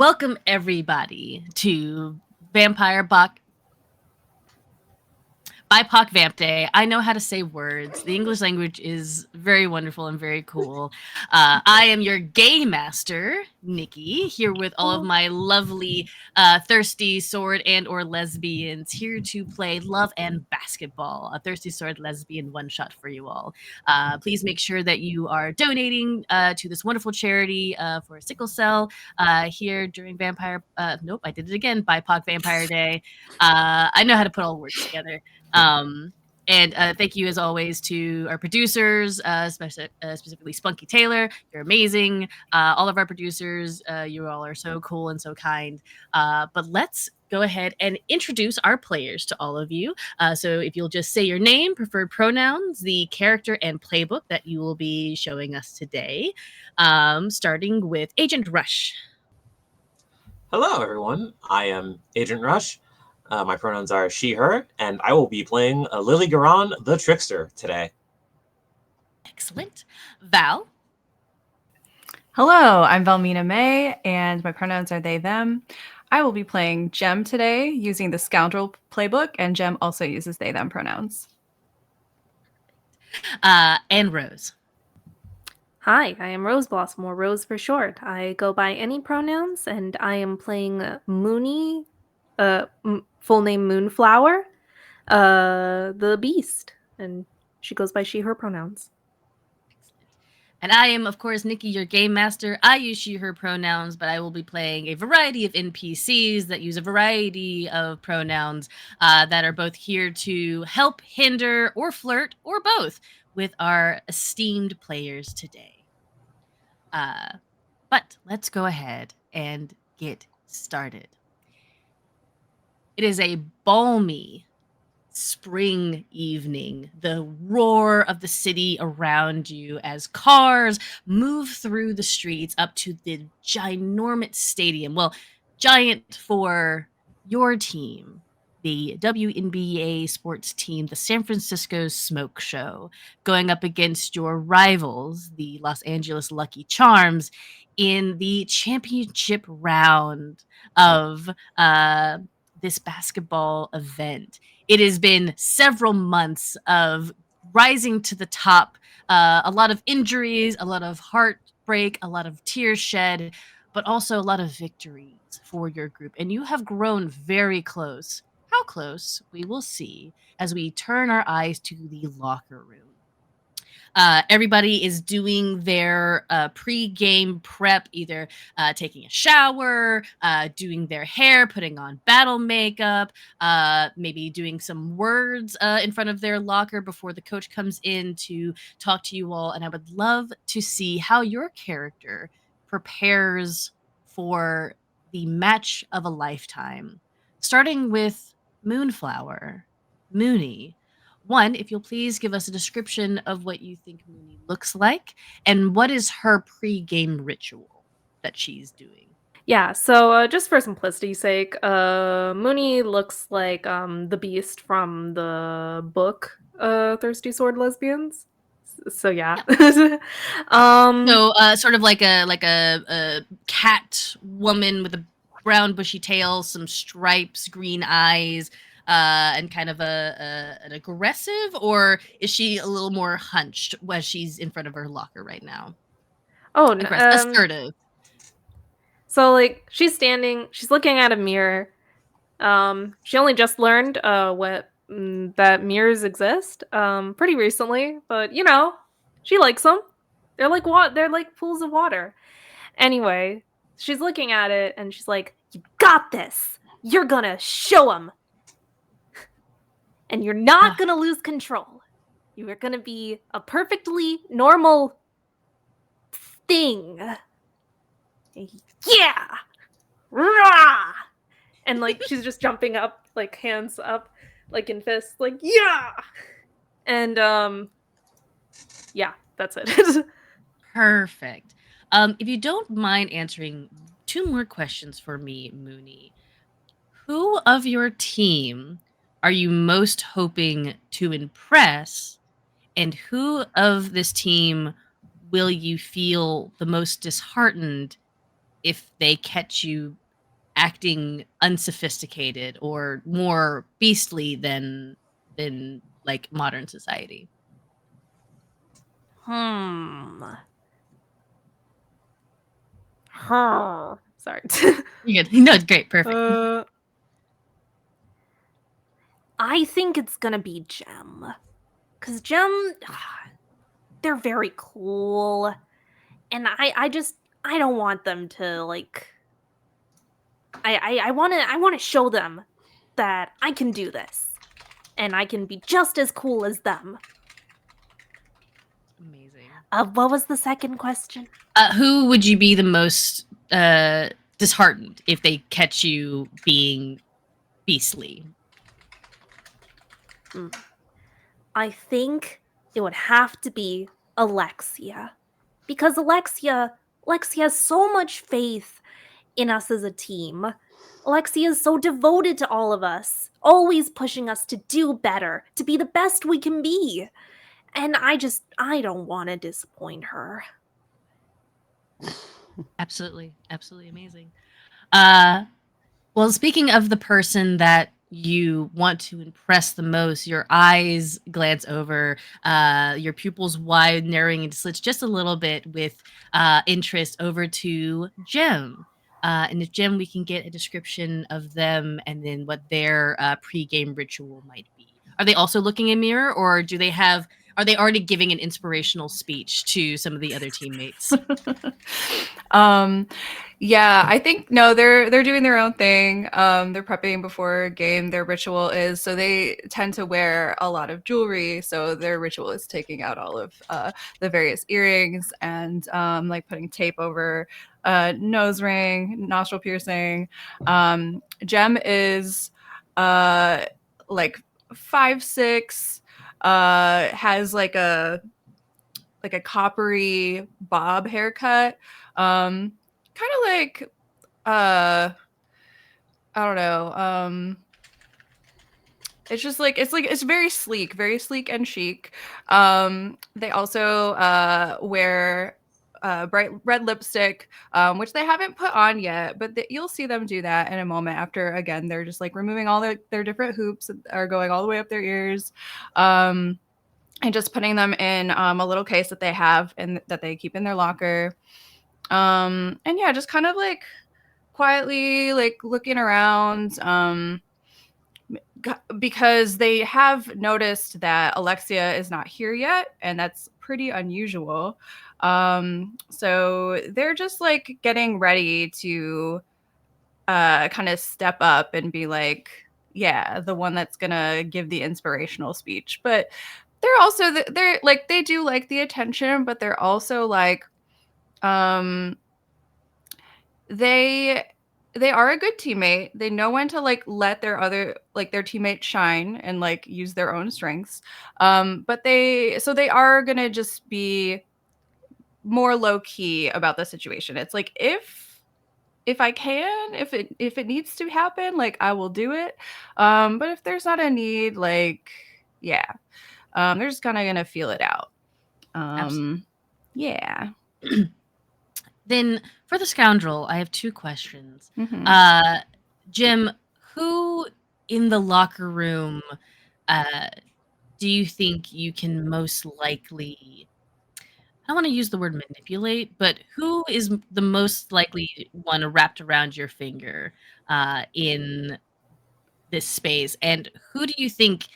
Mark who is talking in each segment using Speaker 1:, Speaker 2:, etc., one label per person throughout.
Speaker 1: Welcome everybody to BIPOC VampDay. I know how to say words. The English language is very wonderful and very cool. I am your game master, Nikki, here with all of my lovely thirsty sword and or lesbians here to play love and basketball. A thirsty sword lesbian one shot for you all. Please make sure that you are donating to this wonderful charity for Sickle Cell here during Nope, I did it again. BIPOC Vampire Day. I know how to put all words together. And thank you as always to our producers, specifically Spunky Taylor. You're amazing. All of our producers, you all are so cool and so kind. But let's go ahead and introduce our players to all of you. So if you'll just say your name, preferred pronouns, the character and playbook that you will be showing us today. Starting with Agent Rush.
Speaker 2: Hello, everyone. I am Agent Rush. My pronouns are she, her, and I will be playing Lily Garan, the Trickster, today.
Speaker 1: Excellent. Val.
Speaker 3: Hello, I'm Valmina May, and my pronouns are they, them. I will be playing Jem today using the Scoundrel playbook, and Jem also uses they, them pronouns.
Speaker 1: And Rose.
Speaker 4: Hi, I am Rose Blossom, or Rose for short. I go by any pronouns, and I am playing Mooney, full name Moonflower, the Beast, and she goes by she, her pronouns.
Speaker 1: And I am, of course, Nikki, your game master. I use she, her pronouns, but I will be playing a variety of NPCs that use a variety of pronouns that are both here to help, hinder, or flirt, or both with our esteemed players today. But let's go ahead and get started. It is a balmy spring evening, the roar of the city around you as cars move through the streets up to the ginormous stadium. Well, giant for your team, the WNBA sports team, the San Francisco Smoke Show, going up against your rivals, the Los Angeles Lucky Charms, in the championship round of this basketball event. It has been several months of rising to the top, a lot of injuries, a lot of heartbreak, a lot of tears shed, but also a lot of victories for your group. And you have grown very close. How close, we will see as we turn our eyes to the locker room. Everybody is doing their pre-game prep, either taking a shower, doing their hair, putting on battle makeup, maybe doing some words in front of their locker before the coach comes in to talk to you all. And I would love to see how your character prepares for the match of a lifetime, starting with Moonflower, Mooney. One, if you'll please give us a description of what you think Mooney looks like, and what is her pre-game ritual that she's doing.
Speaker 4: Yeah, so just for simplicity's sake, Mooney looks like the Beast from the book Thirsty Sword Lesbians. So yeah.
Speaker 1: So sort of like a cat woman with a brown bushy tail, some stripes, green eyes, and kind of an aggressive, or is she a little more hunched when she's in front of her locker right now?
Speaker 4: Oh,
Speaker 1: assertive.
Speaker 4: So like she's standing, she's looking at a mirror. She only just learned that mirrors exist pretty recently, but you know, she likes them. They're like they're like pools of water. Anyway, she's looking at it and she's like, "You got this. You're gonna show them." And you're not going to lose control. You are going to be a perfectly normal thing. Yeah! Rah! And like she's just jumping up, like hands up, like in fists, like yeah! And yeah, that's it.
Speaker 1: Perfect. If you don't mind answering 2 more questions for me, Mooney. Who of your team are you most hoping to impress, and who of this team will you feel the most disheartened if they catch you acting unsophisticated or more beastly than like modern society?
Speaker 4: Sorry.
Speaker 1: You're good. No, it's great. Perfect.
Speaker 4: I think it's gonna be Gem. Because Gem, they're very cool. And I don't want them to, like... I want to show them that I can do this. And I can be just as cool as them.
Speaker 1: Amazing.
Speaker 4: What was the second question?
Speaker 1: Who would you be the most disheartened if they catch you being beastly?
Speaker 4: I think it would have to be Alexia. Because Alexia has so much faith in us as a team. Alexia is so devoted to all of us, always pushing us to do better, to be the best we can be. And I don't want to disappoint her.
Speaker 1: Absolutely amazing. Well, speaking of the person that you want to impress the most, your eyes glance over, your pupils wide, narrowing into slits just a little bit with interest over to Gem. And if Gem, we can get a description of them and then what their pre-game ritual might be. Are they also looking in mirror, or are they already giving an inspirational speech to some of the other teammates?
Speaker 3: Yeah, I think no, they're doing their own thing. They're prepping before a game. Their ritual is, so they tend to wear a lot of jewelry. So their ritual is taking out all of the various earrings and like putting tape over nose ring, nostril piercing. Gem is like 5'6", has like a coppery bob haircut. Kind of like I don't know. It's just like it's very sleek and chic. They also wear bright red lipstick, which they haven't put on yet, but you'll see them do that in a moment. After, again, they're just like removing all their different hoops that are going all the way up their ears. And just putting them in a little case that they have and that they keep in their locker. And yeah, just kind of like quietly like looking around, because they have noticed that Alexia is not here yet, and that's pretty unusual. So they're just like getting ready to kind of step up and be like, yeah, the one that's gonna give the inspirational speech. But they're also they're like, they do like the attention, but they're also like they are a good teammate. They know when to like let their teammates shine and like use their own strengths. But they are gonna just be more low key about the situation. It's like, if I can, if it needs to happen, like I will do it. But if there's not a need, like, yeah, they're just kind of gonna feel it out. Yeah.
Speaker 1: Then for the scoundrel, I have two questions.
Speaker 3: Mhm.
Speaker 1: Jim, who in the locker room do you think you can most likely, I don't want to use the word manipulate, but who is the most likely one wrapped around your finger in this space? And who do you think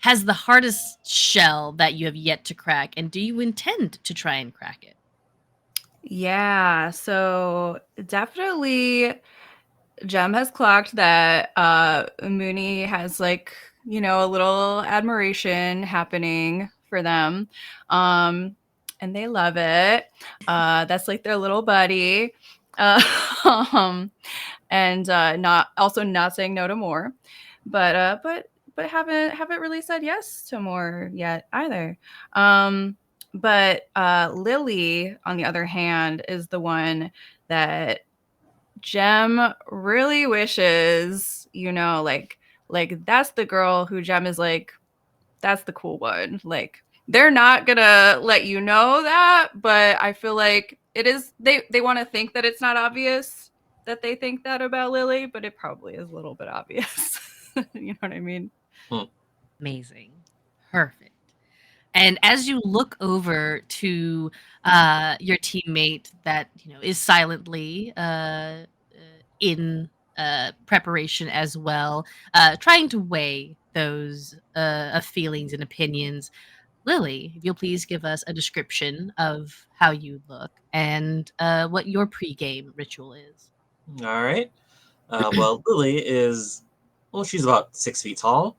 Speaker 1: has the hardest shell that you have yet to crack? And do you intend to try and crack it?
Speaker 3: Yeah, so definitely Jem has clocked that Mooney has like, a little admiration happening for them. And they love it. That's like their little buddy. And not saying no to more. But haven't really said yes to more yet either. But Lily, on the other hand, is the one that Jem really wishes, like that's the girl who Jem is like, that's the cool one. Like they're not gonna let you know that, but I feel like it is. They want to think that it's not obvious that they think that about Lily, but it probably is a little bit obvious. You know what I mean?
Speaker 1: Amazing. Perfect. And as you look over to your teammate that is silently in preparation as well, trying to weigh those feelings and opinions, Lily, if you'll please give us a description of how you look and what your pregame ritual is.
Speaker 2: All right. Well, Lily is, well, she's about 6 feet tall.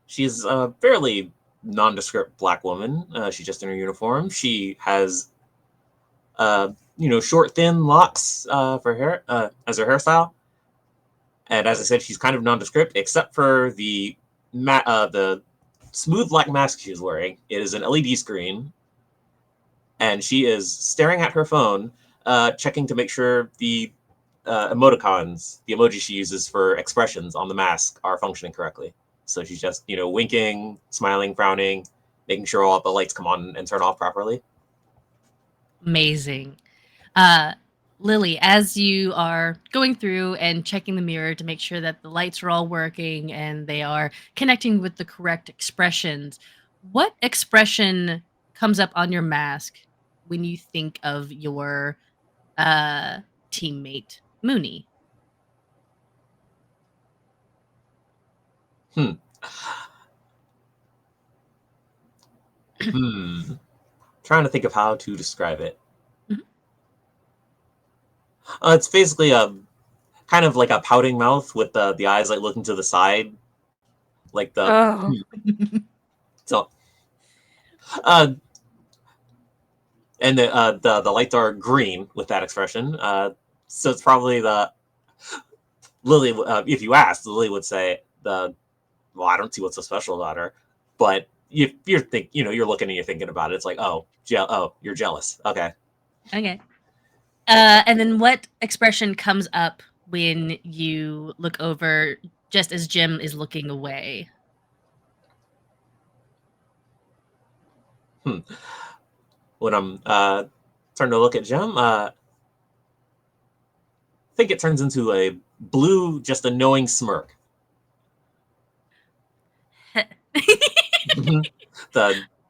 Speaker 2: She's a fairly nondescript black woman. She's just in her uniform. She has, short, thin locks for hair as her hairstyle. And as I said, she's kind of nondescript, except for the smooth black mask she's wearing. It is an LED screen, and she is staring at her phone, checking to make sure the emoticons, the emoji she uses for expressions on the mask, are functioning correctly. So she's just, winking, smiling, frowning, making sure all the lights come on and turn off properly.
Speaker 1: Amazing. Lily, as you are going through and checking the mirror to make sure that the lights are all working and they are connecting with the correct expressions, what expression comes up on your mask when you think of your teammate, Mooney?
Speaker 2: Trying to think of how to describe it.
Speaker 1: Mhm.
Speaker 2: It's basically a kind of like a pouting mouth with the eyes like looking to the side, like the
Speaker 4: Oh.
Speaker 2: so. And the lights are green with that expression. So it's probably the Lily. If you asked, Lily would say the. Well, I don't see what's so special about her, but if you're you're looking and you're thinking about it. It's like, oh, you're jealous. Okay.
Speaker 1: Okay. And then what expression comes up when you look over just as Jim is looking away?
Speaker 2: When I'm turning to look at Jim, I think it turns into a blue, just a knowing smirk.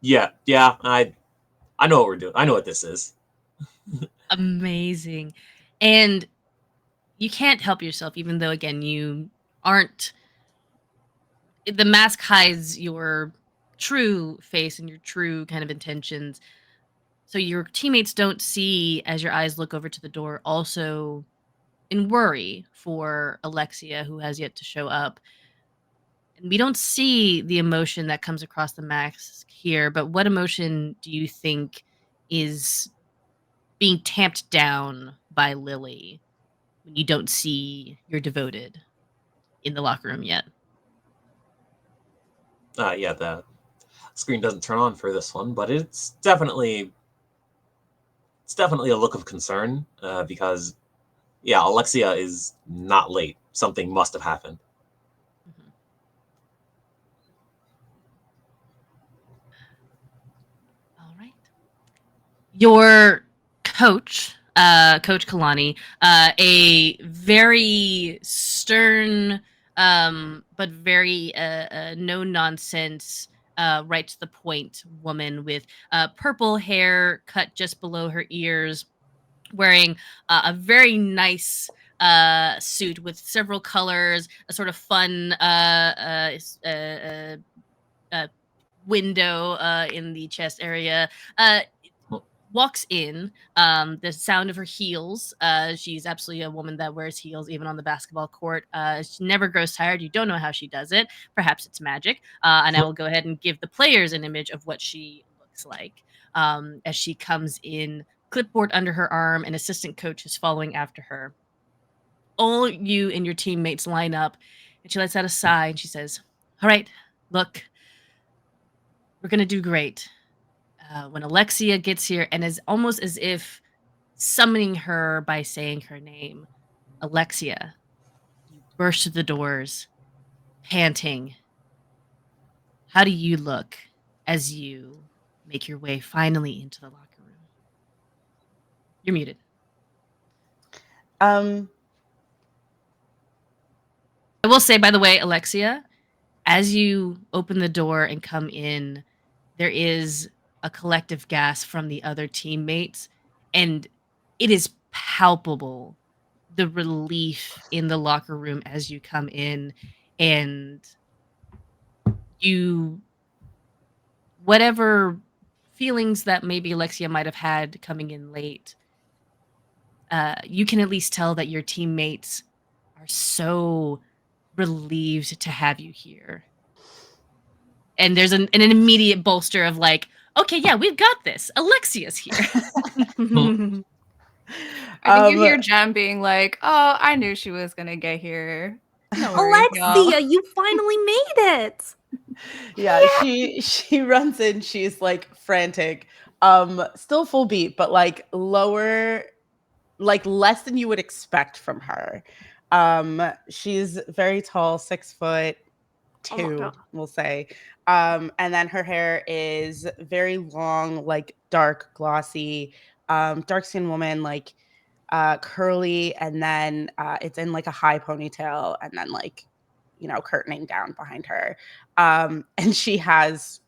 Speaker 2: Yeah, I know what we're doing. I know what this is.
Speaker 1: Amazing. And you can't help yourself, even though, again, you aren't. The mask hides your true face and your true kind of intentions. So your teammates don't see as your eyes look over to the door, also in worry for Alexia, who has yet to show up. And we don't see the emotion that comes across the mask here, but what emotion do you think is being tamped down by Lily when you don't see your devoted in the locker room yet?
Speaker 2: Yeah, the screen doesn't turn on for this one, but it's definitely a look of concern because yeah, Alexia is not late. Something must have happened.
Speaker 1: Mhm. All right. Your coach, Coach Kalani, a very stern, but very no nonsense, right to the point woman with purple hair cut just below her ears, wearing a very nice suit with several colors, a sort of fun window in the chest area. Walks in, the sound of her heels. She's absolutely a woman that wears heels even on the basketball court. She never grows tired. You don't know how she does it. Perhaps it's magic. And I will go ahead and give the players an image of what she looks like as she comes in, clipboard under her arm, and assistant coach is following after her. All you and your teammates line up, and she lets out a sigh and she says, "All right, look, we're going to do great." When Alexia gets here, and is almost as if summoning her by saying her name, "Alexia," you burst through the doors, panting, how do you look as you make your way finally into the locker room? You're muted.
Speaker 5: Um,
Speaker 1: I will say, by the way, Alexia, as you open the door and come in, there is a collective gasp from the other teammates, and it is palpable, the relief in the locker room as you come in, and you, whatever feelings that maybe Alexia might have had coming in late, you can at least tell that your teammates are so relieved to have you here. And there's an immediate bolster of like, okay, yeah, we've got this. Alexia's here.
Speaker 3: I think you hear Jem being like, "Oh, I knew she was gonna get here. No worries, y'all."
Speaker 4: Alexia, you finally made it.
Speaker 5: Yeah, she runs in, she's like frantic. Still full beat, but like lower, like less than you would expect from her. She's very tall, 6'2",
Speaker 4: God.
Speaker 5: we'll say. And then her hair is very long, like dark, glossy, dark skinned woman, like curly, and then it's in like a high ponytail, and then like, you know, curtaining down behind her. And she has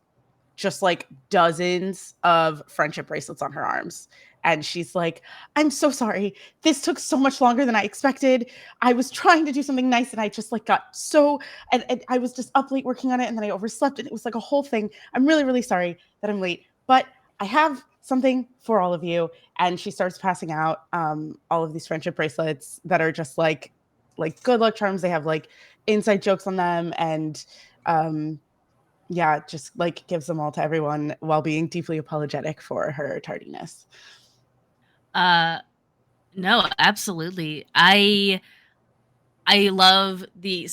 Speaker 5: just like dozens of friendship bracelets on her arms. And she's like, I'm so sorry. This took so much longer than I expected. I was trying to do something nice and I just like got so, and I was just up late working on it and then I overslept and it was like a whole thing. I'm really, really sorry that I'm late, but I have something for all of you. And she starts passing out all of these friendship bracelets that are just like good luck charms. They have like inside jokes on them, and yeah, just like gives them all to everyone while being deeply apologetic for her tardiness.
Speaker 1: No, absolutely. I love the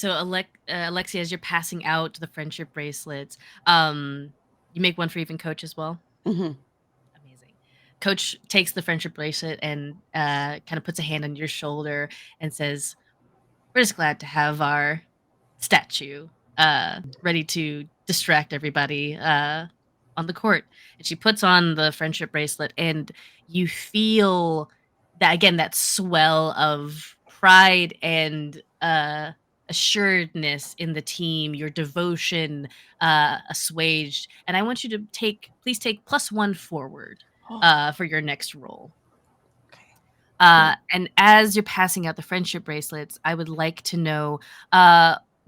Speaker 1: Alexia, as you're passing out the friendship bracelets, you make one for even Coach as well.
Speaker 5: Mm-hmm.
Speaker 1: Amazing. Coach takes the friendship bracelet and kind of puts a hand on your shoulder and says, "We're just glad to have our statue ready to distract everybody on the court." And she puts on the friendship bracelet, and you feel that again, that swell of pride and assuredness in the team, your devotion assuaged. And I want you to please take +1 forward for your next roll. And as you're passing out the friendship bracelets, I would like to know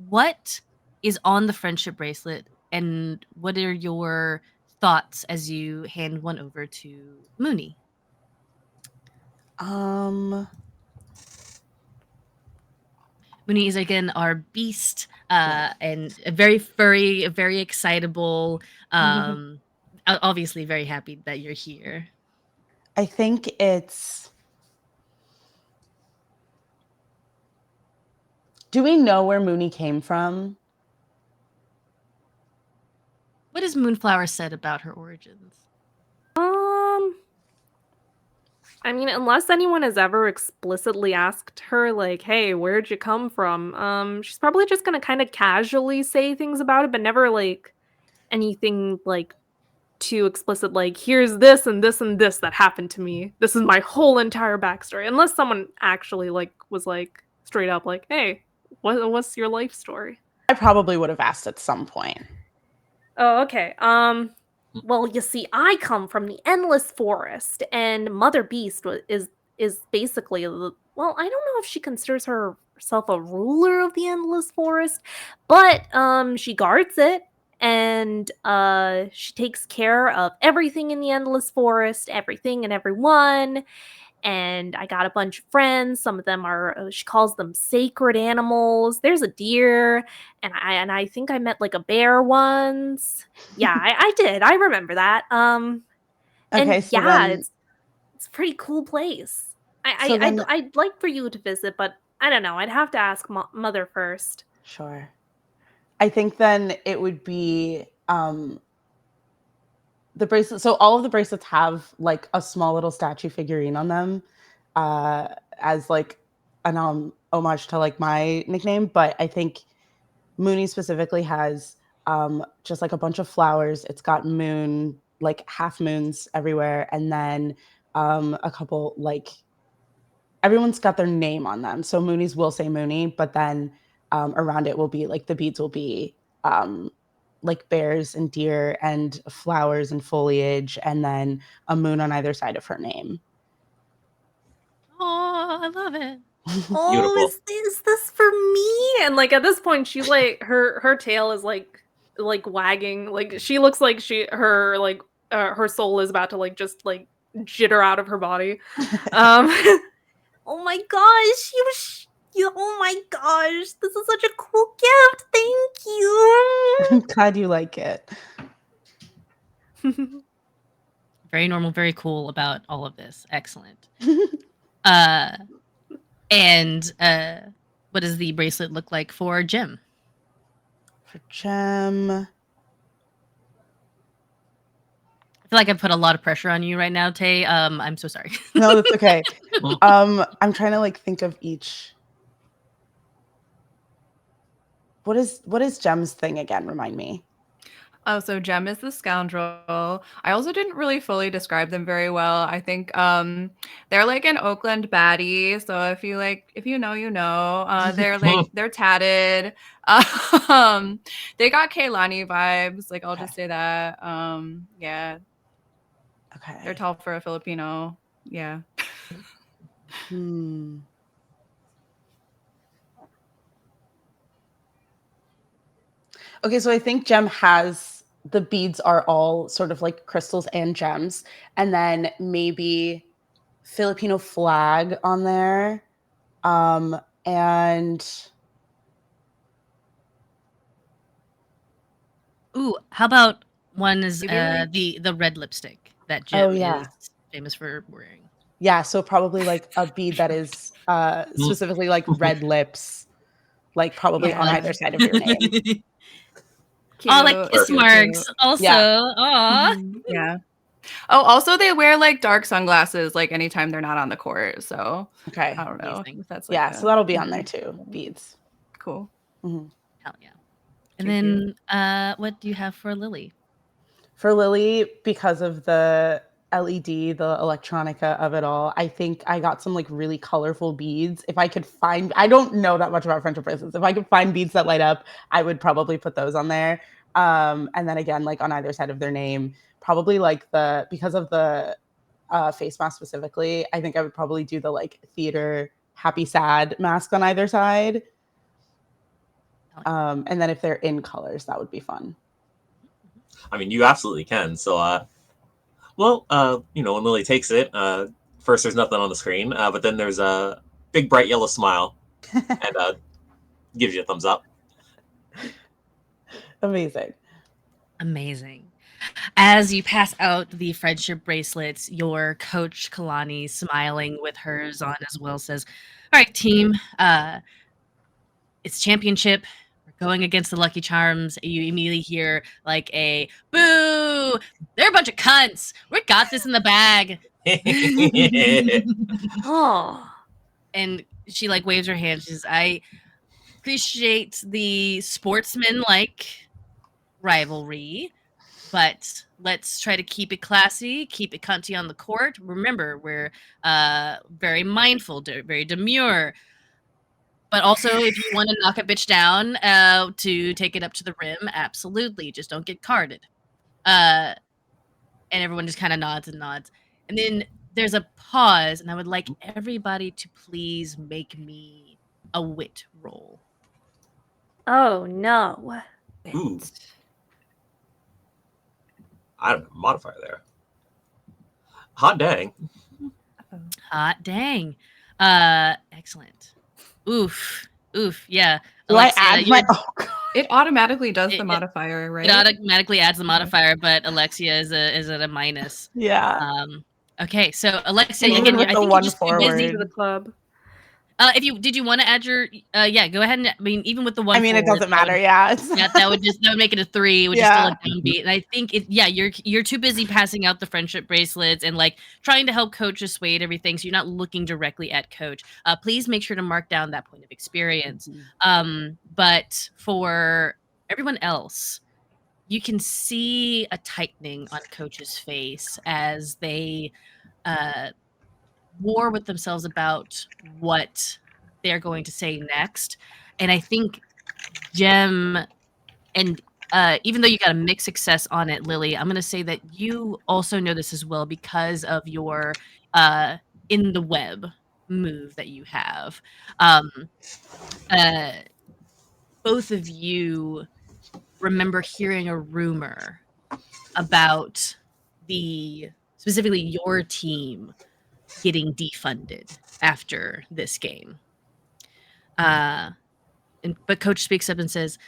Speaker 1: what is on the friendship bracelet and what are your thoughts as you hand one over to Mooney? Mooney is again our beast, and a very furry, very excitable, obviously very happy that you're here.
Speaker 5: I think it's... Do we know where Mooney came from?
Speaker 1: What has Moonflower said about her origins?
Speaker 4: I mean, unless anyone has ever explicitly asked her, like, hey, where'd you come from? She's probably just gonna kind of casually say things about it, but never like anything like too explicit, like, here's this and this and this that happened to me. This is my whole entire backstory. Unless someone actually like was like straight up like, hey, what's your life story?
Speaker 5: I probably would have asked at some point.
Speaker 4: Oh, okay. Well, you see, I come from the Endless Forest, and Mother Beast is basically well, I don't know if she considers herself a ruler of the Endless Forest, but she guards it, and she takes care of everything in the Endless Forest, everything and everyone. And I got a bunch of friends. Some of them are, she calls them sacred animals. There's a deer, and I think I met like a bear once. Yeah, I did. I remember that.
Speaker 5: Okay,
Speaker 4: and
Speaker 5: so
Speaker 4: yeah,
Speaker 5: then...
Speaker 4: it's a pretty cool place.
Speaker 5: So then-
Speaker 4: I'd like for you to visit, but I don't know. I'd have to ask Mother first.
Speaker 5: Sure. I think then it would be the bracelet. So all of the bracelets have like a small little statue figurine on them, as like an homage to like my nickname. But I think Mooney specifically has just like a bunch of flowers. It's got moon, like half moons everywhere, and then a couple like everyone's got their name on them. So Moonies will say Mooney, but then around it will be like the beads will be like bears and deer and flowers and foliage, and then a moon on either side of her name.
Speaker 1: Oh, I love it.
Speaker 4: Oh,
Speaker 2: Beautiful.
Speaker 4: is this for me? And like at this point, she's like her tail is like wagging. Like she looks like her soul is about to like just like jitter out of her body. Oh my gosh, you oh my gosh, this is such a cool gift. Thank you.
Speaker 5: I'm glad you like it.
Speaker 1: Very normal, very cool about all of this. Excellent. And what does the bracelet look like for Jim?
Speaker 5: For Gem,
Speaker 1: I feel like I put a lot of pressure on you right now, Tay. I'm so sorry.
Speaker 5: no, that's okay. I'm trying to like think of each. What is Gem's thing again? Remind me.
Speaker 3: Oh, so Jem is the scoundrel. I also didn't really fully describe them very well. I think they're like an Oakland baddie. So if you know, you know. They're like they're tatted. They got Kaylani vibes. Like I'll just say that. Yeah.
Speaker 5: Okay.
Speaker 3: They're tall for a Filipino. Yeah.
Speaker 5: Okay, so I think Gem has the beads are all sort of like crystals and gems, and then maybe Filipino flag on there, and
Speaker 1: Ooh, how about one is
Speaker 3: Maybe, like-
Speaker 1: the red lipstick that Jim
Speaker 5: yeah.
Speaker 1: is famous for wearing.
Speaker 5: yeah, so probably like a bead that is specifically like red lips, like probably on either side of your name.
Speaker 1: Oh, like kiss
Speaker 3: Cute.
Speaker 1: marks also.
Speaker 5: Yeah.
Speaker 1: Aw.
Speaker 3: Yeah. Oh, also they wear like dark sunglasses like anytime they're not on the court. So
Speaker 5: Okay.
Speaker 3: I don't know
Speaker 1: Amazing.
Speaker 3: if that's like
Speaker 5: Yeah,
Speaker 3: a-
Speaker 5: so that'll be on there too. Beads.
Speaker 3: Cool.
Speaker 5: Mhm.
Speaker 1: Hell yeah. And
Speaker 3: Cute,
Speaker 1: then what do you have for Lily?
Speaker 5: For Lily, because of the LED, the electronica of it all, I think I got some like really colorful beads. If I could find, I don't know that much about friendship bracelets. If I could find beads that light up, I would probably put those on there. And then again, like on either side of their name, probably like because of the face mask specifically, I think I would probably do the like theater happy sad mask on either side. And then if they're in colors, that would be fun.
Speaker 2: I mean, you absolutely can. So, when Lily takes it, first there's nothing on the screen, but then there's a big bright yellow smile, and gives you a thumbs up.
Speaker 5: Amazing.
Speaker 1: As you pass out the friendship bracelets, your coach Kalani, smiling with hers on as well, says, "All right, team, it's championship. We're going against the Lucky Charms." You immediately hear like a boo. They're a bunch of cunts. We got this in the bag.
Speaker 4: Oh.
Speaker 1: And she like waves her hand. She says, "I appreciate the sportsman-like rivalry, but let's try to keep it classy, keep it cunty on the court. Remember, we're very mindful, very demure. But also, if you want to knock a bitch down to take it up to the rim, absolutely. Just don't get carded." And everyone just kind of nods and nods. And then there's a pause, and I would like everybody to please make me a wit roll.
Speaker 4: Oh no.
Speaker 2: Ooh. I don't know, modifier there. Hot dang.
Speaker 1: Hot dang. Excellent. Oof. Yeah.
Speaker 5: Do
Speaker 1: Alexia,
Speaker 5: I add my? Oh,
Speaker 3: It automatically does
Speaker 1: It-
Speaker 3: the modifier, right?
Speaker 1: It automatically adds the modifier, but Alexia is at a minus.
Speaker 5: yeah.
Speaker 1: Okay, so Alexia,
Speaker 5: Even
Speaker 1: again,
Speaker 5: with
Speaker 1: I
Speaker 5: the
Speaker 1: think
Speaker 5: one
Speaker 1: you're just too busy.
Speaker 5: forward.
Speaker 4: To the club.
Speaker 1: If you did you want to add your yeah, go ahead and I mean even with the one.
Speaker 5: I mean, it
Speaker 1: forward,
Speaker 5: doesn't matter. Yeah. It's,
Speaker 1: that would make it a 3, which is
Speaker 5: Yeah.
Speaker 1: still a downbeat. And I think you're too busy passing out the friendship bracelets and like trying to help coach assuade everything, so you're not looking directly at coach. Please make sure to mark down that point of experience. But for everyone else, you can see a tightening on Coach's face as they war with themselves about what they're going to say next. And I think Jem, and even though you got a mixed success on it, Lily, I'm going to say that you also know this as well because of your in the web move that you have. Both of you remember hearing a rumor about specifically your team getting defunded after this game. But Coach speaks up and says,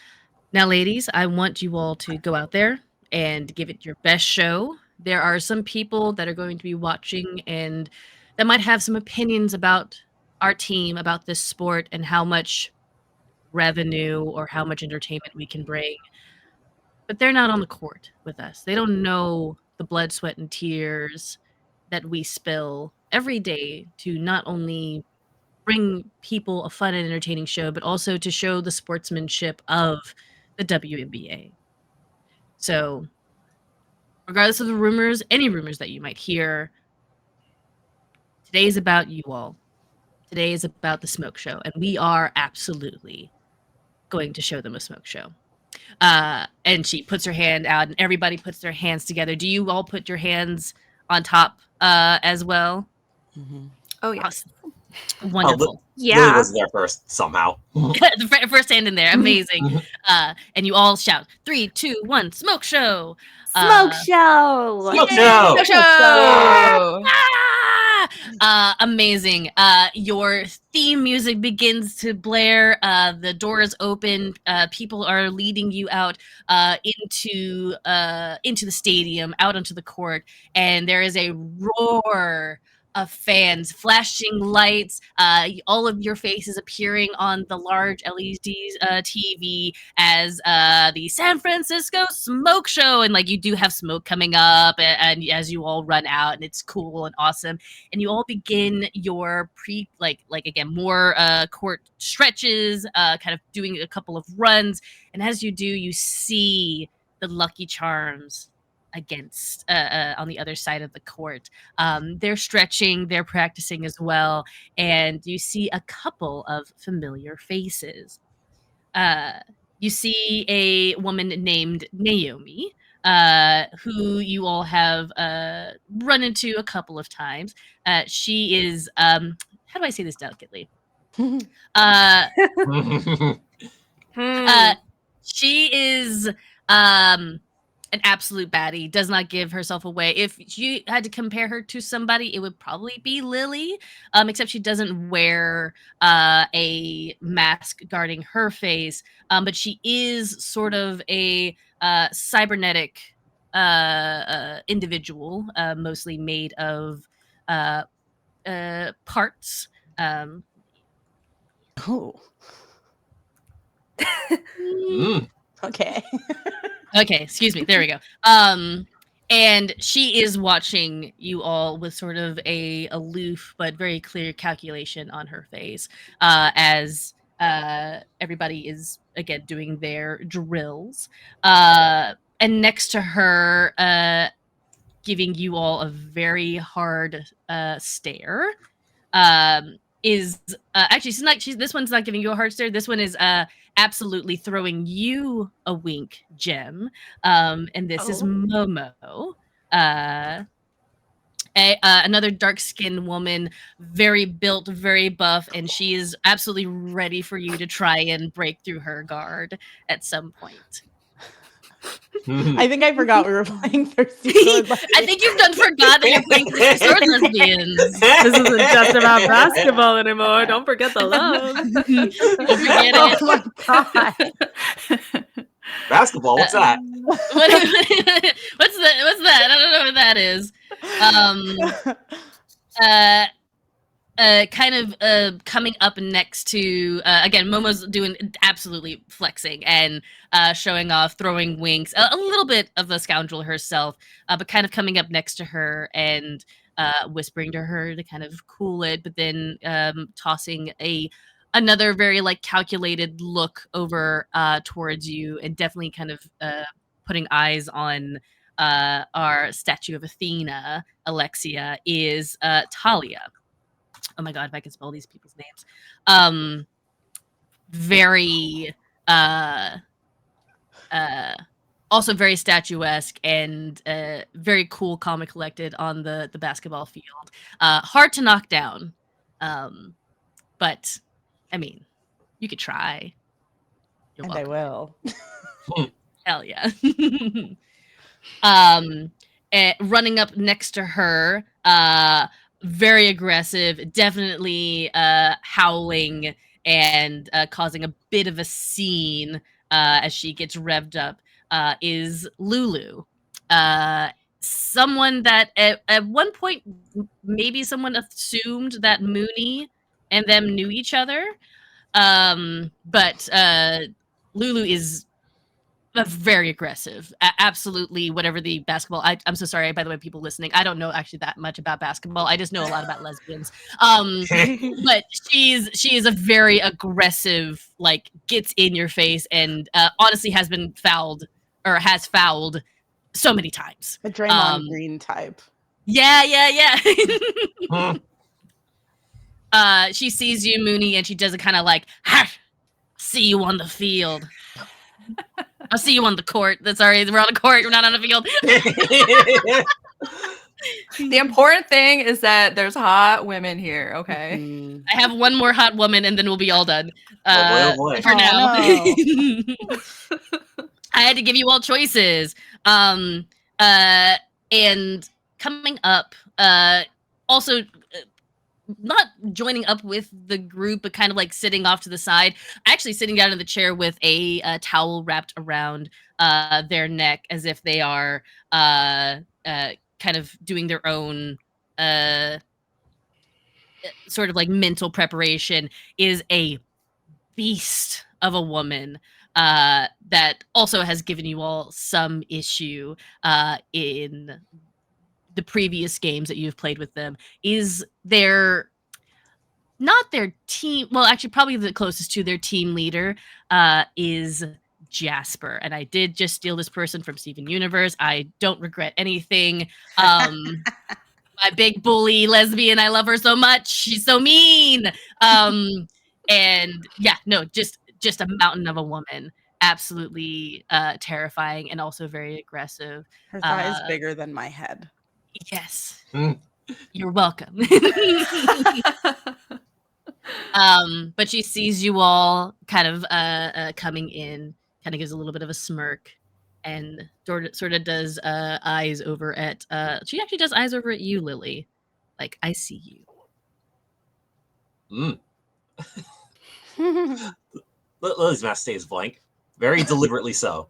Speaker 1: "Now, ladies, I want you all to go out there and give it your best show. There are some people that are going to be watching and that might have some opinions about our team, about this sport, and how much revenue or how much entertainment we can bring. But they're not on the court with us. They don't know the blood, sweat, and tears that we spill every day to not only bring people a fun and entertaining show, but also to show the sportsmanship of the WNBA. So, regardless of the rumors, any rumors that you might hear, today is about you all. Today is about the smoke show, and we are absolutely going to show them a smoke show." And she puts her hand out, and everybody puts their hands together. Do you all put your hands on top as well?
Speaker 5: Mm-hmm.
Speaker 3: Oh yeah.
Speaker 1: Awesome. Wonderful.
Speaker 2: Lily was there first somehow.
Speaker 1: The first hand in there, amazing. And you all shout, 3, 2, 1, smoke show.
Speaker 4: Smoke show.
Speaker 2: Smoke show.
Speaker 3: Smoke show.
Speaker 1: Amazing. Your theme music begins to blare. The doors open. People are leading you out into the stadium, out onto the court, and there is a roar of fans, flashing lights, all of your faces appearing on the large LED TV as the San Francisco Smoke Show, and like you do have smoke coming up, and as you all run out, and it's cool and awesome, and you all begin your more court stretches, kind of doing a couple of runs, and as you do, you see the Lucky Charms against on the other side of the court. They're stretching, they're practicing as well, and you see a couple of familiar faces. You see a woman named Naomi, who you all have run into a couple of times. She is, how do I say this delicately? She is an absolute baddie, does not give herself away. If you had to compare her to somebody, it would probably be Lily, except she doesn't wear a mask guarding her face, but she is sort of a cybernetic individual, mostly made of parts.
Speaker 5: Oh. Okay.
Speaker 1: Okay, excuse me. There we go. And she is watching you all with sort of a aloof but very clear calculation on her face, as everybody is again doing their drills. And next to her, giving you all a very hard stare, is actually this one's not giving you a hard stare. This one is absolutely throwing you a wink, Jem. And this is Momo. Another dark-skinned woman, very built, very buff, and she is absolutely ready for you to try and break through her guard at some point.
Speaker 5: I think I forgot we were playing Thirsty Sword.
Speaker 1: I think you've done forgot that you're playing Thirsty Sword Lesbians.
Speaker 4: This isn't just about basketball anymore. Don't forget the love.
Speaker 1: Don't forget it.
Speaker 5: Oh my god.
Speaker 2: Basketball, what's that?
Speaker 1: What's that? I don't know what that is. Kind of coming up next to again, Momo's doing absolutely flexing and showing off, throwing winks, a little bit of a scoundrel herself, but kind of coming up next to her and whispering to her to kind of cool it, but then tossing another very like calculated look over towards you, and definitely kind of putting eyes on our statue of Athena, Alexia, is Talia. Oh my god, if I can spell these people's names. Very also very statuesque and very cool, calm, and collected on the basketball field. Hard to knock down, but I mean, you could try. You're
Speaker 5: And I
Speaker 1: welcome.
Speaker 5: will.
Speaker 1: Hell yeah. Running up next to her, very aggressive, definitely howling and causing a bit of a scene as she gets revved up, is Lulu. Someone that at one point maybe someone assumed that Mooney and them knew each other, but Lulu is very aggressive. Absolutely, whatever the basketball. I'm so sorry, by the way, people listening. I don't know actually that much about basketball. I just know a lot about lesbians. But she is a very aggressive, like gets in your face, and honestly has been fouled or has fouled so many times.
Speaker 5: A Draymond Green type.
Speaker 1: Yeah. She sees you, Mooney, and she does a kind of like, "Ha! See you on the field." I'll see you on the court. Sorry, we're on the court. We're not on the field.
Speaker 3: The important thing is that there's hot women here. Okay.
Speaker 5: Mm.
Speaker 1: I have one more hot woman, and then we'll be all done.
Speaker 2: Oh boy.
Speaker 1: For now.
Speaker 5: No.
Speaker 1: I had to give you all choices. And coming up, also not joining up with the group, but kind of like sitting off to the side, actually sitting down in the chair with a towel wrapped around their neck as if they are kind of doing their own sort of like mental preparation, is a beast of a woman that also has given you all some issue in the previous games that you've played with them. Is their not their team, well actually probably the closest to their team leader is Jasper, and I did just steal this person from Steven Universe. I don't regret anything. My big bully lesbian, I love her so much. She's so mean. And yeah, no, just a mountain of a woman. Absolutely terrifying and also very aggressive.
Speaker 5: Her thigh is bigger than my head.
Speaker 1: Yes.
Speaker 2: Mm.
Speaker 1: You're welcome. But she sees you all kind of coming in, kind of gives a little bit of a smirk, and sort of does eyes over at she actually does eyes over at you, Lily. Like, I see you.
Speaker 2: Lily's mask stays blank, very deliberately so.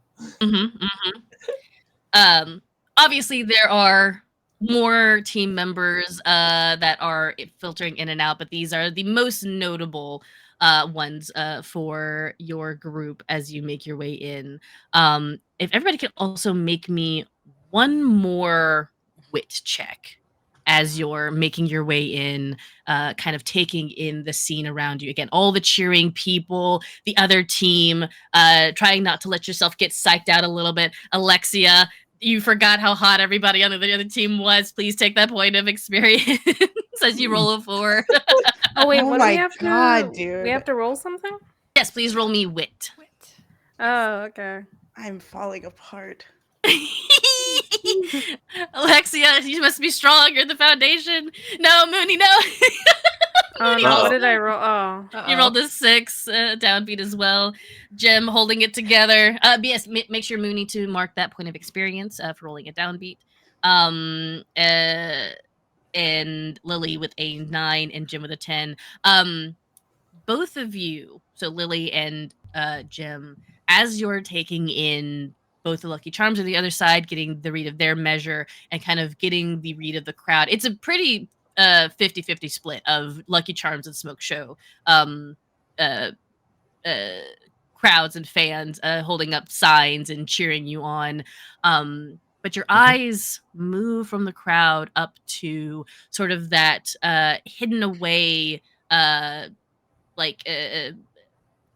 Speaker 1: Obviously there are more team members that are filtering in and out, but these are the most notable ones for your group as you make your way in. If everybody can also make me one more wit check as you're making your way in, kind of taking in the scene around you. Again, all the cheering people, the other team, trying not to let yourself get psyched out a little bit. Alexia, you forgot how hot everybody on the other team was. Please take that point of experience as you roll a 4.
Speaker 4: Oh wait,
Speaker 5: Oh
Speaker 4: what do
Speaker 5: my
Speaker 4: we have
Speaker 5: God,
Speaker 4: to?
Speaker 5: dude.
Speaker 4: We have to roll something.
Speaker 1: Yes, please roll me wit.
Speaker 4: Oh, okay.
Speaker 5: I'm falling apart.
Speaker 1: Alexia, you must be strong. You're the foundation. No, Mooney, no.
Speaker 4: Oh no, what did I roll? Oh,
Speaker 1: You rolled a 6, downbeat as well. Jim holding it together. Yes, make sure Mooney to mark that point of experience for rolling a downbeat. And Lily with a 9 and Jim with a 10. Both of you, so Lily and Jim, as you're taking in both the Lucky Charms on the other side, getting the read of their measure and kind of getting the read of the crowd. It's a pretty 50-50 split of Lucky Charms and Smoke Show crowds and fans holding up signs and cheering you on. But your eyes move from the crowd up to sort of that hidden away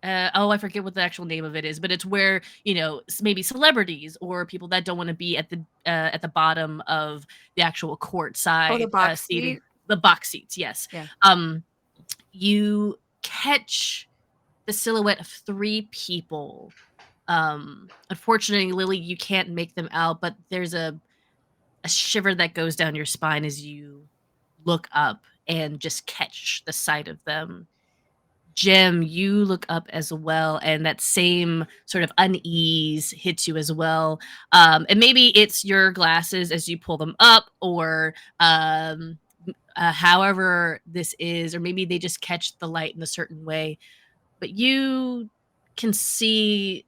Speaker 1: I forget what the actual name of it is, but it's where, you know, maybe celebrities or people that don't want to be at the bottom of the actual court side
Speaker 3: Oh, the box
Speaker 1: seating.
Speaker 3: seat?
Speaker 1: The box seats, yes.
Speaker 3: Yeah.
Speaker 1: You catch the silhouette of 3 people. Unfortunately, Lily, you can't make them out, but there's a shiver that goes down your spine as you look up and just catch the sight of them. Jim, you look up as well, and that same sort of unease hits you as well. And maybe it's your glasses as you pull them up, or however this is, or maybe they just catch the light in a certain way. But you can see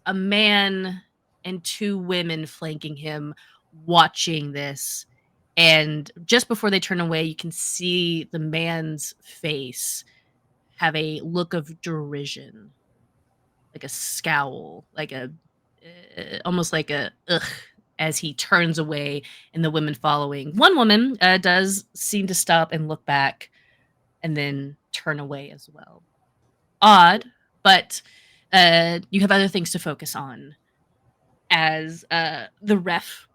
Speaker 1: a man and 2 women flanking him, watching this. And just before they turn away, you can see the man's face have a look of derision, like a scowl, like a almost like a ugh, as he turns away, and the women following. One woman does seem to stop and look back and then turn away as well. Odd, but you have other things to focus on as the ref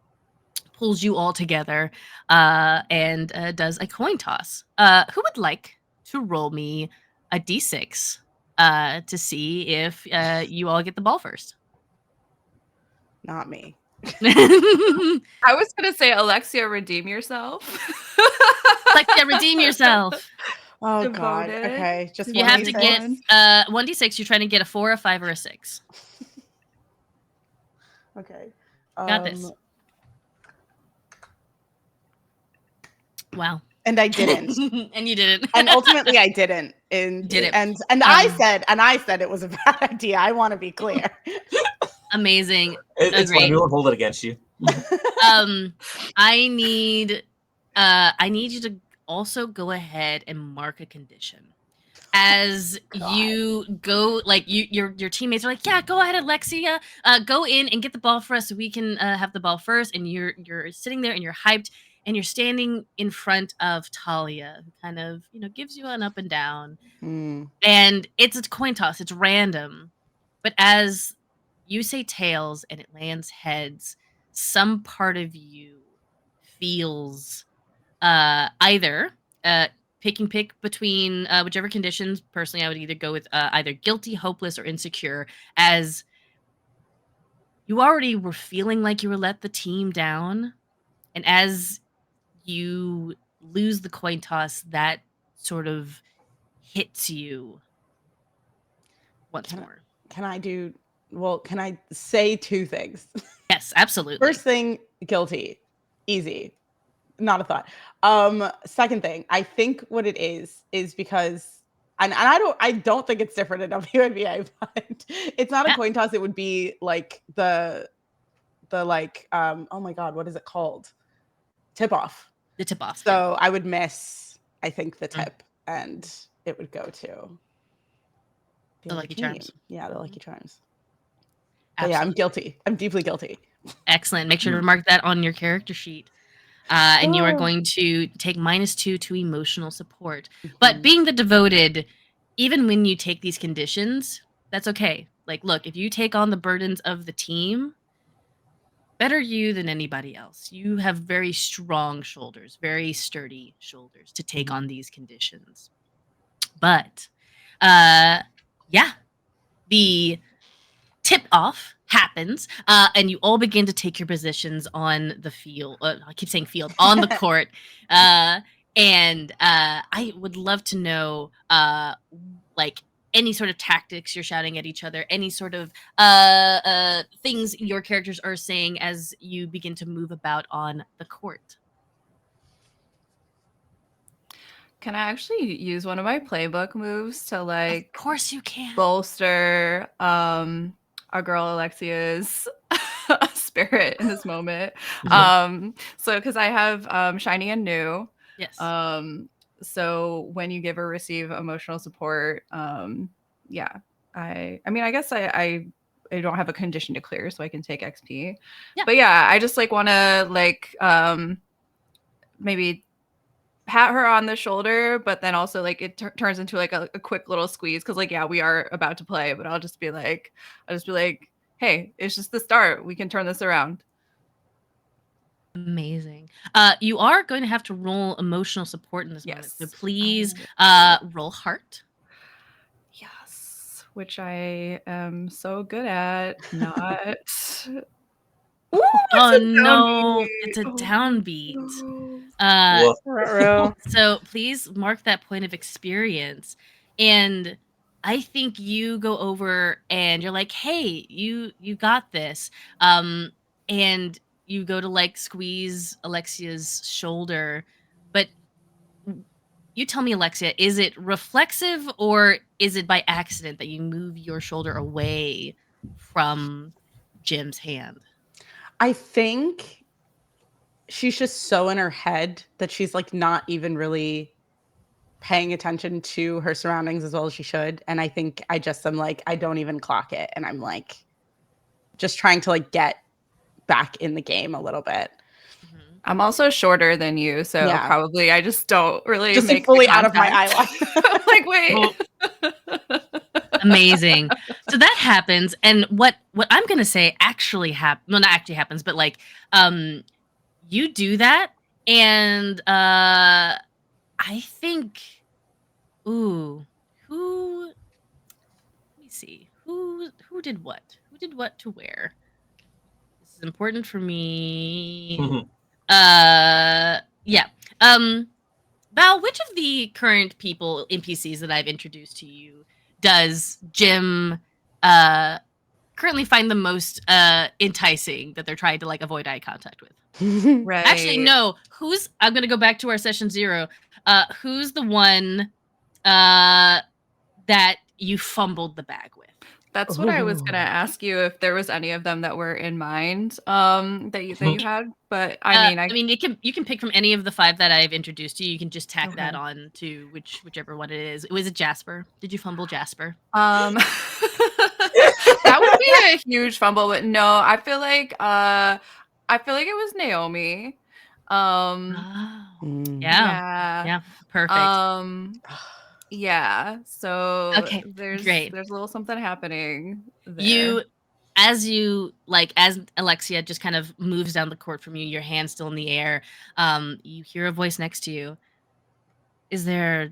Speaker 1: pulls you all together and does a coin toss. Who would like to roll me a d6 to see if you all get the ball first?
Speaker 5: Not me.
Speaker 3: I was gonna say, Alexia, redeem yourself.
Speaker 1: Alexia, redeem yourself.
Speaker 5: Oh God.
Speaker 3: Devoted.
Speaker 5: Okay. Just
Speaker 1: You have to
Speaker 5: 1d6.
Speaker 1: get 1d6. You're trying to get a 4, a 5, or a 6.
Speaker 5: Okay.
Speaker 1: Got this. Wow.
Speaker 5: And I didn't.
Speaker 1: And you didn't.
Speaker 5: And ultimately I didn't. And
Speaker 1: Didn't.
Speaker 5: and I said it was a bad idea. I want to be clear.
Speaker 1: Amazing.
Speaker 2: It's fine.
Speaker 1: Agreed.
Speaker 2: We won't hold it against you.
Speaker 1: I need you to also go ahead and mark a condition. As you go, like your teammates are like, yeah, go ahead, Alexia, go in and get the ball for us so we can have the ball first. And you're sitting there and you're hyped and you're standing in front of Talia, who kind of, you know, gives you an up and down. And it's a coin toss, it's random. But as you say tails and it lands heads, some part of you feels either pick between whichever conditions. Personally, I would either go with either guilty, hopeless, or insecure, as you already were feeling like you were let the team down. And as you lose the coin toss, that sort of hits you once more.
Speaker 5: Can I say 2 things?
Speaker 1: Yes, absolutely.
Speaker 5: First thing, guilty. Easy. Not a thought. Second thing, I think what it is because and I don't think it's different in WNBA, but it's not a coin toss. It would be like the like oh my God, what is it called? Tip off.
Speaker 1: The tip off.
Speaker 5: So I would miss, I think, the tip, and it would go to
Speaker 1: the Lucky Charms.
Speaker 5: Yeah, the Lucky Charms.
Speaker 1: Absolutely.
Speaker 5: Yeah, I'm guilty. I'm deeply guilty.
Speaker 1: Excellent. Make sure to mark that on your character sheet. And you are going to take -2 to emotional support. But being the devoted, even when you take these conditions, that's okay. Like, look, if you take on the burdens of the team, better you than anybody else. You have very strong shoulders, very sturdy shoulders to take on these conditions. But, yeah, the tip off happens, and you all begin to take your positions on the field. I keep saying field, on the court. And I would love to know, like, any sort of tactics you're shouting at each other, any sort of things your characters are saying as you begin to move about on the court.
Speaker 3: Can I actually use one of my playbook moves to, like,
Speaker 1: Of course you can.
Speaker 3: bolster our girl Alexia's spirit in this moment? So because I have shiny and new.
Speaker 1: Yes.
Speaker 3: So when you give or receive emotional support, yeah, I mean, I guess I don't have a condition to clear, so I can take XP. Yeah. But yeah, I just like want to like maybe pat her on the shoulder, but then also like it turns into like a quick little squeeze because like, yeah, we are about to play, but I'll just be like, hey, it's just the start. We can turn this around.
Speaker 1: Amazing. You are going to have to roll emotional support in this moment. So
Speaker 3: Yes.
Speaker 1: please roll heart.
Speaker 3: Yes, which I am so good at. Not. Ooh,
Speaker 1: Oh
Speaker 3: it's a
Speaker 1: no,
Speaker 3: downbeat.
Speaker 1: it's a
Speaker 3: Oh,
Speaker 1: downbeat.
Speaker 3: no.
Speaker 2: Woof.
Speaker 4: Ruh-roh.
Speaker 1: So please mark that point of experience. And I think you go over and you're like, hey, you got this. And you go to like squeeze Alexia's shoulder, but you tell me, Alexia, is it reflexive or is it by accident that you move your shoulder away from Jim's hand?
Speaker 5: I think she's just so in her head that she's like not even really paying attention to her surroundings as well as she should. And I think I just am like, I don't even clock it. And I'm like just trying to like get back in the game a little bit.
Speaker 1: Mhm.
Speaker 3: I'm also shorter than you, so
Speaker 5: Yeah.
Speaker 3: probably I just don't really
Speaker 5: Just like
Speaker 3: make
Speaker 5: fully
Speaker 3: the
Speaker 5: out of my eye
Speaker 3: contact.
Speaker 5: line.
Speaker 3: I'm like, wait.
Speaker 1: Amazing. So that happens, and what I'm gonna say actually well, not actually happens, but like you do that, and I think, ooh, who? Let me see. Who did what? Who did what to where? This is important for me. Yeah. Val, which of the current people, NPCs that I've introduced to you, does Jim currently find the most enticing that they're trying to like avoid eye contact with?
Speaker 3: Right.
Speaker 1: Actually, no. I'm gonna go back to our session 0. Who's the one that you fumbled the bag with?
Speaker 3: That's what I was
Speaker 5: Ooh.
Speaker 3: gonna ask you if there was any of them that were in mind that you had. But I mean,
Speaker 1: you can pick from any of the 5 that I've introduced to you. You can just tack that
Speaker 3: Okay.
Speaker 1: on to whichever one it is. Was it Jasper? Did you fumble Jasper?
Speaker 3: that would be a huge fumble, but no, I feel like it was Naomi.
Speaker 1: Oh.
Speaker 5: Mm.
Speaker 1: Yeah.
Speaker 3: Yeah.
Speaker 1: Perfect.
Speaker 3: Yeah. So
Speaker 1: Okay,
Speaker 3: there's
Speaker 1: great.
Speaker 3: a little something happening there.
Speaker 1: You as Alexia just kind of moves down the court from you, your hand's still in the air, you hear a voice next to you. Is there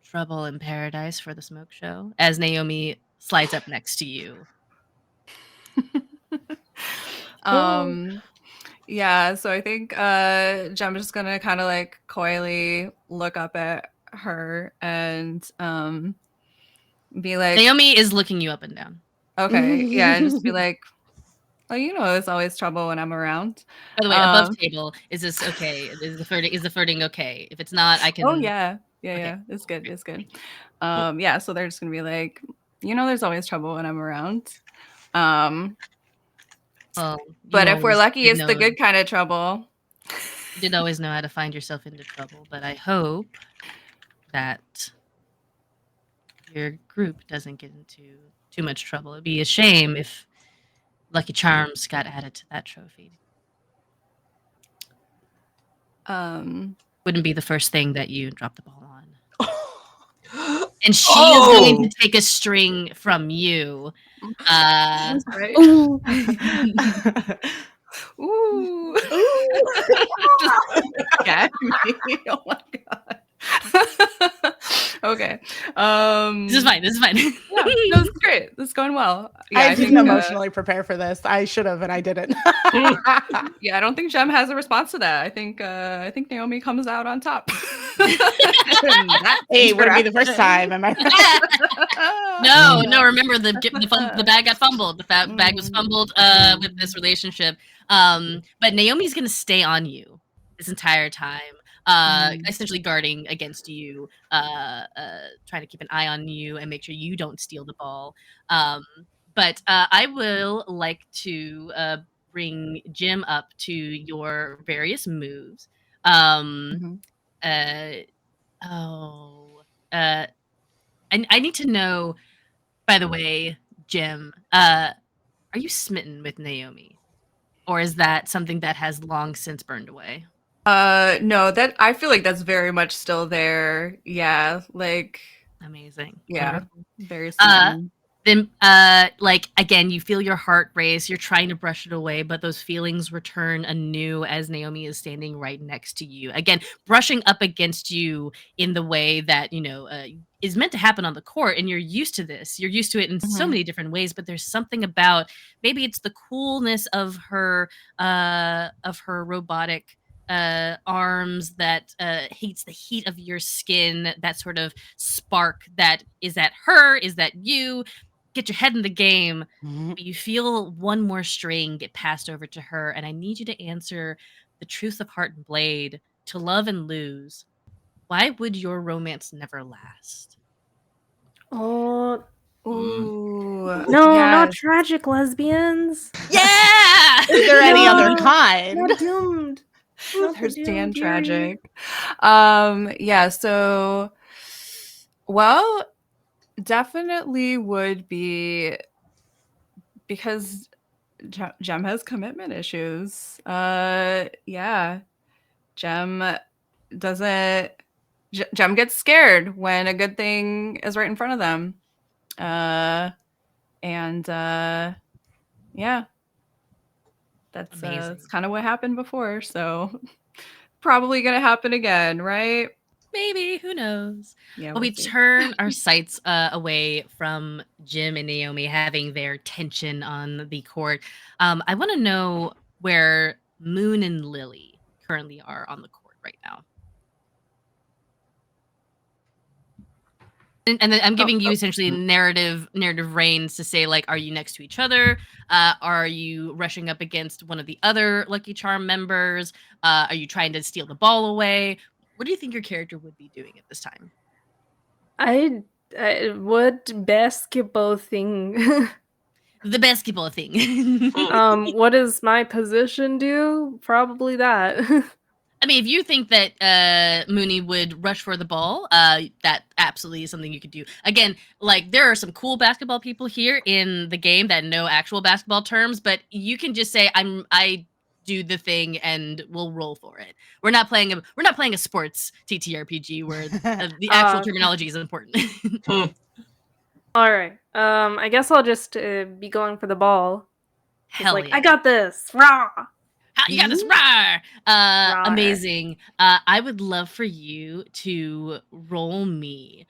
Speaker 1: trouble in paradise for the smoke show? As Naomi slides up next to you.
Speaker 3: Yeah, so I think Gem's just gonna kind of like coyly look up at her and be like,
Speaker 1: Naomi is looking you up and down.
Speaker 3: okay, yeah, and just be like, oh, there's always trouble when I'm around.
Speaker 1: By the way, above table, is this okay? Is the flirting okay? If it's not, I can.
Speaker 3: Oh yeah,
Speaker 1: Okay.
Speaker 3: it's good, it's good. Yeah, so they're just gonna be like, there's always trouble when I'm around.
Speaker 1: Well,
Speaker 3: But
Speaker 1: you
Speaker 3: if we're
Speaker 1: always
Speaker 3: lucky,
Speaker 1: did
Speaker 3: it's the good kind of trouble.
Speaker 1: You did always know how to find yourself into trouble, but I hope that your group doesn't get into too much trouble. It'd be a shame if Lucky Charms got added to that trophy. Wouldn't be the first thing that you drop the ball on. And she is going to take a string from you.
Speaker 3: Right?
Speaker 4: Ooh.
Speaker 3: Ooh. Just gag me. Oh my god. Okay.
Speaker 1: This is fine.
Speaker 3: Yeah, no, it's great. This is going well. Yeah,
Speaker 5: I didn't emotionally prepare for this. I should have, and I didn't.
Speaker 3: Yeah, I don't think Gem has a response to that. I think Naomi comes out on top.
Speaker 5: Hey, wouldn't be the first time. Am I right?
Speaker 1: No. Remember the bag got fumbled. The bag was fumbled with this relationship. But Naomi's gonna stay on you this entire time, essentially guarding against you, trying to keep an eye on you and make sure you don't steal the ball. But I will like to bring Jim up to your various moves. I need to know, by the way, Jim, are you smitten with Naomi? Or is that something that has long since burned away?
Speaker 3: No, that I feel like that's very much still there. Yeah, like
Speaker 1: Amazing.
Speaker 3: yeah,
Speaker 1: Wonderful.
Speaker 3: very smitten.
Speaker 1: Then like again, you feel your heart race, you're trying to brush it away, but those feelings return anew as Naomi is standing right next to you, again brushing up against you in the way that is meant to happen on the court. And you're used to this, you're used to it in so
Speaker 3: Mhm.
Speaker 1: many different ways, but there's something about, maybe it's the coolness of her robotic arms that hates the heat of your skin, that sort of spark, that is that her, is that you. Get your head in the game, but you feel one more string get passed over to her, and I need you to answer the truth of Heart and Blade. To love and lose, why would your romance never last?
Speaker 4: Oh
Speaker 3: Ooh,
Speaker 4: no, not
Speaker 3: yes.
Speaker 4: tragic lesbians.
Speaker 1: Yeah!
Speaker 5: Is there any other
Speaker 4: No,
Speaker 5: kind?
Speaker 4: Not doomed. Not the
Speaker 3: There's Dan
Speaker 4: doomed Yuri.
Speaker 3: tragic. Yeah, so well, definitely would be because Jem has commitment issues. Yeah. Jem doesn't Jem gets scared when a good thing is right in front of them. And yeah. That's
Speaker 1: Amazing.
Speaker 3: kind of what happened before, so probably gonna happen again, right?
Speaker 1: Maybe, who knows?
Speaker 3: Yeah,
Speaker 1: But
Speaker 3: we'll
Speaker 1: we
Speaker 3: see.
Speaker 1: turn our sights away from Jim and Naomi having their tension on the court. I want to know where Moon and Lily currently are on the court right now. And then I'm giving you essentially narrative reins to say, like, are you next to each other? Are you rushing up against one of the other Lucky Charm members? Are you trying to steal the ball away? What do you think your character would be doing at this time?
Speaker 4: What basketball thing?
Speaker 1: The basketball thing.
Speaker 4: What does my position do? Probably that.
Speaker 1: I mean, if you think that Mooney would rush for the ball, that absolutely is something you could do. Again, like, there are some cool basketball people here in the game that know actual basketball terms, but you can just say I do the thing and we'll roll for it. We're not playing a sports TTRPG where the actual
Speaker 4: Okay.
Speaker 1: terminology is important.
Speaker 4: All right. I guess I'll just be going for the ball. It's
Speaker 1: Hell
Speaker 4: like,
Speaker 1: yeah.
Speaker 4: I got this. Rah!
Speaker 1: You got this. Rawr!
Speaker 4: Rawr.
Speaker 1: Amazing. I would love for you to roll me.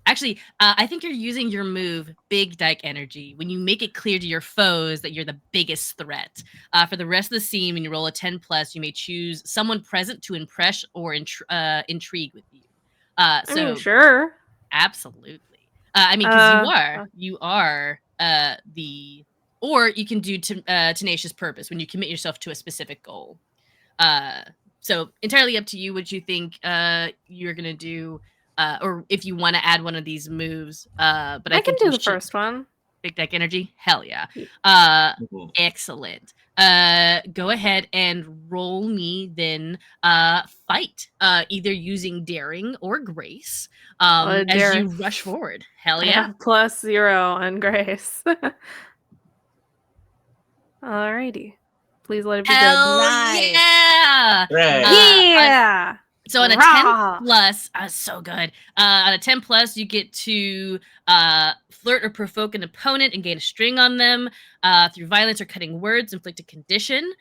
Speaker 1: Actually, I think you're using your move, Big Dyke Energy, when you make it clear to your foes that you're the biggest threat. For the rest of the scene, when you roll a 10+, you may choose someone present to impress or intrigue with you.
Speaker 4: I
Speaker 1: So
Speaker 4: mean, sure.
Speaker 1: absolutely. I mean, because you are the, or you can do tenacious purpose when you commit yourself to a specific goal. So entirely up to you what you think you're gonna do, or if you want to add one of these moves. But I
Speaker 4: can
Speaker 1: think
Speaker 4: do
Speaker 1: you
Speaker 4: the
Speaker 1: should.
Speaker 4: first one.
Speaker 1: Big Deck Energy, hell yeah.
Speaker 2: Mhm.
Speaker 1: Excellent. Go ahead and roll me then fight, either using daring or grace, as
Speaker 4: Daring.
Speaker 1: you rush forward. Hell
Speaker 4: I
Speaker 1: yeah.
Speaker 4: have +0 on grace. Alrighty. Please let it be
Speaker 1: Hell
Speaker 5: Nice.
Speaker 1: yeah.
Speaker 2: Hooray.
Speaker 4: good. Yeah.
Speaker 1: So on a
Speaker 4: Rah!
Speaker 1: 10+, so good. On a 10+, you get to flirt or provoke an opponent and gain a string on them through violence or cutting words, inflict a condition,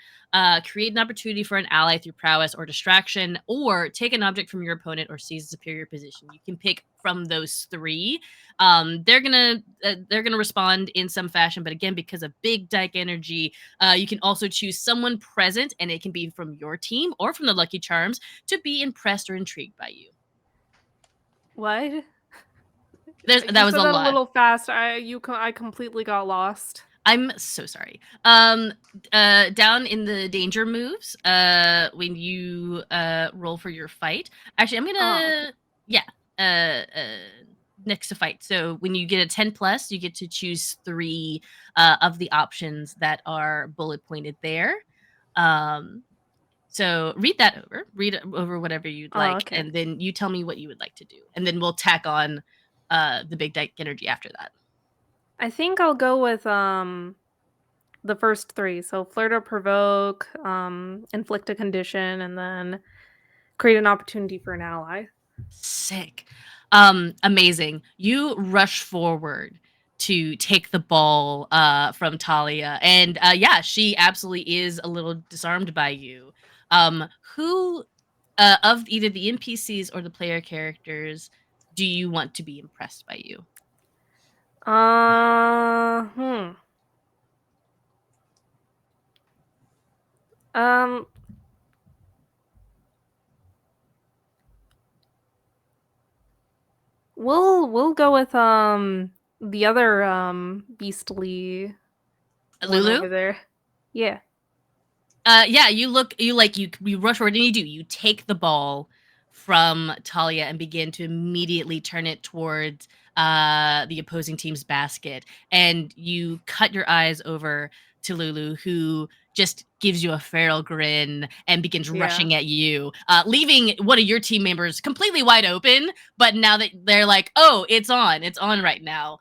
Speaker 1: create an opportunity for an ally through prowess or distraction, or take an object from your opponent or seize a superior position. You can pick from those three. They're gonna respond in some fashion, but again, because of Big Dyke Energy, you can also choose someone present, and it can be from your team or from the Lucky Charms, to be impressed or intrigued by you.
Speaker 4: What?
Speaker 1: That
Speaker 4: You
Speaker 1: was
Speaker 4: said
Speaker 1: a
Speaker 4: that
Speaker 1: lot.
Speaker 4: a little fast. I completely got lost.
Speaker 1: I'm so sorry. Down in the danger moves, when you roll for your fight. Actually, I'm gonna next to fight. So when you get a 10+, you get to choose 3 of the options that are bullet pointed there. So read over whatever you'd like,
Speaker 4: okay.
Speaker 1: and then you tell me what you would like to do, and then we'll tack on the Big Dyke Energy after that.
Speaker 4: I think I'll go with the first 3. So flirt or provoke, inflict a condition, and then create an opportunity for an ally.
Speaker 1: Sick. Amazing. You rush forward to take the ball from Talia, and yeah, she absolutely is a little disarmed by you. Who of either the NPCs or the player characters do you want to be impressed by you?
Speaker 4: Hmm. Um. We'll go with the other beastly one
Speaker 1: Lulu?
Speaker 4: over there. Yeah.
Speaker 1: Yeah, you rush forward and you take the ball from Talia and begin to immediately turn it towards the opposing team's basket, and you cut your eyes over to Lulu, who just gives you a feral grin and begins
Speaker 4: Yeah.
Speaker 1: rushing at you, leaving one of your team members completely wide open. But now that they're like, oh, it's on right now.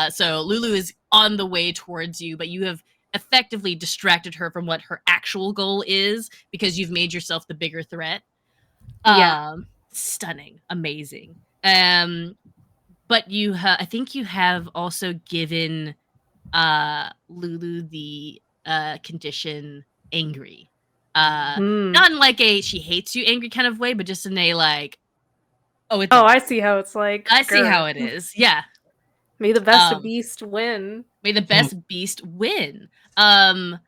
Speaker 1: So Lulu is on the way towards you, but you have effectively distracted her from what her actual goal is because you've made yourself the bigger threat.
Speaker 4: Yeah.
Speaker 1: Stunning, amazing. But I think you have also given Lulu the condition angry. Not in like a she hates you angry kind of way, but just in a like, oh, it's
Speaker 4: Oh,
Speaker 1: on.
Speaker 4: I see how it's like.
Speaker 1: I see how
Speaker 4: grr.
Speaker 1: it is. Yeah.
Speaker 4: May the best
Speaker 1: Um,
Speaker 4: beast win.
Speaker 1: May the best beast win. And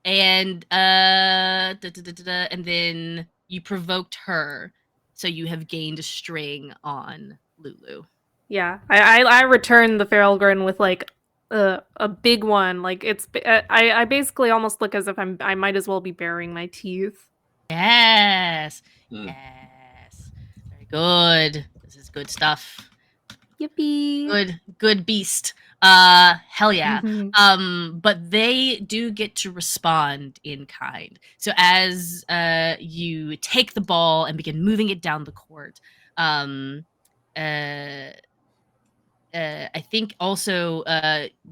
Speaker 1: and then you provoked her, so you have gained a string on Lulu.
Speaker 4: Yeah. I return the feral grin with like a big one. Like I basically almost look as if I might as well be baring my teeth.
Speaker 1: Yes.
Speaker 2: Mm.
Speaker 1: Yes. Very good. This is good stuff.
Speaker 4: Yippee.
Speaker 1: Good beast. Hell yeah.
Speaker 4: Mhm.
Speaker 1: But they do get to respond in kind. So as you take the ball and begin moving it down the court, uh I think also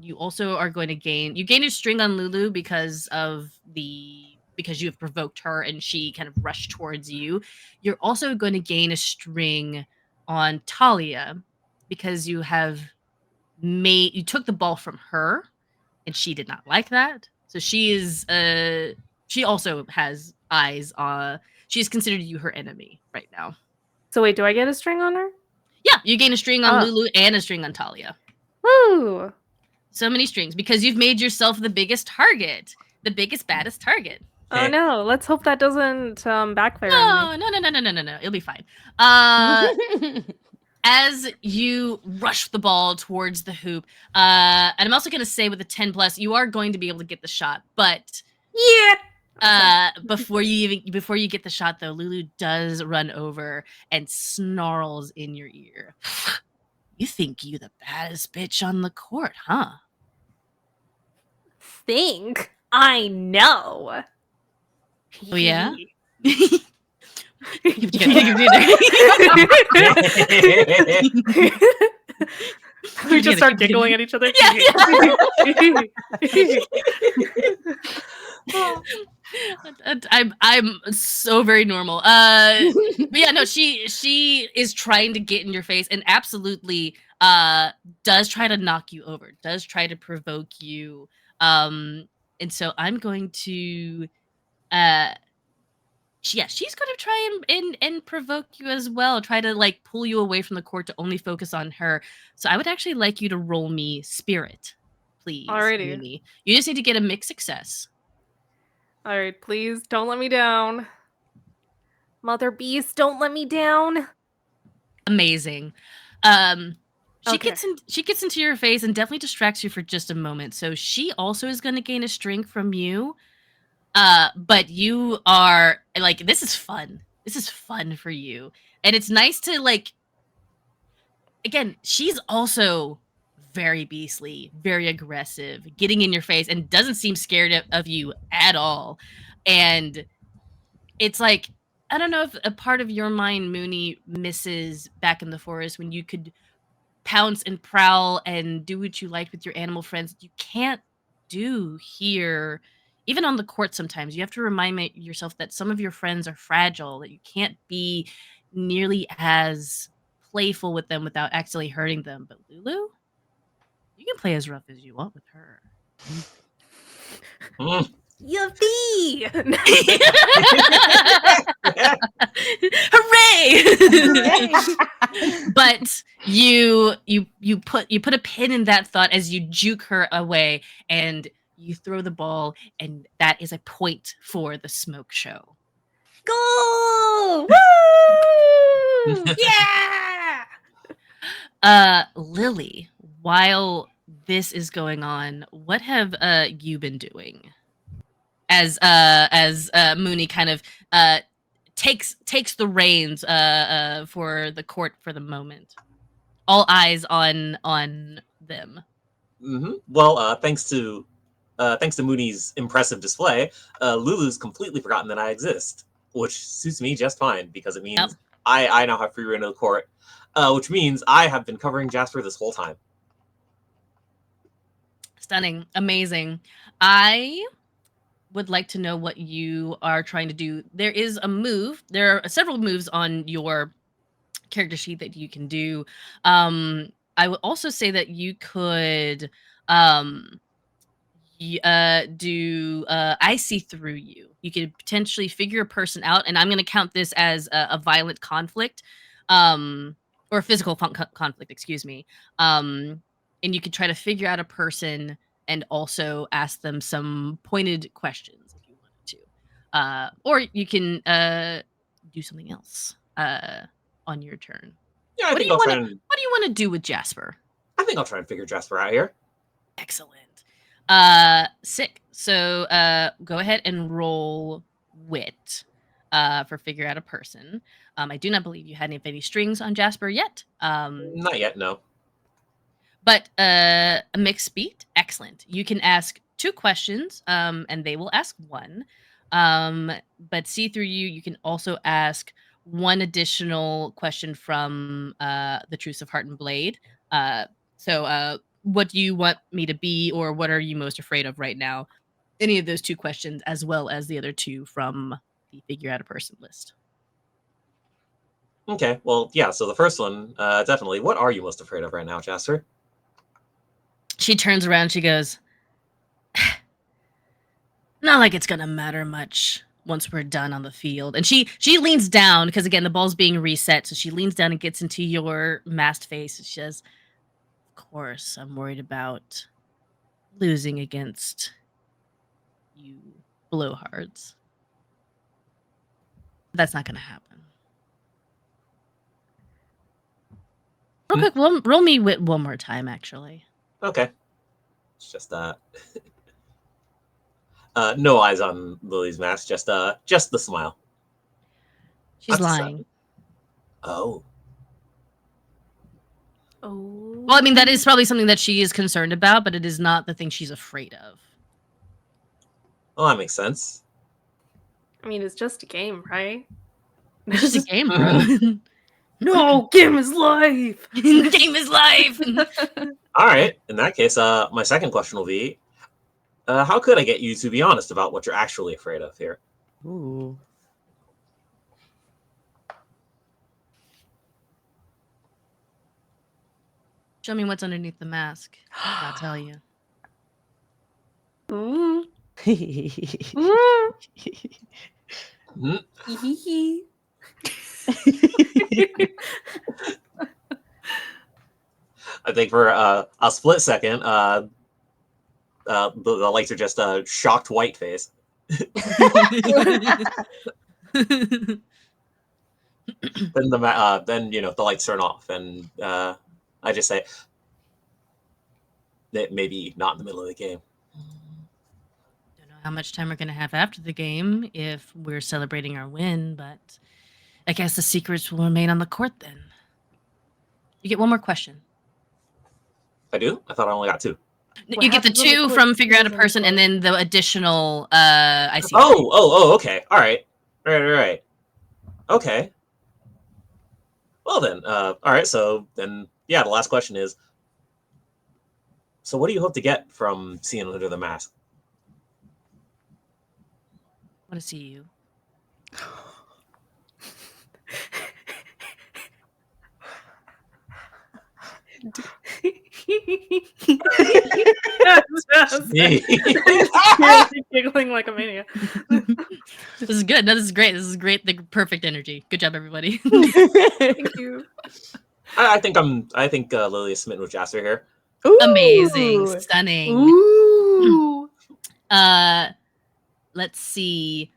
Speaker 1: you also are going to gain a string on Lulu because you have provoked her and she kind of rushed towards you. You're also going to gain a string on Talia because you took the ball from her and she did not like that. So she also has eyes on she's considered you her enemy right now.
Speaker 4: So wait, do I get a string on her?
Speaker 1: Yeah, you gain a string on
Speaker 4: Oh.
Speaker 1: Lulu and a string on Talia.
Speaker 4: Woo!
Speaker 1: So many strings because you've made yourself the biggest target, the biggest, baddest target.
Speaker 4: Oh no, let's hope that doesn't backfire on me.
Speaker 1: No. It'll be fine. As you rush the ball towards the hoop, and I'm also going to say with a 10+, you are going to be able to get the shot, but
Speaker 4: Yeah.
Speaker 1: before you get the shot though, Lulu does run over and snarls in your ear. You think you the baddest bitch on the court, huh?
Speaker 4: Think I know.
Speaker 1: Oh yeah?
Speaker 4: We just start giggling at each other.
Speaker 1: I'm so very normal. But yeah, no, she is trying to get in your face and absolutely does try to knock you over, does try to provoke you. And so I'm going to she's going to try and provoke you as well, try to like pull you away from the court to only focus on her. So I would actually like you to roll me spirit, please.
Speaker 4: Alrighty.
Speaker 1: Mooney. You just need to get a mixed success.
Speaker 4: All right, please don't let me down. Mother Beast, don't let me down.
Speaker 1: Amazing. She
Speaker 4: Okay.
Speaker 1: gets into your face and definitely distracts you for just a moment. So she also is going to gain a string from you. But you are like, this is fun. This is fun for you. And it's nice to like, again, she's also very beastly, very aggressive, getting in your face and doesn't seem scared of you at all. And it's like, I don't know if a part of your mind, Mooney, misses back in the forest when you could pounce and prowl and do what you liked with your animal friends. You can't do hear, even on the court sometimes, you have to remind yourself that some of your friends are fragile, that you can't be nearly as playful with them without accidentally hurting them. But Lulu, you can play as rough as you want with her.
Speaker 4: Yuppie!
Speaker 1: Hooray! But you put a pin in that thought as you juke her away, and you throw the ball, and that is a point for the smoke show.
Speaker 4: Goal! Woo! Yeah!
Speaker 1: Lily, while this is going on, what have you been doing? As Mooney kind of takes the reins for the court for the moment. All eyes on them.
Speaker 2: Mm-hmm. Well, thanks to Mooney's impressive display, Lulu's completely forgotten that I exist, which suits me just fine because it means I now have free reign of the court, which means I have been covering Jasper this whole time.
Speaker 1: Stunning, amazing. I would like to know what you are trying to do. There is a move. There are several moves on your character sheet that you can do. I would also say that you could do I see through you. You could potentially figure a person out, and I'm going to count this as a violent conflict, or a physical conflict, excuse me. And you could try to figure out a person and also ask them some pointed questions if you wanted to. Or you can do something else on your turn.
Speaker 2: Yeah,
Speaker 1: What do you want to do with Jasper?
Speaker 2: I think I'll try and figure Jasper out here.
Speaker 1: Excellent. Sick. So go ahead and roll wit for figure out a person. I do not believe you had any strings on Jasper yet.
Speaker 2: Not yet, no.
Speaker 1: But a mixed beat, excellent. You can ask 2 questions, and they will ask 1. But see through you, you can also ask 1 additional question from the Truce of Heart and Blade. So what do you want me to be, or what are you most afraid of right now? Any of those 2 questions, as well as the other 2 from the figure out a person list.
Speaker 2: Okay, well, yeah, so the first one, definitely. What are you most afraid of right now, Jasper?
Speaker 1: She turns around, she goes, not like it's gonna matter much once we're done on the field. And she leans down, because again, the ball's being reset, so she leans down and gets into your masked face, and she says, of course, I'm worried about losing against you blowhards. That's not gonna happen. Real quick, roll me wit 1 more time, actually.
Speaker 2: Okay. It's just no eyes on Lily's mask, just the smile.
Speaker 1: She's
Speaker 2: That's a
Speaker 1: lying.
Speaker 2: 7. Oh.
Speaker 4: Oh.
Speaker 1: Well, I mean, that is probably something that she is concerned about, but it is not the thing she's afraid of.
Speaker 2: Well, that makes sense.
Speaker 4: I mean, it's just a game, right?
Speaker 1: It's just a game, bro.
Speaker 4: No, game is life.
Speaker 1: Game is life.
Speaker 2: All right. In that case, my second question will be, how could I get you to be honest about what you're actually afraid of here?
Speaker 5: Ooh.
Speaker 1: Show me what's underneath the mask. I'll tell you.
Speaker 4: Ooh.
Speaker 2: Hmm? I think for a split second, the lights are just a shocked white face. Then the lights turn off, and I just say that maybe not in the middle of the game.
Speaker 1: Don't know how much time we're gonna have after the game if we're celebrating our win, but I guess the secrets will remain on the court then. You get 1 more question.
Speaker 2: I do? I thought I only got 2.
Speaker 4: What
Speaker 1: You get the
Speaker 4: happens when the
Speaker 1: 2
Speaker 4: court
Speaker 1: from figure out a
Speaker 4: stays on the
Speaker 1: person, and
Speaker 4: court?
Speaker 1: then the additional I see.
Speaker 2: Oh, okay. All right. Right. Okay. Well then, all right, so then, yeah, the last question is, So what do you hope to get from seeing Under the Mask?
Speaker 1: I want to see you.
Speaker 4: Giggling like a maniac.
Speaker 1: This is good. No, this is great. This is great. The perfect energy. Good job, everybody.
Speaker 3: Thank you.
Speaker 2: I think Lily is smitten with Jasper here.
Speaker 1: Amazing,
Speaker 5: Ooh.
Speaker 1: stunning.
Speaker 3: Ooh.
Speaker 1: Let's see.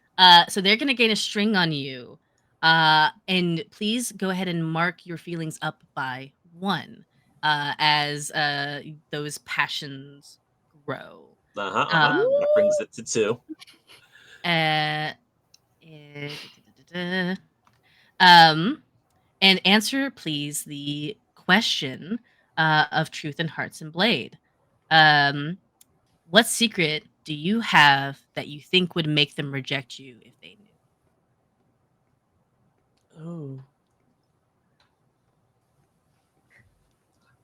Speaker 1: So they're gonna gain a string on you. And please go ahead and mark your feelings up by 1 as those passions grow.
Speaker 2: That brings it to 2.
Speaker 1: And answer, please, the question of Truth and Hearts and Blade. What secret do you have that you think would make them reject you if they knew?
Speaker 5: Oh.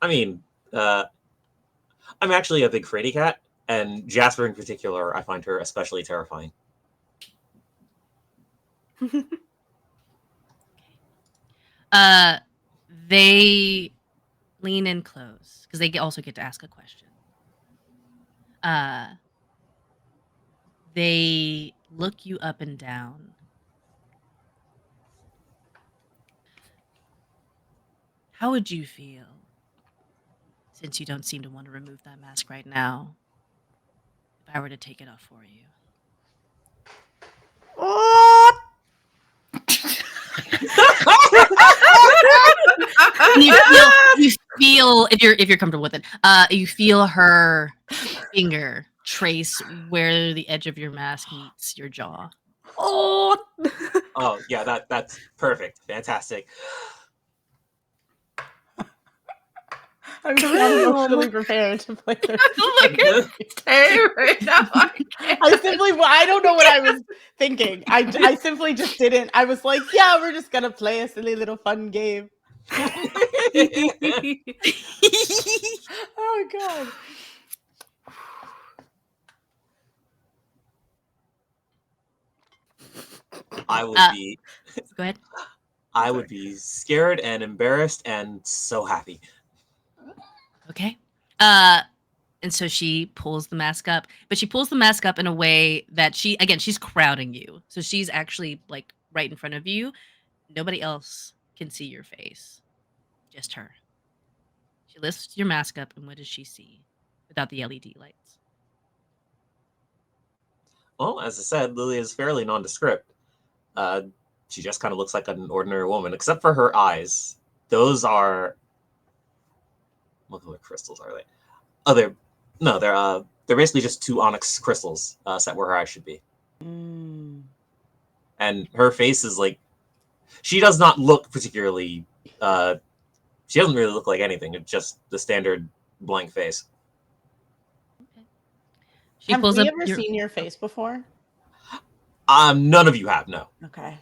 Speaker 2: I mean, I'm actually a big fraidy cat, and Jasper in particular, I find her especially terrifying.
Speaker 1: They lean in close because they also get to ask a question. They look you up and down. How would you feel, since you don't seem to want to remove that mask right now, if I were to take it off for you? You feel if you're comfortable with it. You feel her finger trace where the edge of your mask meets your jaw.
Speaker 4: Oh.
Speaker 2: Oh yeah, that's perfect, fantastic.
Speaker 5: I'm so emotionally prepared to play this.
Speaker 3: Right now.
Speaker 5: I don't know what I was thinking. I simply just didn't. I was like, yeah, we're just gonna play a silly little fun game. Oh god.
Speaker 2: I would be
Speaker 1: Go ahead.
Speaker 2: I would be scared and embarrassed and so happy.
Speaker 1: Okay. And so she pulls the mask up, but she pulls the mask up in a way that she's crowding you. So she's actually like right in front of you. Nobody else can see your face. Just her. She lifts your mask up, and what does she see without the LED lights?
Speaker 2: Well, as I said, Lily is fairly nondescript. She just kind of looks like an ordinary woman, except for her eyes. Those are what color crystals are they? Oh, they're basically just 2 onyx crystals set where her eyes should be.
Speaker 5: Mm.
Speaker 2: And her face is like, she does not look particularly. She doesn't really look like anything. It's just the standard blank face.
Speaker 1: Okay. She
Speaker 5: Have
Speaker 1: pulls
Speaker 5: we
Speaker 1: up
Speaker 5: ever seen your face before?
Speaker 2: None of you have, no.
Speaker 5: Okay.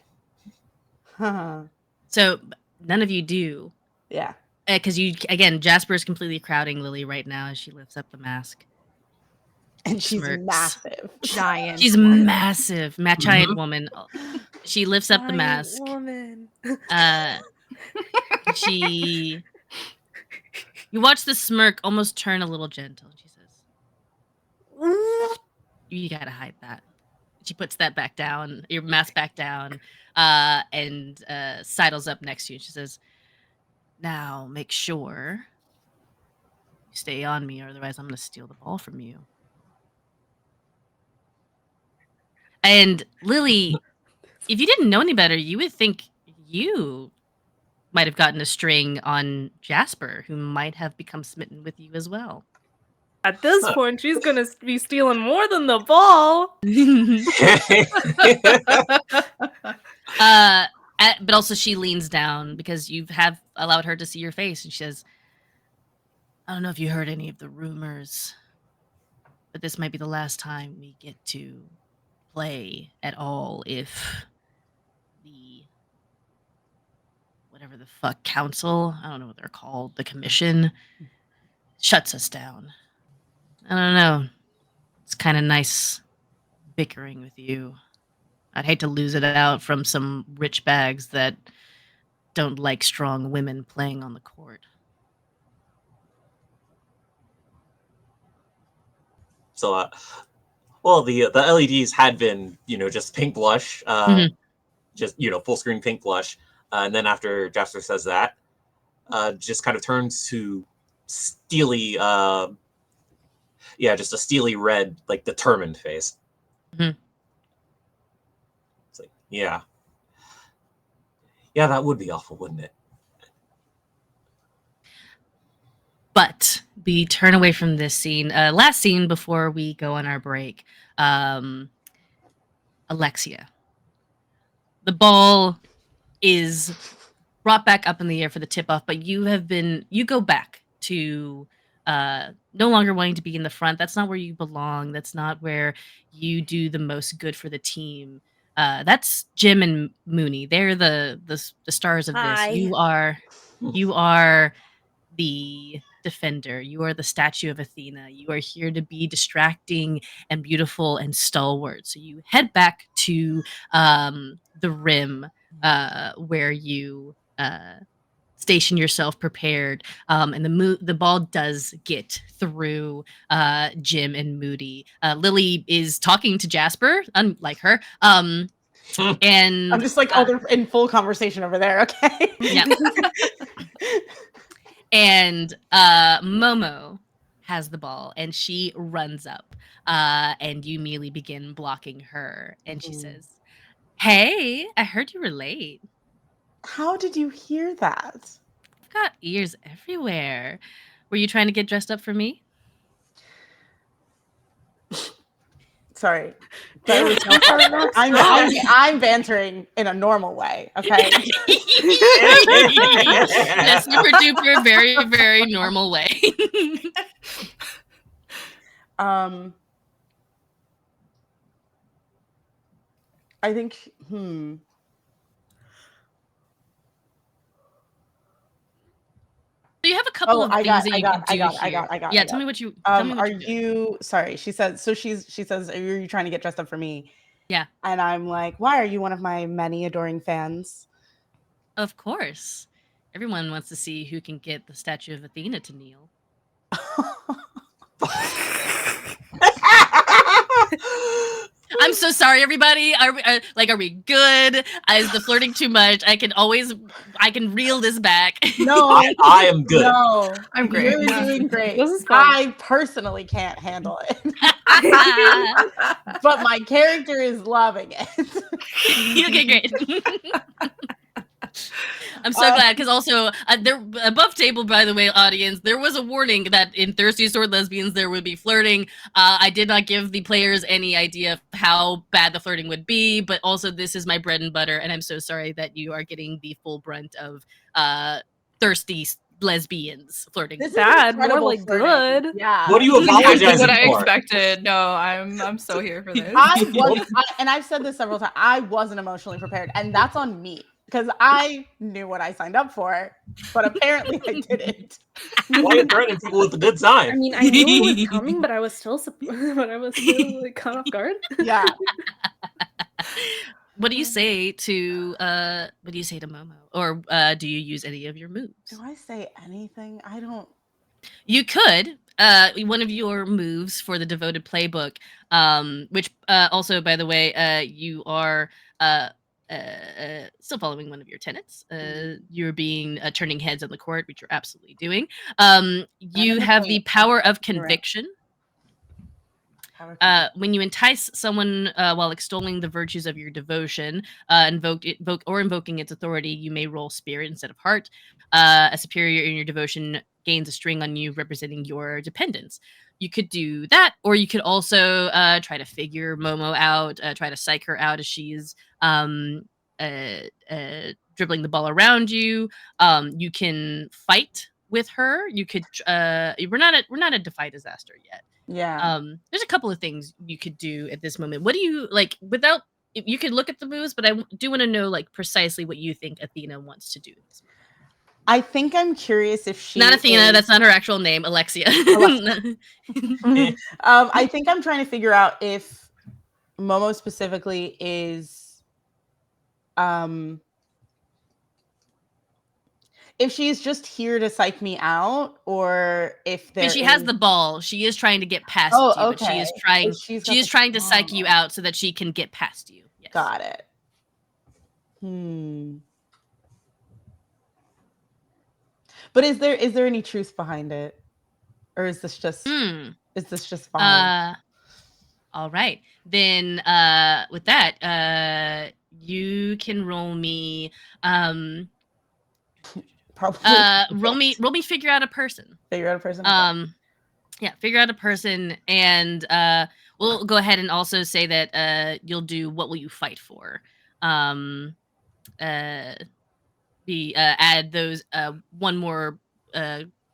Speaker 1: So none of you do.
Speaker 5: Yeah.
Speaker 1: Because Jasper is completely crowding Lily right now as she lifts up the mask.
Speaker 5: And she's
Speaker 1: Smirks.
Speaker 5: massive.
Speaker 3: Giant.
Speaker 1: She's
Speaker 3: woman.
Speaker 1: massive, giant woman. She lifts up the mask.
Speaker 4: Woman.
Speaker 1: You watch the smirk almost turn a little gentle. She says, "You gotta hide that." She puts that back down, your mask back down, and sidles up next to you. She says, "Now make sure you stay on me, or otherwise I'm gonna steal the ball from you." And Lily, if you didn't know any better, you would think you might have gotten a string on Jasper, who might have become smitten with you as well.
Speaker 4: At this point, she's gonna be stealing more than the ball.
Speaker 1: But also she leans down because you have allowed her to see your face, and she says, "I don't know if you heard any of the rumors, but this might be the last time we get to play at all if the whatever the fuck council, I don't know what they're called, the commission, shuts us down. I don't know. It's kind of nice bickering with you. I'd hate to lose it out from some rich bags that don't like strong women playing on the court.
Speaker 2: So, well, the LEDs had been, just pink blush, just full screen pink blush, and then after Jasper says that, just kind of turns to steely, just a steely red, like determined face.
Speaker 1: Mhm.
Speaker 2: It's like, yeah, that would be awful, wouldn't it?
Speaker 1: But we turn away from this scene. Last scene before we go on our break. Alexia. The ball is brought back up in the air for the tip-off, but you go back to no longer wanting to be in the front. That's not where you belong. That's not where you do the most good for the team. That's Jim and Mooney. They're the stars of
Speaker 4: Hi.
Speaker 1: this. You are the defender. You are the statue of Athena. You are here to be distracting and beautiful and stalwart. So you head back to the rim where you station yourself prepared, and the ball does get through Jim and Moody. Lily is talking to Jasper, unlike her, and
Speaker 5: I'm just like, they're in full conversation over there. Okay.
Speaker 1: Yeah. And Momo has the ball, and she runs up, and you immediately begin blocking her, and she says, "Hey, I heard you were late."
Speaker 5: How did you hear that?
Speaker 1: I've got ears everywhere. Were you trying to get dressed up for me?
Speaker 5: Sorry. I'm bantering in a normal way, okay?
Speaker 1: In a super duper, very, very normal way.
Speaker 5: I think,
Speaker 1: So you have a couple of things that you can do here. Yeah, tell me what you.
Speaker 5: Are you? Sorry, she said. So she says, "Are you trying to get dressed up for me?"
Speaker 1: Yeah.
Speaker 5: And I'm like, "Why are you one of my many adoring fans?"
Speaker 1: Of course, everyone wants to see who can get the statue of Athena to kneel. I'm so sorry, everybody. Are we good? Is the flirting too much? I can reel this back.
Speaker 5: No,
Speaker 2: I am good.
Speaker 5: No,
Speaker 3: I'm great.
Speaker 5: You're doing great.
Speaker 4: This is fun.
Speaker 5: I personally can't handle it, but my character is loving it.
Speaker 1: Okay, great. I'm so glad, because also there above table, by the way, audience, there was a warning that in Thirsty Sword Lesbians there would be flirting. I did not give the players any idea of how bad the flirting would be, but also this is my bread and butter, and I'm so sorry that you are getting the full brunt of Thirsty Lesbians flirting.
Speaker 4: This is bad, more like
Speaker 5: flirting.
Speaker 4: good.
Speaker 5: Yeah.
Speaker 2: What are you apologizing
Speaker 3: what I
Speaker 2: for?
Speaker 3: expected. No, I'm so here for this.
Speaker 5: And I've said this several times. I wasn't emotionally prepared, and that's on me. Because I knew what I signed up for, but apparently I didn't.
Speaker 2: Why are you threatening people with a good sign?
Speaker 4: I mean, I knew it was coming, but I was still like, caught off guard.
Speaker 5: Yeah.
Speaker 1: What do you say to Momo, or do you use any of your moves?
Speaker 5: Do I say anything? I don't.
Speaker 1: You could. One of your moves for the devoted playbook, which also, by the way, you are still following one of your tenets. You're being turning heads on the court, which you're absolutely doing. You have the power of conviction. When you entice someone while extolling the virtues of your devotion, invoking its authority, you may roll spirit instead of heart. A superior in your devotion gains a string on you representing your dependence. You could do that, or you could also try to figure Momo out, try to psych her out as she's dribbling the ball around you. You can fight with her. You could. We're not at Defy Disaster yet.
Speaker 5: Yeah.
Speaker 1: There's a couple of things you could do at this moment. What do you like? Without, you could look at the moves, but I do want to know like precisely what you think Athena wants to do.
Speaker 5: I think I'm curious if she
Speaker 1: Not Athena.
Speaker 5: is-
Speaker 1: That's not her actual name. Alexia.
Speaker 5: I think I'm trying to figure out if Momo specifically is if she's just here to psych me out, or if
Speaker 1: I mean, she has the ball. She is trying to get past
Speaker 5: Oh,
Speaker 1: you, but she is
Speaker 5: okay.
Speaker 1: trying.
Speaker 5: She's got
Speaker 1: She is
Speaker 5: the
Speaker 1: trying to psych you
Speaker 5: trauma.
Speaker 1: out so that she can get past you. Yes.
Speaker 5: Got it. But is there any truth behind it, or is this just fine?
Speaker 1: All right. Then with that, you can roll me
Speaker 5: Probably
Speaker 1: roll me figure out a person.
Speaker 5: figure out a person. Okay.
Speaker 1: Yeah, figure out a person, and we'll go ahead and also say that you'll do what will you fight for. Add those one more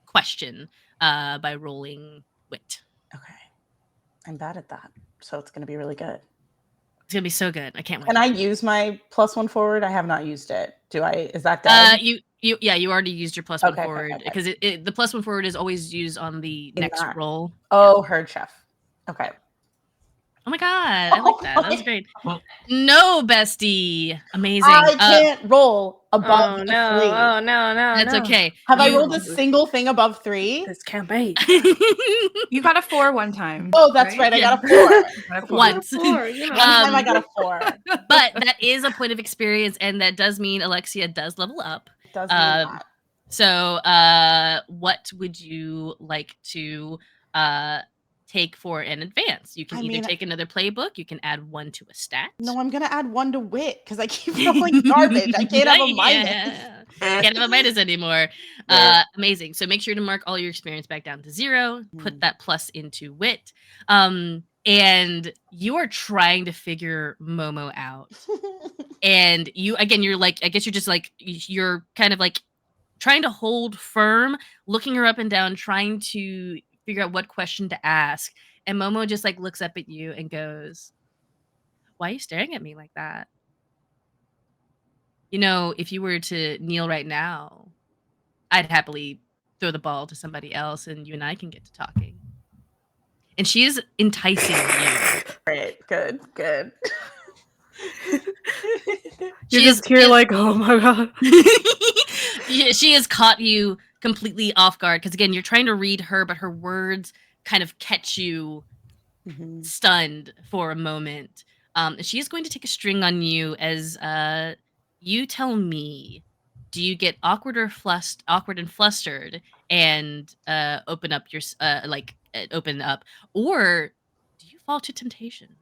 Speaker 1: question by rolling wit.
Speaker 5: Okay. I'm bad at that, so it's gonna be really good.
Speaker 1: It's gonna be so good. I can't wait.
Speaker 5: Can I use my +1 forward? I have not used it. Do I? Is that done?
Speaker 1: You already used your +1
Speaker 5: Okay,
Speaker 1: forward because the +1 forward is always used on the next
Speaker 5: that.
Speaker 1: roll.
Speaker 5: Oh, herd chef. Okay.
Speaker 1: Oh my god, I like that. That was great. No, bestie, amazing.
Speaker 5: I can't roll above
Speaker 4: Oh
Speaker 5: a
Speaker 4: no!
Speaker 5: 3.
Speaker 4: Oh no! No!
Speaker 1: That's
Speaker 4: no.
Speaker 1: okay.
Speaker 5: Have I
Speaker 1: You-
Speaker 5: rolled a single thing above 3?
Speaker 4: This can't be.
Speaker 3: You got a 4 one time.
Speaker 5: Oh, that's right. I
Speaker 1: Yeah.
Speaker 5: got a 4.
Speaker 3: You got a 4.
Speaker 1: Once.
Speaker 4: Four, you know.
Speaker 5: One time I got a 4.
Speaker 1: But that is a point of experience, and that does mean Alexia does level up.
Speaker 5: Does mean that.
Speaker 1: So, what would you like to take for an advance? You can either take another playbook, you can add 1 to a stat.
Speaker 5: No, I'm gonna add 1 to wit because I keep rolling garbage. I can't have a minus.
Speaker 1: Yeah. Can't have a minus anymore. Amazing. So make sure to mark all your experience back down to 0. Put that plus into wit. And you are trying to figure Momo out. And you're like, I guess you're just like, you're kind of like trying to hold firm, looking her up and down, trying to figure out what question to ask. And Momo just like looks up at you and goes, "Why are you staring at me like that? You know, if you were to kneel right now, I'd happily throw the ball to somebody else and you and I can get to talking." And she is enticing you.
Speaker 5: Great. Good.
Speaker 4: You're just here like, oh my god.
Speaker 1: She has caught you completely off guard because again, you're trying to read her, but her words kind of catch you stunned for a moment. She is going to take a string on you as you tell me, do you get awkward and flustered and open up, or do you fall to temptation?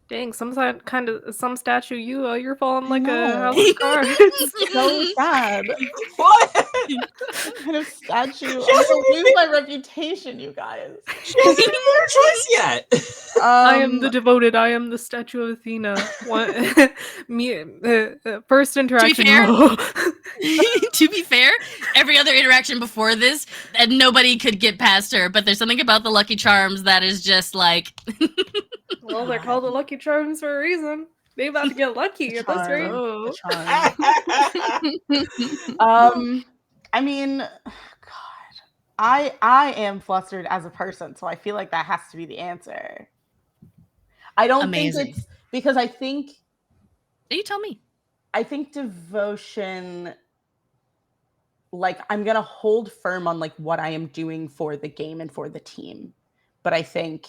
Speaker 4: Dang, some statue you're falling like
Speaker 5: know.
Speaker 4: a house of cards.
Speaker 5: So sad.
Speaker 2: What?
Speaker 5: Kind of statue. I'm gonna lose my reputation, you guys.
Speaker 2: She hasn't made her choice yet.
Speaker 4: I am the devoted. I am the statue of Athena. First interaction.
Speaker 1: fair- To be fair, every other interaction before this, and nobody could get past her. But there's something about the Lucky Charms that is just like.
Speaker 4: Well, they're called the Lucky Charms for a reason. They about to get lucky at this rate.
Speaker 5: The charm. I mean, God, I am flustered as a person, so I feel like that has to be the answer. I don't think it's because I think.
Speaker 1: You tell me.
Speaker 5: I think devotion. Like, I'm gonna hold firm on like what I am doing for the game and for the team, but I think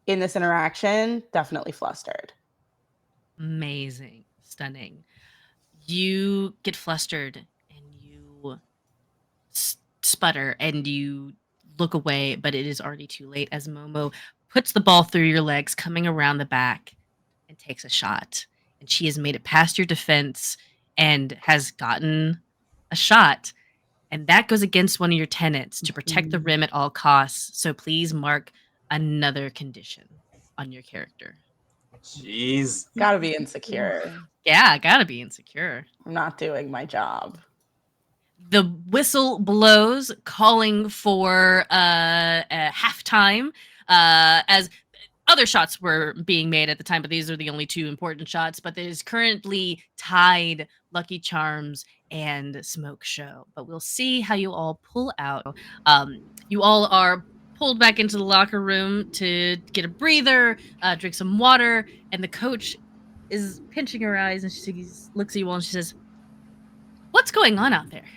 Speaker 5: in this interaction, definitely flustered.
Speaker 1: Amazing, stunning. You get flustered and you sputter and you look away, but it is already too late as Momo puts the ball through your legs, coming around the back, and takes a shot. And she has made it past your defense and has gotten a shot. And that goes against one of your tenets to protect the rim at all costs. So please mark another condition on your character.
Speaker 2: Jeez.
Speaker 5: Gotta be insecure.
Speaker 1: Yeah, gotta be insecure.
Speaker 5: I'm not doing my job.
Speaker 1: The whistle blows, calling for halftime. As other shots were being made at the time, but these are the only two important shots. But there's currently tied Lucky Charms and Smoke Show. But we'll see how you all pull out. You all are pulled back into the locker room to get a breather, drink some water, and the coach is pinching her eyes and she looks at you all and she says, "What's going on out there?"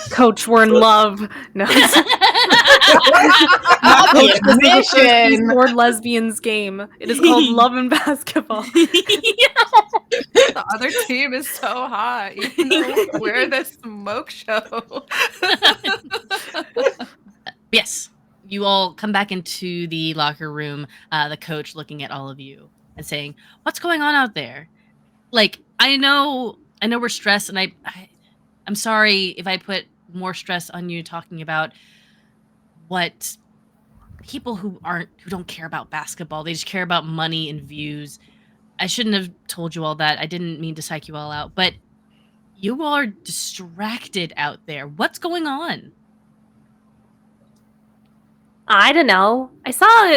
Speaker 4: Coach, we're in love. No.
Speaker 5: Not the admission.
Speaker 4: Board Lesbians game. It is called Love and Basketball.
Speaker 3: The other team is so hot, even though we're the Smoke Show.
Speaker 1: Yes. You all come back into the locker room, the coach looking at all of you and saying, "What's going on out there?" Like, I know we're stressed, and I'm sorry if I put more stress on you talking about what people who don't care about basketball, they just care about money and views. I shouldn't have told you all that. I didn't mean to psych you all out, but you all are distracted out there. What's going on?
Speaker 4: I don't know. I saw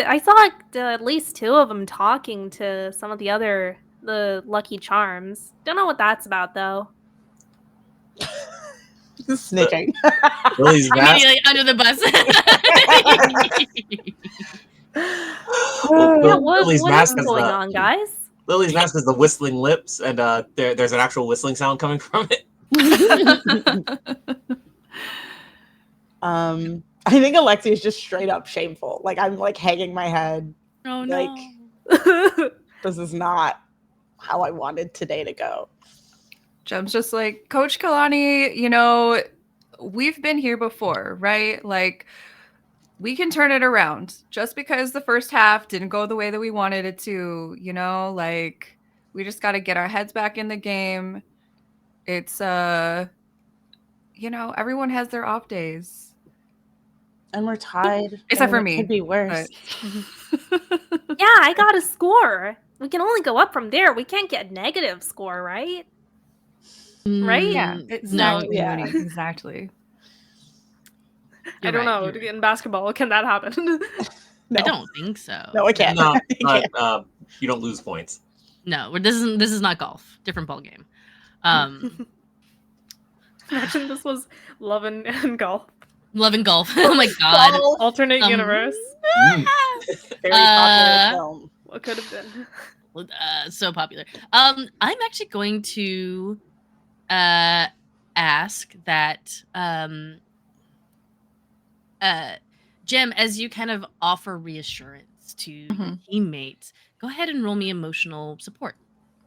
Speaker 4: at least two of them talking to some of the Lucky Charms. Don't know what that's about though.
Speaker 5: Snitching.
Speaker 2: Lily's mask.
Speaker 1: Immediately under the bus.
Speaker 4: Yeah, what
Speaker 2: Lily's
Speaker 4: is
Speaker 2: mask is
Speaker 4: going
Speaker 2: the-
Speaker 4: on, guys?
Speaker 2: Lily's mask is the whistling lips, and there's an actual whistling sound coming from it.
Speaker 5: I think Alexi is just straight up shameful. Like, I'm like hanging my head.
Speaker 1: Oh no.
Speaker 5: Like, this is not how I wanted today to go.
Speaker 3: Jem's just like, Coach Kalani, you know, we've been here before, right? Like, we can turn it around. Just because the first half didn't go the way that we wanted it to, you know, like, we just got to get our heads back in the game. It's, you know, everyone has their off days.
Speaker 5: And we're tied.
Speaker 3: Except for
Speaker 5: and it
Speaker 3: me.
Speaker 5: Could be worse.
Speaker 4: Yeah, I got a score. We can only go up from there. We can't get negative score, right? Right?
Speaker 3: Yeah,
Speaker 1: No,
Speaker 3: exactly.
Speaker 5: yeah.
Speaker 3: Mooney, exactly.
Speaker 4: I don't know.
Speaker 1: You're right.
Speaker 4: In basketball, can that happen?
Speaker 5: No.
Speaker 1: I don't think so.
Speaker 5: No, I can't.
Speaker 2: No,
Speaker 5: I can't.
Speaker 2: but you don't lose points.
Speaker 1: No, this is not golf. Different ball game.
Speaker 4: Imagine this was Love and Golf.
Speaker 1: Love and golf. Oh my god.
Speaker 4: Alternate universe.
Speaker 5: Very popular film.
Speaker 4: What could have been?
Speaker 1: So popular. I'm actually going to ask that Jem, as you kind of offer reassurance to your teammates, go ahead and roll me emotional support.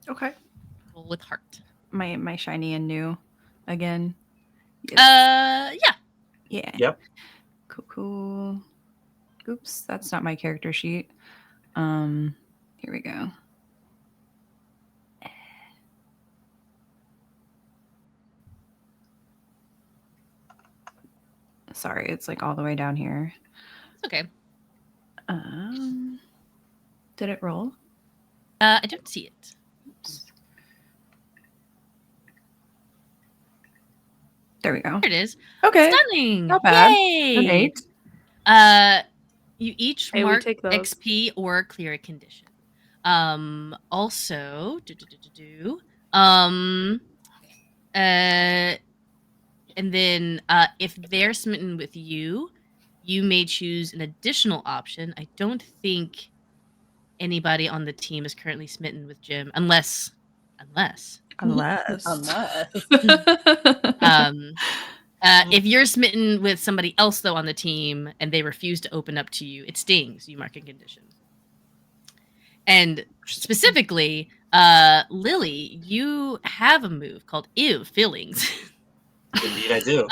Speaker 3: Okay.
Speaker 1: Roll with heart.
Speaker 3: My shiny and new again. Yes.
Speaker 1: Yeah.
Speaker 3: Yeah.
Speaker 2: Yep.
Speaker 3: Cool. Oops, that's not my character sheet. Here we go. Sorry, it's like all the way down here.
Speaker 1: It's okay.
Speaker 3: Did it roll?
Speaker 1: I don't see it.
Speaker 3: Oops. There we go.
Speaker 1: There it is.
Speaker 3: Okay.
Speaker 1: Stunning.
Speaker 3: Not bad.
Speaker 1: Yay.
Speaker 3: An 8.
Speaker 1: You each
Speaker 4: Hey, we
Speaker 1: mark
Speaker 4: take those.
Speaker 1: XP or clear a condition. Also, and then if they're smitten with you, you may choose an additional option. I don't think anybody on the team is currently smitten with Jim, unless. If you're smitten with somebody else though on the team and they refuse to open up to you, it stings. You mark a condition. And specifically, Lily, you have a move called Ew Feelings.
Speaker 2: Indeed, I do.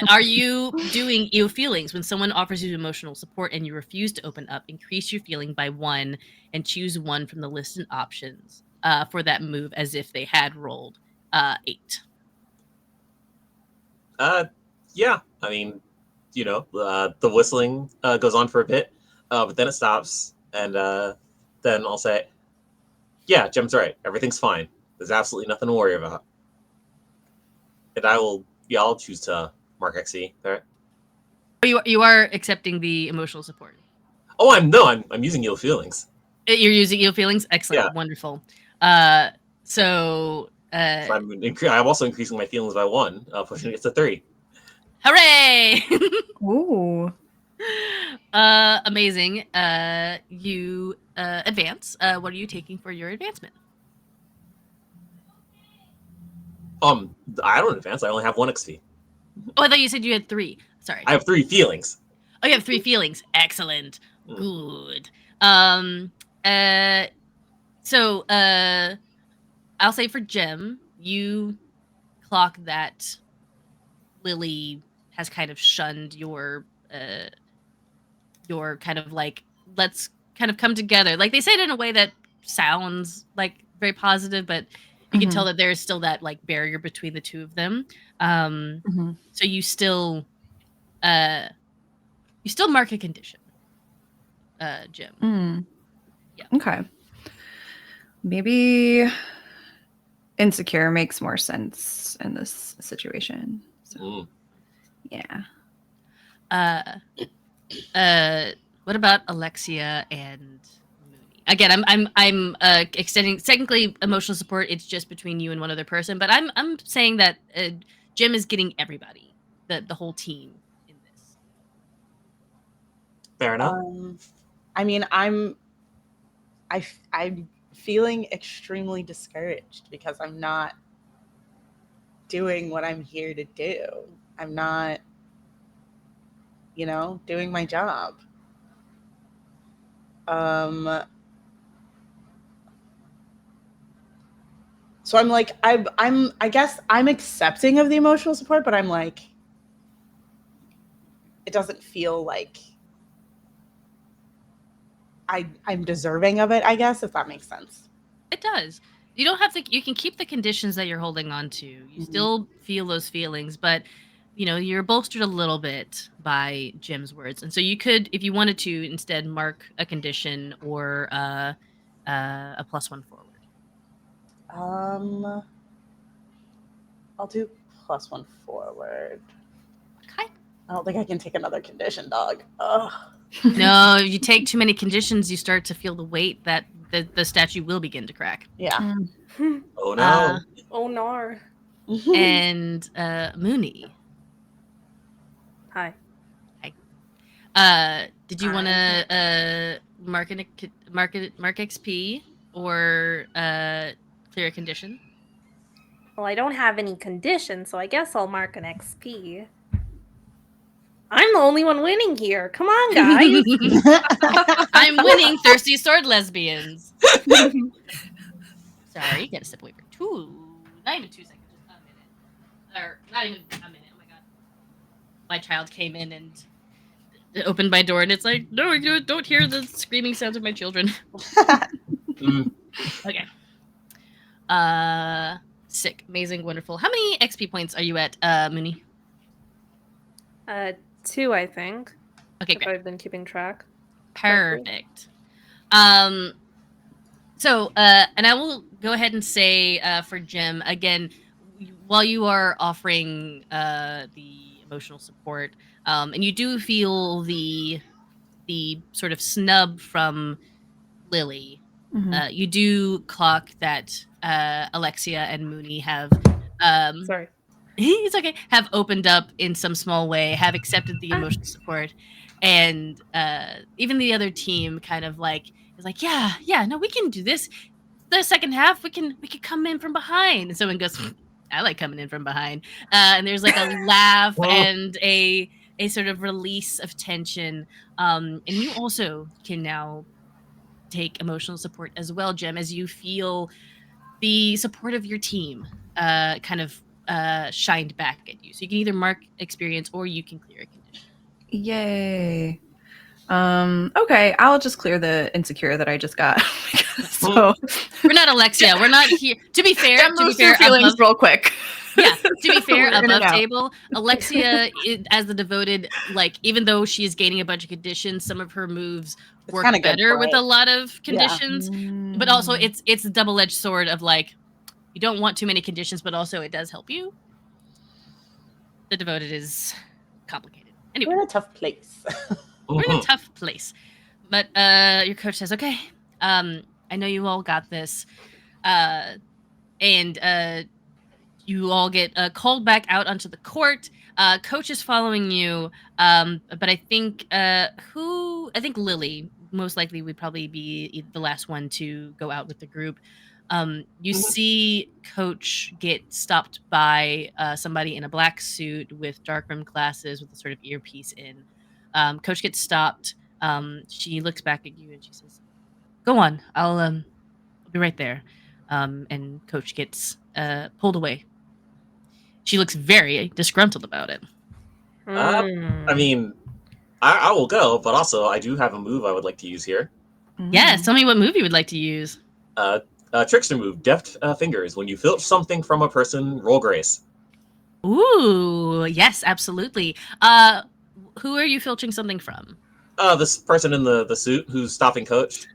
Speaker 1: Are you doing Ew Feelings? When someone offers you emotional support and you refuse to open up, increase your feeling by 1 and choose one from the listed options for that move as if they had rolled 8.
Speaker 2: Yeah. I mean, you know, the whistling goes on for a bit, but then it stops, and then I'll say, "Yeah, Jem's right. Everything's fine. There's absolutely nothing to worry about." And I'll choose to mark XE there.
Speaker 1: You are accepting the emotional support.
Speaker 2: Oh, I'm using ill feelings.
Speaker 1: You're using ill feelings. Excellent,
Speaker 2: Yeah.
Speaker 1: wonderful. So
Speaker 2: I'm also increasing my feelings by 1, pushing it to 3.
Speaker 1: hooray!
Speaker 3: Ooh.
Speaker 1: Amazing. You advance. What are you taking for your advancement?
Speaker 2: I don't advance. I only have 1 XP.
Speaker 1: Oh, I thought you said you had 3. Sorry.
Speaker 2: I have 3 feelings.
Speaker 1: Oh, you have 3 feelings. Excellent.
Speaker 2: Mm.
Speaker 1: Good. So I'll say for Jim, you clock that Lily has kind of shunned your kind of like, let's kind of come together. Like, they say it in a way that sounds like very positive, but you can tell that there's still that like barrier between the two of them. So you still mark a condition, Jim. Yeah.
Speaker 3: Okay. Maybe insecure makes more sense in this situation. So, yeah.
Speaker 1: What about Alexia and Mooney? Again, I'm extending technically emotional support. It's just between you and one other person, but I'm saying that Jim is getting everybody, the whole team in this.
Speaker 2: Fair enough.
Speaker 5: I mean, I'm feeling extremely discouraged because I'm not doing what I'm here to do. I'm not, doing my job. So I'm like, I guess I'm accepting of the emotional support, but I'm like, it doesn't feel like I'm deserving of it, I guess, if that makes sense.
Speaker 1: It does. You don't have to. You can keep the conditions that you're holding on to. You still feel those feelings, but you're bolstered a little bit by Jim's words, and so you could, if you wanted to, instead mark a condition or a +1 forward.
Speaker 5: I'll do +1 forward.
Speaker 1: Okay.
Speaker 5: I don't think I can take another condition, dog. Ugh.
Speaker 1: No, if you take too many conditions, you start to feel the weight that the statue will begin to crack.
Speaker 5: Yeah.
Speaker 2: Oh no.
Speaker 4: Oh no.
Speaker 1: And Mooney.
Speaker 4: Hi.
Speaker 1: Did you want to mark XP or clear a condition?
Speaker 4: Well, I don't have any conditions, so I guess I'll mark an XP. I'm the only one winning here. Come on, guys.
Speaker 1: I'm winning Thirsty Sword Lesbians. Sorry, gotta step away for not even 2 seconds, just a minute. Or not even a minute, oh my god. My child came in and opened my door, and it's like, no, you don't hear the screaming sounds of my children. Okay. Sick, amazing, wonderful. How many XP points are you at, Mooney?
Speaker 4: 2, I think.
Speaker 1: Okay,
Speaker 4: if
Speaker 1: great.
Speaker 4: I've been keeping track.
Speaker 1: Perfect. So, and I will go ahead and say for Jim, again, while you are offering the emotional support, and you do feel the sort of snub from Lily, you do clock that Alexia and Mooney have
Speaker 4: Sorry.
Speaker 1: It's okay. Have opened up in some small way, have accepted the emotional support, and even the other team kind of like is like, yeah, no, we can do this. The second half, we can come in from behind. And someone goes, I like coming in from behind, and there's like a laugh and a sort of release of tension. And you also can now take emotional support as well, Jim, as you feel the support of your team kind of shined back at you. So you can either mark experience or you can clear a condition.
Speaker 3: Yay. Okay, I'll just clear the insecure that I just got. So
Speaker 1: we're not Alexia. We're not here. To be fair,
Speaker 3: feelings real quick.
Speaker 1: Yeah, to be fair, above table, Alexia, as the devoted, like, even though she is gaining a bunch of conditions, some of her moves work better with a lot of conditions. Yeah. But also, it's a double-edged sword of like, you don't want too many conditions, but also it does help you. The devoted is complicated. Anyway,
Speaker 5: We're in a tough place.
Speaker 1: we're in a
Speaker 2: Mhm.
Speaker 1: tough place. But your coach says, okay, I know you all got this. And you all get called back out onto the court. Coach is following you, but I think I think Lily most likely would probably be the last one to go out with the group. You
Speaker 2: Mhm.
Speaker 1: see Coach get stopped by somebody in a black suit with dark rimmed glasses with a sort of earpiece in. Coach gets stopped. She looks back at you and she says, "Go on, I'll be right there." And Coach gets pulled away. She looks very disgruntled about it.
Speaker 2: I
Speaker 4: Hmm.
Speaker 2: mean, I will go, but also I do have a move I would like to use here.
Speaker 1: Yes, tell me what move you would like to use.
Speaker 2: Uh, Trickster move, deft fingers. When you filch something from a person, roll grace.
Speaker 1: Ooh, yes, absolutely. Who are you filching something from?
Speaker 2: This person in the suit who's stopping Coach.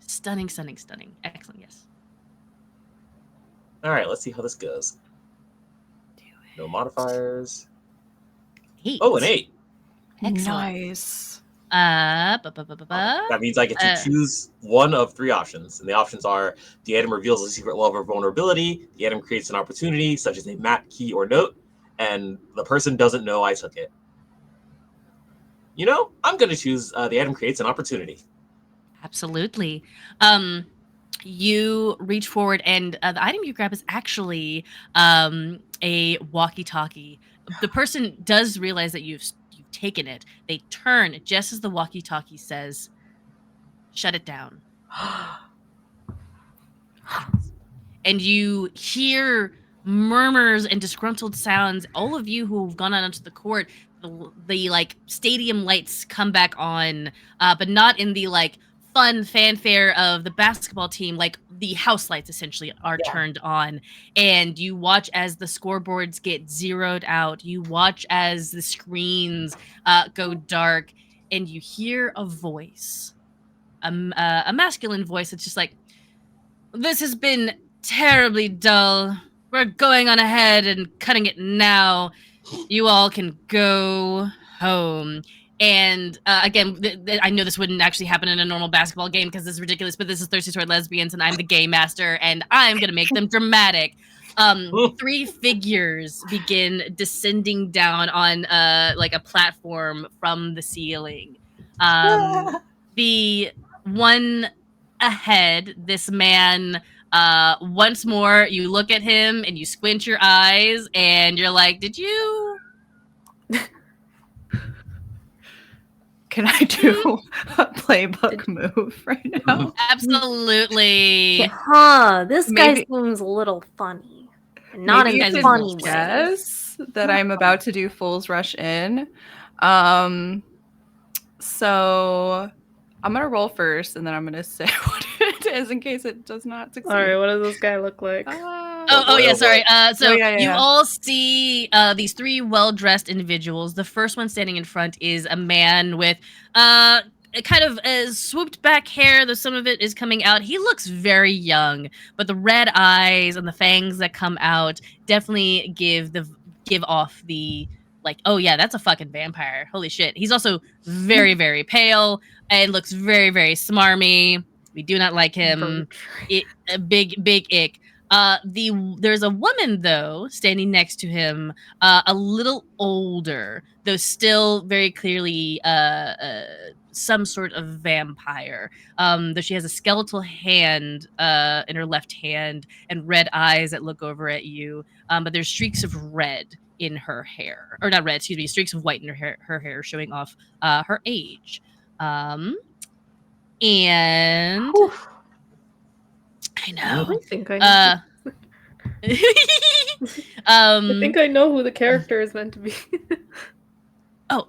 Speaker 1: Stunning, stunning, stunning. Excellent, yes.
Speaker 2: All right, let's see how this goes. No modifiers.
Speaker 1: 8.
Speaker 2: Oh, an 8.
Speaker 1: Excellent.
Speaker 3: Nice.
Speaker 2: That means I get to
Speaker 1: Uh,
Speaker 2: choose one of 3 options, and the options are: the item reveals a secret level of vulnerability, the item creates an opportunity, such as a map, key, or note, and the person doesn't know I took it. You know, I'm going to choose the item creates an opportunity.
Speaker 1: Absolutely. You reach forward, and the item you grab is actually a walkie-talkie. The person does realize that you've taken it. They turn just as the walkie-talkie says, "Shut it down." And you hear murmurs and disgruntled sounds. All of you who've gone out onto the court, the like stadium lights come back on, but not in the like fun fanfare of the basketball team. Like the house lights essentially are
Speaker 5: Yeah.
Speaker 1: turned on, and you watch as the scoreboards get zeroed out. You watch as the screens go dark, and you hear a voice, a masculine voice. It's just like, "This has been terribly dull. We're going on ahead and cutting it now. You all can go home." And again, I know this wouldn't actually happen in a normal basketball game because this is ridiculous, but this is Thirsty Sword Lesbians, and I'm the game master, and I'm going to make them dramatic. 3 figures begin descending down on like a platform from the ceiling. The one ahead, this man, once more, you look at him and you squint your eyes, and you're like, "Did you?"
Speaker 3: Can I do a playbook move right now?
Speaker 1: Absolutely.
Speaker 4: This guy
Speaker 3: Maybe-
Speaker 4: seems a little funny. Not
Speaker 3: Maybe
Speaker 4: in
Speaker 3: you
Speaker 4: a
Speaker 1: could
Speaker 4: funny way.
Speaker 3: guess that I'm about to do Fool's Rush in. So I'm gonna roll first, and then I'm gonna say what it is in case it does not succeed.
Speaker 4: All right, what does this guy look like?
Speaker 1: Oh yeah, sorry. So
Speaker 3: yeah.
Speaker 1: you all see these 3 well-dressed individuals. The first one standing in front is a man with kind of swooped back hair, though some of it is coming out. He looks very young, but the red eyes and the fangs that come out definitely give off the like, "Oh yeah, that's a fucking vampire. Holy shit." He's also very, very pale and looks very, very smarmy. We do not like him. A big ick. There's a woman though standing next to him, a little older, though still very clearly some sort of vampire. Though she has a skeletal hand in her left hand and red eyes that look over at you. But there's streaks of red in her hair, or not red, excuse me, streaks of white in her hair, showing off her age. And I know.
Speaker 4: I think I know. I think I know who the character is meant to be.
Speaker 1: Oh,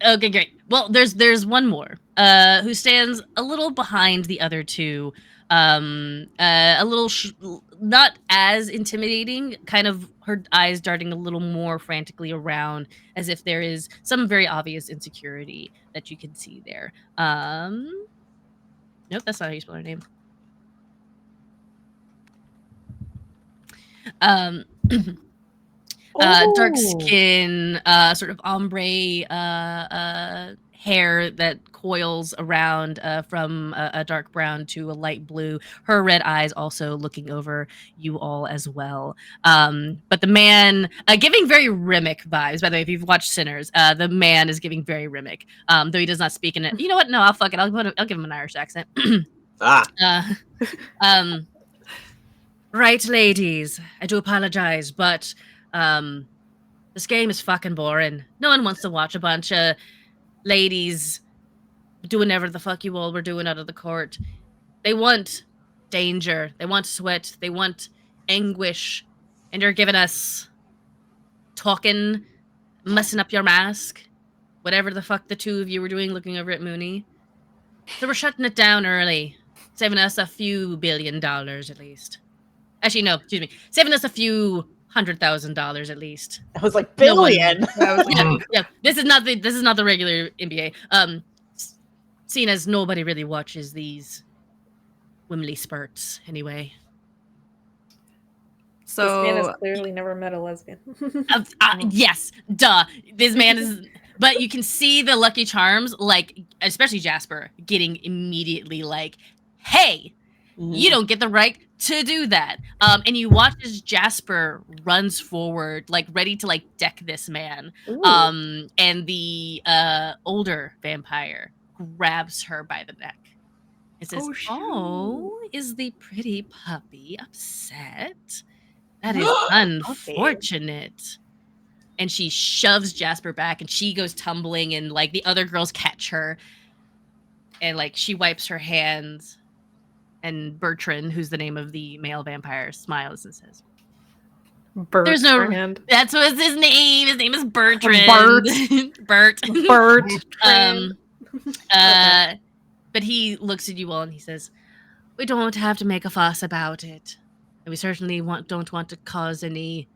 Speaker 1: okay, great. Well, there's one more who stands a little behind the other 2, a little not as intimidating, kind of her eyes darting a little more frantically around as if there is some very obvious insecurity that you can see there. Nope, that's not how you spell her name. dark
Speaker 5: Oh.
Speaker 1: skin, sort of ombre hair that coils around from a dark brown to a light blue. Her red eyes also looking over you all as well. But the man, giving very Rimmick vibes. By the way, if you've watched Sinners, the man is giving very Rimmick. Though he does not speak in it. You know what? No, I'll fuck it. I'll give him an Irish accent.
Speaker 2: Ah,
Speaker 1: Right, ladies. I do apologize, but this game is fucking boring. No one wants to watch a bunch of ladies doing whatever the fuck you all were doing out of the court. They want danger. They want sweat. They want anguish. And you're giving us talking, messing up your mask, whatever the fuck the two of you were doing looking over at Mooney. So we're shutting it down early, saving us a few $1 billion at least. Actually, no, excuse me. Saving us a few $100,000 at least.
Speaker 5: I was like,
Speaker 1: No one-
Speaker 5: billion.
Speaker 1: Yeah. This is not the regular NBA. Seeing as nobody really watches these womanly spurts anyway.
Speaker 4: This man has
Speaker 3: So
Speaker 4: clearly never met a lesbian.
Speaker 1: Yes, duh. This man is. But you can see the Lucky Charms, like especially Jasper, getting immediately like, "Hey, you don't get the right to do that." And you watch as Jasper runs forward, like ready to like deck this man.
Speaker 4: Ooh.
Speaker 1: And the older vampire grabs her by the neck and says,
Speaker 3: Oh, shoot.
Speaker 1: "Oh, is the pretty puppy upset? That is unfortunate." And she shoves Jasper back and she goes tumbling and like the other girls catch her. And like she wipes her hands. And Bertrand, who's the name of the male vampire, smiles and says, "There's no
Speaker 4: Bertrand.
Speaker 1: That's what's his name. His name is Bertrand."
Speaker 4: Bert.
Speaker 1: Bert.
Speaker 4: Bertrand.
Speaker 1: But he looks at you all and he says, "We don't have to make a fuss about it. And we certainly don't want to cause any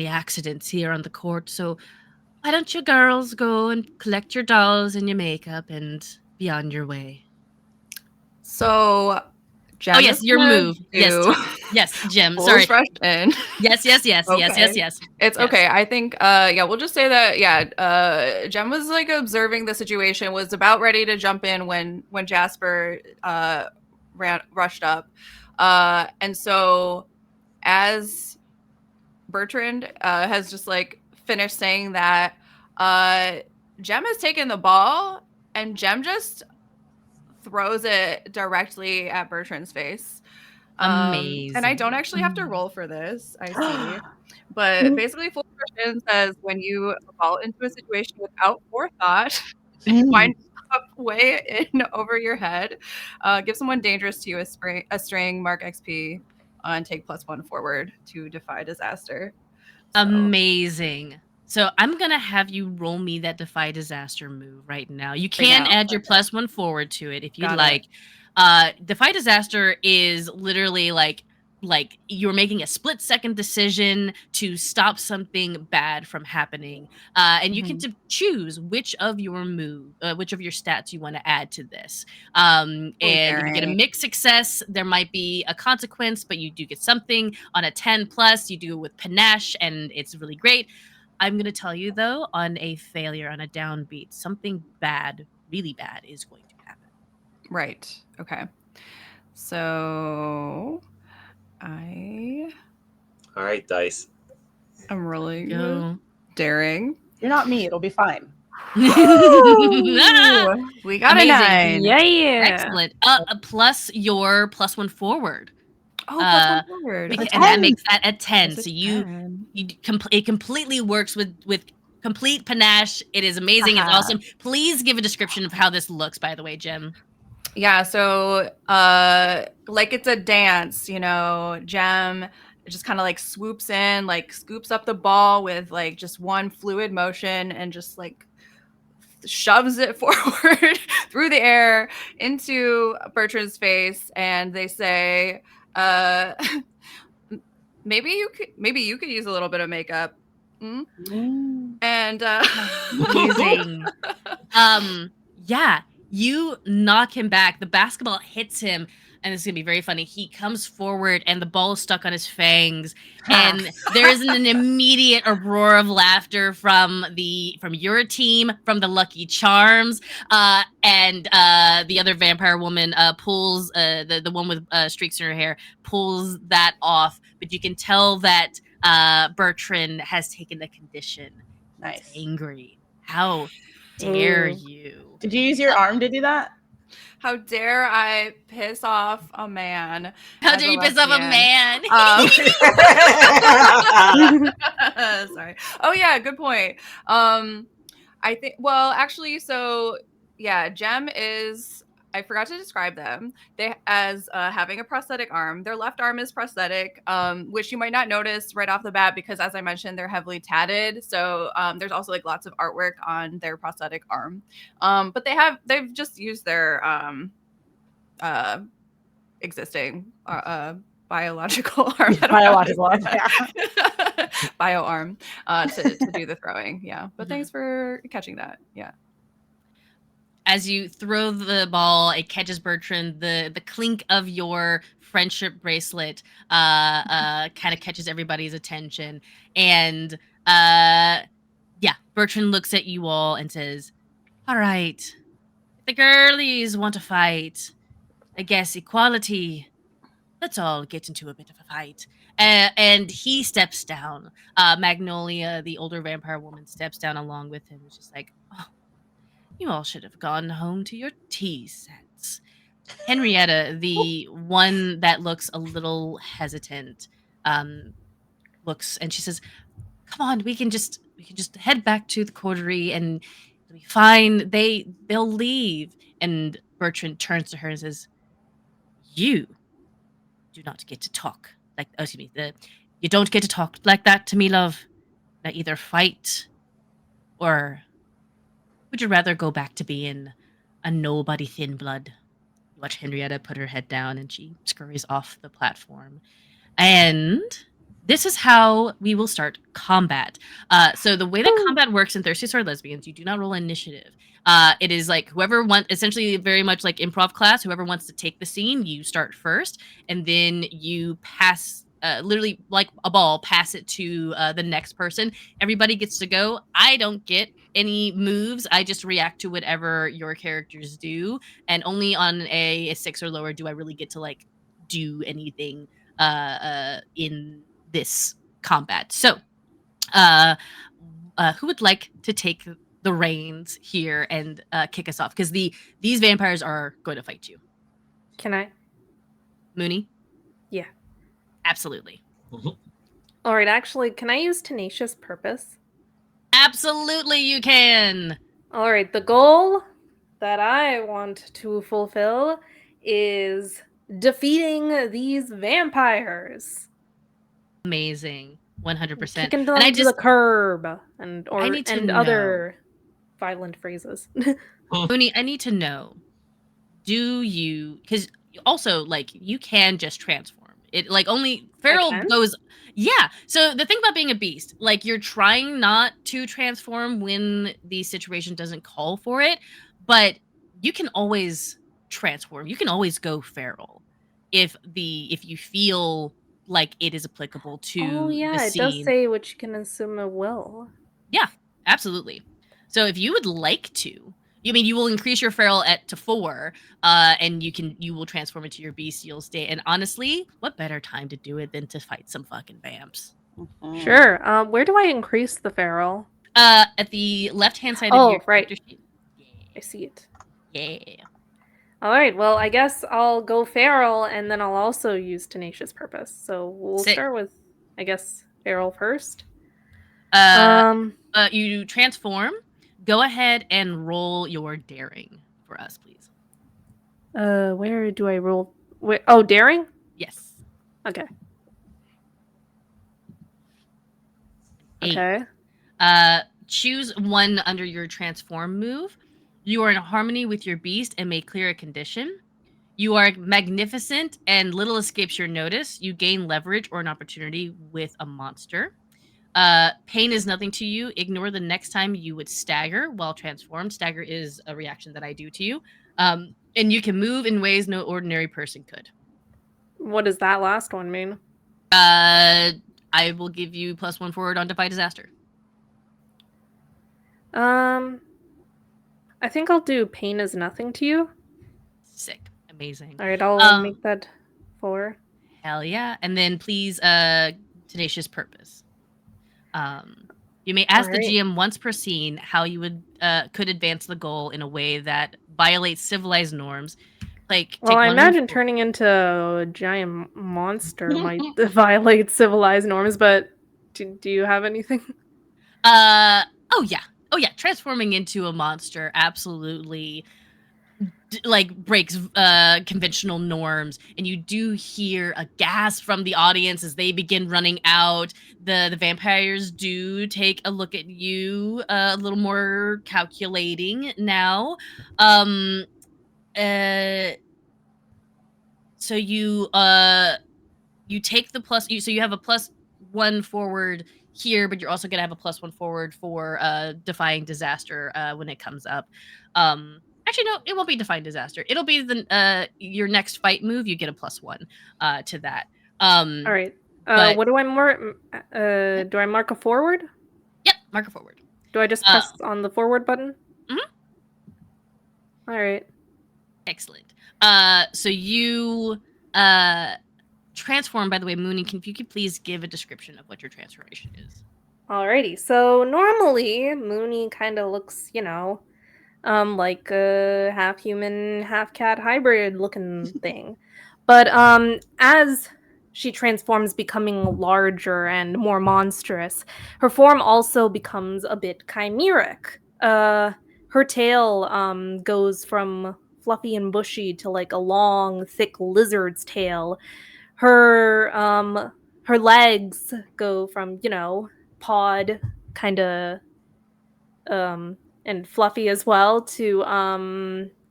Speaker 1: accidents here on the court. So why don't you girls go and collect your dolls and your makeup and be on your way?"
Speaker 3: So, Jem
Speaker 1: Oh yes,
Speaker 3: is
Speaker 1: your
Speaker 3: gonna
Speaker 1: move. Yes,
Speaker 3: do
Speaker 1: yes, Jim.
Speaker 3: Bulls
Speaker 1: Sorry.
Speaker 3: Rush in.
Speaker 1: Yes.
Speaker 3: Okay.
Speaker 1: Yes.
Speaker 3: It's okay. I think we'll just say that Jem was like observing the situation, was about ready to jump in when Jasper rushed up. And so as Bertrand has just like finished saying that, Jem has taken the ball and Jem just throws it directly at Bertrand's face.
Speaker 1: Amazing.
Speaker 3: And I don't actually have to roll for this, I see. But basically, full immersion says when you fall into a situation without forethought, you wind up way in over your head. Give someone dangerous to you a string, mark XP, and take +1 forward to defy disaster. So,
Speaker 1: Amazing. So I'm gonna have you roll me that defy disaster move right now. You can
Speaker 3: now?
Speaker 1: add your
Speaker 3: Okay.
Speaker 1: +1 forward to it if you'd
Speaker 3: Got it.
Speaker 1: like. Defy disaster is literally like you're making a split-second decision to stop something bad from happening, and you get to choose which of your stats you want to add to this. And if you get a
Speaker 3: daring.
Speaker 1: mixed success, there might be a consequence, but you do get something. On a 10+, you do it with panache, and it's really great. I'm going to tell you, though, on a failure, on a downbeat, something bad, really bad, is going to happen.
Speaker 3: Right. Okay. So
Speaker 2: all right, dice.
Speaker 3: I'm rolling
Speaker 1: Go.
Speaker 3: daring.
Speaker 5: You're not me. It'll be fine.
Speaker 1: Ooh,
Speaker 3: We got
Speaker 1: Amazing.
Speaker 3: a 9.
Speaker 4: Yeah.
Speaker 1: excellent. Plus your +1 forward.
Speaker 3: Oh, +1 forward.
Speaker 1: And
Speaker 5: a
Speaker 1: that
Speaker 5: 10.
Speaker 1: makes that a 10.
Speaker 3: That's a
Speaker 1: So you
Speaker 3: 10.
Speaker 1: it completely works with complete panache. It is amazing. It's
Speaker 3: Uh-huh.
Speaker 1: awesome. Please give a description of how this looks, by the way, Jim.
Speaker 3: Yeah, so like it's a dance, Jem just kind of like swoops in, like scoops up the ball with like just one fluid motion and just like shoves it forward through the air into Bertrand's face, and they say, maybe you could use a little bit of makeup. And
Speaker 1: Amazing. Yeah. You knock him back. The basketball hits him, and this is gonna be very funny. He comes forward, and the ball is stuck on his fangs, and there is an immediate roar of laughter from your team, from the Lucky Charms, and the other vampire woman pulls the one with streaks in her hair pulls that off, but you can tell that Bertrand has taken the condition.
Speaker 5: Nice.
Speaker 1: He's angry. How dare
Speaker 4: Ooh.
Speaker 1: you?
Speaker 5: Did you use your arm to do that?
Speaker 3: How dare I piss off a man?
Speaker 1: How
Speaker 3: as
Speaker 1: dare
Speaker 3: a
Speaker 1: you piss off a
Speaker 3: lesbian?
Speaker 1: man?
Speaker 3: Sorry. Oh yeah, good point. I think actually, so yeah, Gem is, I forgot to describe them. They as having a prosthetic arm. Their left arm is prosthetic, which you might not notice right off the bat because, as I mentioned, they're heavily tatted. So there's also like lots of artwork on their prosthetic arm. But they've just used their existing biological arm.
Speaker 5: Biological arm,
Speaker 3: Bio arm to do the throwing. Yeah. But thanks for catching that. Yeah.
Speaker 1: As you throw the ball, it catches Bertrand. The clink of your friendship bracelet kind of catches everybody's attention. And Bertrand looks at you all and says, "All right, if the girlies want to fight, I guess equality. Let's all get into a bit of a fight." And he steps down. Magnolia, the older vampire woman, steps down along with him. It's just like, "Oh, you all should have gone home to your tea sets." Henrietta, the one that looks a little hesitant, looks and she says, "Come on, we can just head back to the coterie and it'll be fine. They'll leave." And Bertrand turns to her and says, "You do not get to talk like you don't get to talk like that to me, love. Now either fight or would you rather go back to being a nobody thin blood?" You watch Henrietta put her head down and she scurries off the platform. And this is how we will start combat. So the way that combat works in Thirsty Sword Lesbians, you do not roll initiative. It is like whoever wants, essentially very much like improv class, whoever wants to take the scene, you start first, and then you pass, literally like a ball, pass it to the next person. Everybody gets to go. I don't get any moves. I just react to whatever your characters do, and only on a 6 or lower do I really get to like do anything in this combat. So who would like to take the reins here and kick us off? Because these vampires are going to fight you.
Speaker 4: Can I?
Speaker 1: Mooney?
Speaker 4: Yeah.
Speaker 1: Absolutely.
Speaker 4: All right, actually, can I use Tenacious Purpose?
Speaker 1: Absolutely you can.
Speaker 4: All right, the goal that I want to fulfill is defeating these vampires.
Speaker 1: Amazing. 100%.
Speaker 4: Kicking them to the curb and other violent phrases.
Speaker 1: Mooney, I need to know, do you, because also like you can just transform. It like only feral goes. Yeah. So the thing about being a beast, like you're trying not to transform when the situation doesn't call for it, but you can always transform. You can always go feral if you feel like it is applicable to the scene.
Speaker 4: It does say which you can assume it will.
Speaker 1: Yeah, absolutely. So if you would like to, you will increase your feral to 4, and you will transform into your bestial state. And honestly, what better time to do it than to fight some fucking vamps?
Speaker 4: Sure. Where do I increase the feral?
Speaker 1: At the left-hand side of your character sheet.
Speaker 4: Yeah. I see it.
Speaker 1: Yeah.
Speaker 4: All right. Well, I guess I'll go feral, and then I'll also use Tenacious Purpose. So we'll start with, I guess, feral first.
Speaker 1: You transform. Go ahead and roll your daring for us, please.
Speaker 4: Where do I roll? Daring?
Speaker 1: Yes.
Speaker 4: Okay.
Speaker 1: 8.
Speaker 4: Okay.
Speaker 1: Choose one under your transform move. You are in harmony with your beast and may clear a condition. You are magnificent and little escapes your notice. You gain leverage or an opportunity with a monster. Pain is nothing to you. Ignore the next time you would stagger while transformed. Stagger is a reaction that I do to you. And you can move in ways no ordinary person could.
Speaker 4: What does that last one mean?
Speaker 1: I will give you +1 forward on Defy Disaster.
Speaker 4: I think I'll do pain is nothing to you.
Speaker 1: Sick. Amazing.
Speaker 4: All right, I'll make that 4.
Speaker 1: Hell yeah. And then please, tenacious purpose. You may ask the GM once per scene how you would could advance the goal in a way that violates civilized norms. Like,
Speaker 4: well, I imagine turning into a giant monster might violate civilized norms, but do you have anything?
Speaker 1: Oh yeah. Transforming into a monster absolutely like breaks conventional norms, and you do hear a gasp from the audience as they begin running out. The vampires do take a look at you, a little more calculating now. So you take the plus. So you have a +1 forward here, but you're also gonna have a +1 forward for defying disaster when it comes up. Actually, no, it won't be defying disaster. It'll be the your next fight move. You get a +1 to that.
Speaker 4: All right. What do I mark? Do I mark a forward?
Speaker 1: Yep, mark a forward.
Speaker 4: Do I just press on the forward button?
Speaker 1: Mm-hmm.
Speaker 4: All right.
Speaker 1: Excellent. So you transform. By the way, Mooney, if you could please give a description of what your transformation is.
Speaker 4: Alrighty. So normally Mooney kind of looks, like a half human, half cat hybrid looking thing. But as she transforms, becoming larger and more monstrous, her form also becomes a bit chimeric. Her tail goes from fluffy and bushy to like a long, thick lizard's tail. Her legs go from, pod kind of and fluffy as well to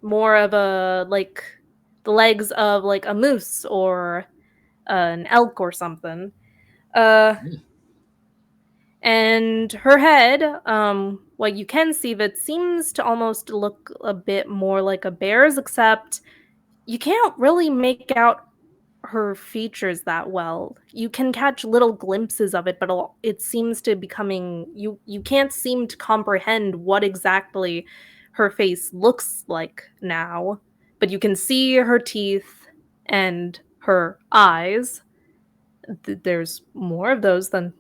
Speaker 4: more of a like the legs of like a moose or an elk or something. And her head, what you can see of it seems to almost look a bit more like a bear's, except you can't really make out her features that well. You can catch little glimpses of it, but it seems to becoming you can't seem to comprehend what exactly her face looks like now, but you can see her teeth and her eyes. There's more of those than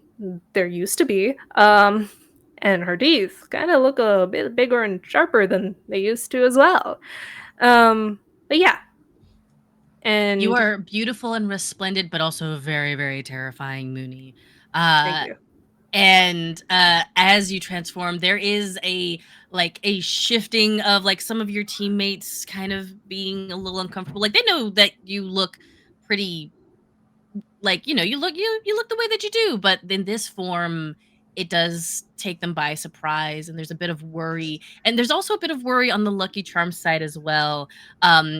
Speaker 4: there used to be. And her teeth kind of look a bit bigger and sharper than they used to as well. But yeah. And
Speaker 1: you are beautiful and resplendent, but also very, very terrifying, Mooney.
Speaker 4: Thank you.
Speaker 1: And as you transform, there is a shifting of like some of your teammates kind of being a little uncomfortable. Like they know that you look pretty, like you look the way that you do, but in this form, it does take them by surprise, and there's a bit of worry, and there's also a bit of worry on the Lucky Charms side as well.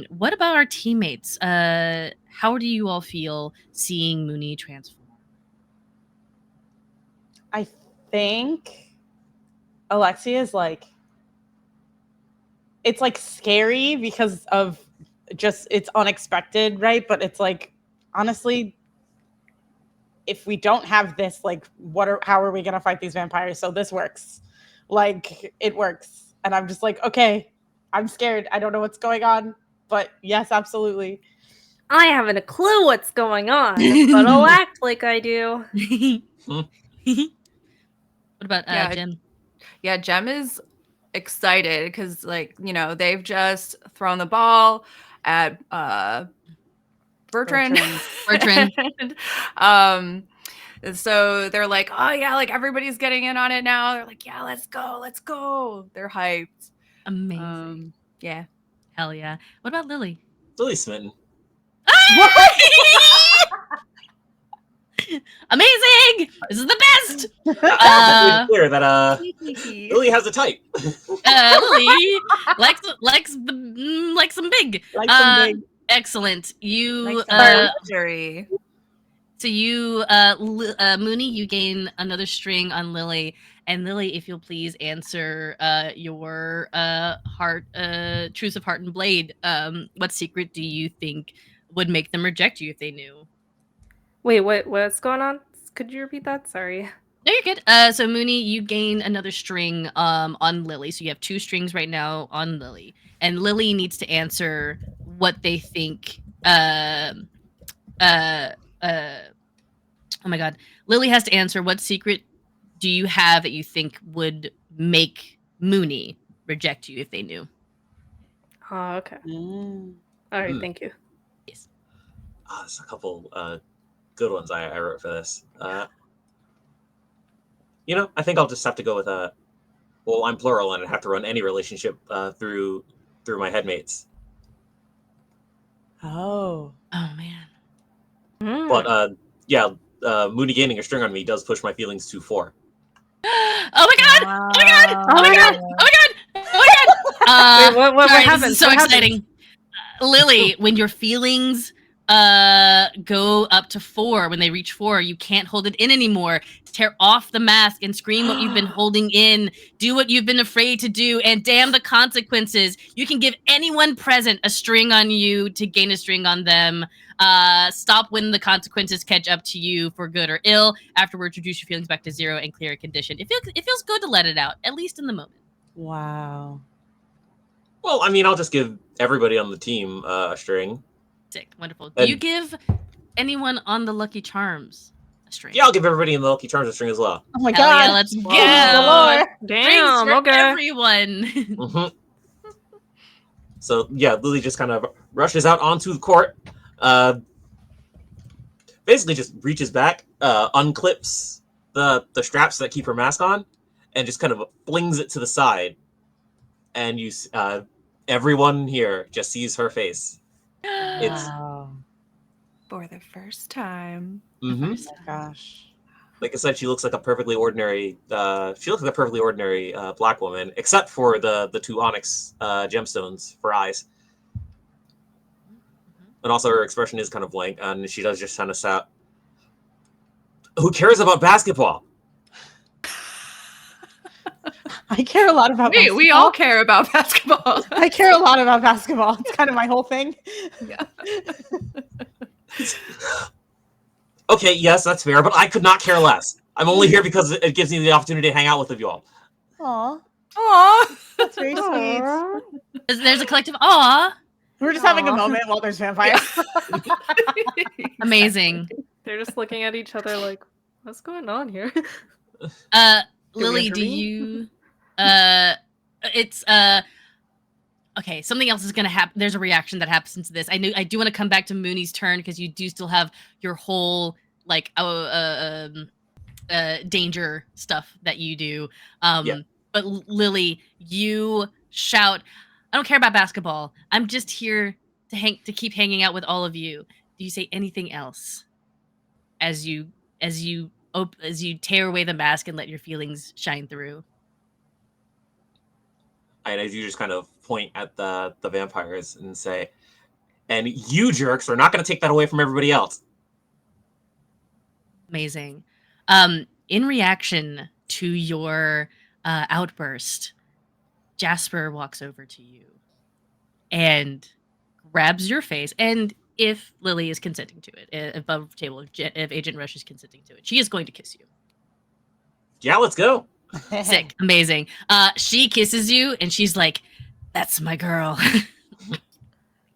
Speaker 1: What about our teammates? How do you all feel seeing Mooney transform?
Speaker 5: I think Alexia is like, it's like scary because of just it's unexpected, right? But it's like, honestly, if we don't have this, like, how are we gonna fight these vampires? So this works, like it works, and I'm just like, okay, I'm scared. I don't know what's going on, but yes, absolutely.
Speaker 4: I haven't a clue what's going on, but I'll act like I do.
Speaker 1: What about Jem?
Speaker 3: Yeah, Jem is excited because, like, they've just thrown the ball at Bertrand. So they're like, oh yeah, like everybody's getting in on it now. They're like, yeah, let's go. They're hyped.
Speaker 1: Amazing.
Speaker 3: Yeah.
Speaker 1: Hell yeah. What about Lily?
Speaker 2: Lily's smitten.
Speaker 1: Amazing! This is the best.
Speaker 2: It's clear that Lily has a type.
Speaker 1: Lily likes some big.
Speaker 5: Like some big.
Speaker 1: Excellent. You
Speaker 3: Like
Speaker 1: So you, Mooney, you gain another string on Lily. And Lily, if you'll please answer your truths of heart and blade. What secret do you think would make them reject you if they knew?
Speaker 4: Wait, what's going on? Could you repeat that? Sorry.
Speaker 1: No, you're good. So Mooney, you gain another string on Lily. So you have 2 strings right now on Lily. And Lily needs to answer what they think oh my god. Lily has to answer what secret do you have that you think would make Mooney reject you if they knew?
Speaker 4: Oh, okay.
Speaker 5: Mm.
Speaker 4: All right,
Speaker 2: Hmm.
Speaker 4: thank you.
Speaker 1: Yes.
Speaker 2: There's a couple good ones I wrote for this. I think I'll just have to go with well, I'm plural and I have to run any relationship through my headmates.
Speaker 5: Oh.
Speaker 1: Oh man.
Speaker 2: But Mooney gaining a string on me does push my feelings to 4.
Speaker 1: Oh my god!
Speaker 5: Wow.
Speaker 1: Oh my god! Oh my god! Oh my god! Oh my god!
Speaker 4: Wait, what
Speaker 1: sorry,
Speaker 4: happened?
Speaker 1: This is so
Speaker 4: What happened?
Speaker 1: exciting. Lily, when your feelings go up to 4, when they reach 4, you can't hold it in anymore. Tear off the mask and scream what you've been holding in. Do what you've been afraid to do, and damn the consequences. You can give anyone present a string on you to gain a string on them. Stop when the consequences catch up to you for good or ill. Afterwards, reduce your feelings back to 0 and clear a condition. It feels good to let it out, at least in the moment.
Speaker 5: Wow.
Speaker 2: Well, I mean, I'll just give everybody on the team a string.
Speaker 1: Sick, wonderful. Do
Speaker 2: And-
Speaker 1: you give anyone on the Lucky Charms a string?
Speaker 2: Yeah, I'll give everybody in the Lucky Charms a string as well.
Speaker 5: Oh my
Speaker 1: Hell
Speaker 5: god.
Speaker 1: yeah, let's
Speaker 5: Whoa.
Speaker 1: go.
Speaker 4: Damn,
Speaker 1: Strings for
Speaker 4: okay.
Speaker 1: everyone.
Speaker 2: hmm So yeah, Lily just kind of rushes out onto the court. Basically, just reaches back, unclips the straps that keep her mask on, and just kind of flings it to the side. And everyone here just sees her face. It's
Speaker 5: Wow.
Speaker 3: For the first time.
Speaker 2: mhm.
Speaker 5: Oh my gosh.
Speaker 2: Like I said, she looks like a perfectly ordinary. Black woman, except for the 2 onyx gemstones for eyes. And also her expression is kind of blank, and she does just kind of sound. Who cares about basketball?
Speaker 5: I care a lot about basketball.
Speaker 3: We all care about basketball.
Speaker 5: I care a lot about basketball. It's kind of my whole thing.
Speaker 3: Yeah.
Speaker 2: Okay, yes, that's fair, but I could not care less. I'm only here because it gives me the opportunity to hang out with you all.
Speaker 5: Aw,
Speaker 3: Aw.
Speaker 5: that's very sweet.
Speaker 4: Aw.
Speaker 1: There's a collective aw.
Speaker 5: We're just having a
Speaker 4: Aw.
Speaker 5: moment while there's vampires.
Speaker 1: Amazing.
Speaker 4: They're just looking at each other like, what's going on here? we
Speaker 1: Lily, do
Speaker 4: intervene?
Speaker 1: you it's okay, something else is gonna happen. There's a reaction that happens to this. I do want to come back to Mooney's turn because you do still have your whole like danger stuff that you do.
Speaker 2: Yeah.
Speaker 1: But Lily, you shout, I don't care about basketball. I'm just here to keep hanging out with all of you. Do you say anything else as you tear away the mask and let your feelings shine through?
Speaker 2: And as you just kind of point at the vampires and say, and you jerks are not going to take that away from everybody else.
Speaker 1: Amazing. In reaction to your outburst, Jasper walks over to you and grabs your face. And if Lily is consenting to it, above table, if Agent Rush is consenting to it, she is going to kiss you.
Speaker 2: Yeah, let's go.
Speaker 1: Sick. Amazing. She kisses you and she's like, that's my girl.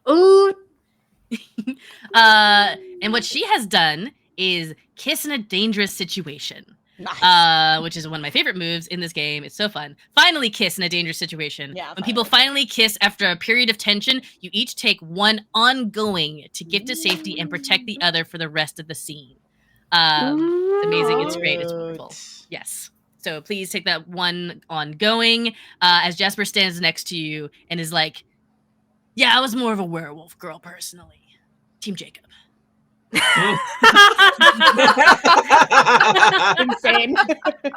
Speaker 4: Ooh.
Speaker 1: And what she has done is kiss in a dangerous situation.
Speaker 5: Nice.
Speaker 1: Which is one of my favorite moves in this game. It's so fun. Finally kiss in a dangerous situation.
Speaker 5: Yeah,
Speaker 1: when people finally kiss after a period of tension, you each take one ongoing to give to safety and protect the other for the rest of the scene. It's amazing. It's great. It's wonderful.
Speaker 5: Cute.
Speaker 1: Yes. So please take that one ongoing as Jasper stands next to you and is like, yeah, I was more of a werewolf girl personally. Team Jacob.
Speaker 5: Insane.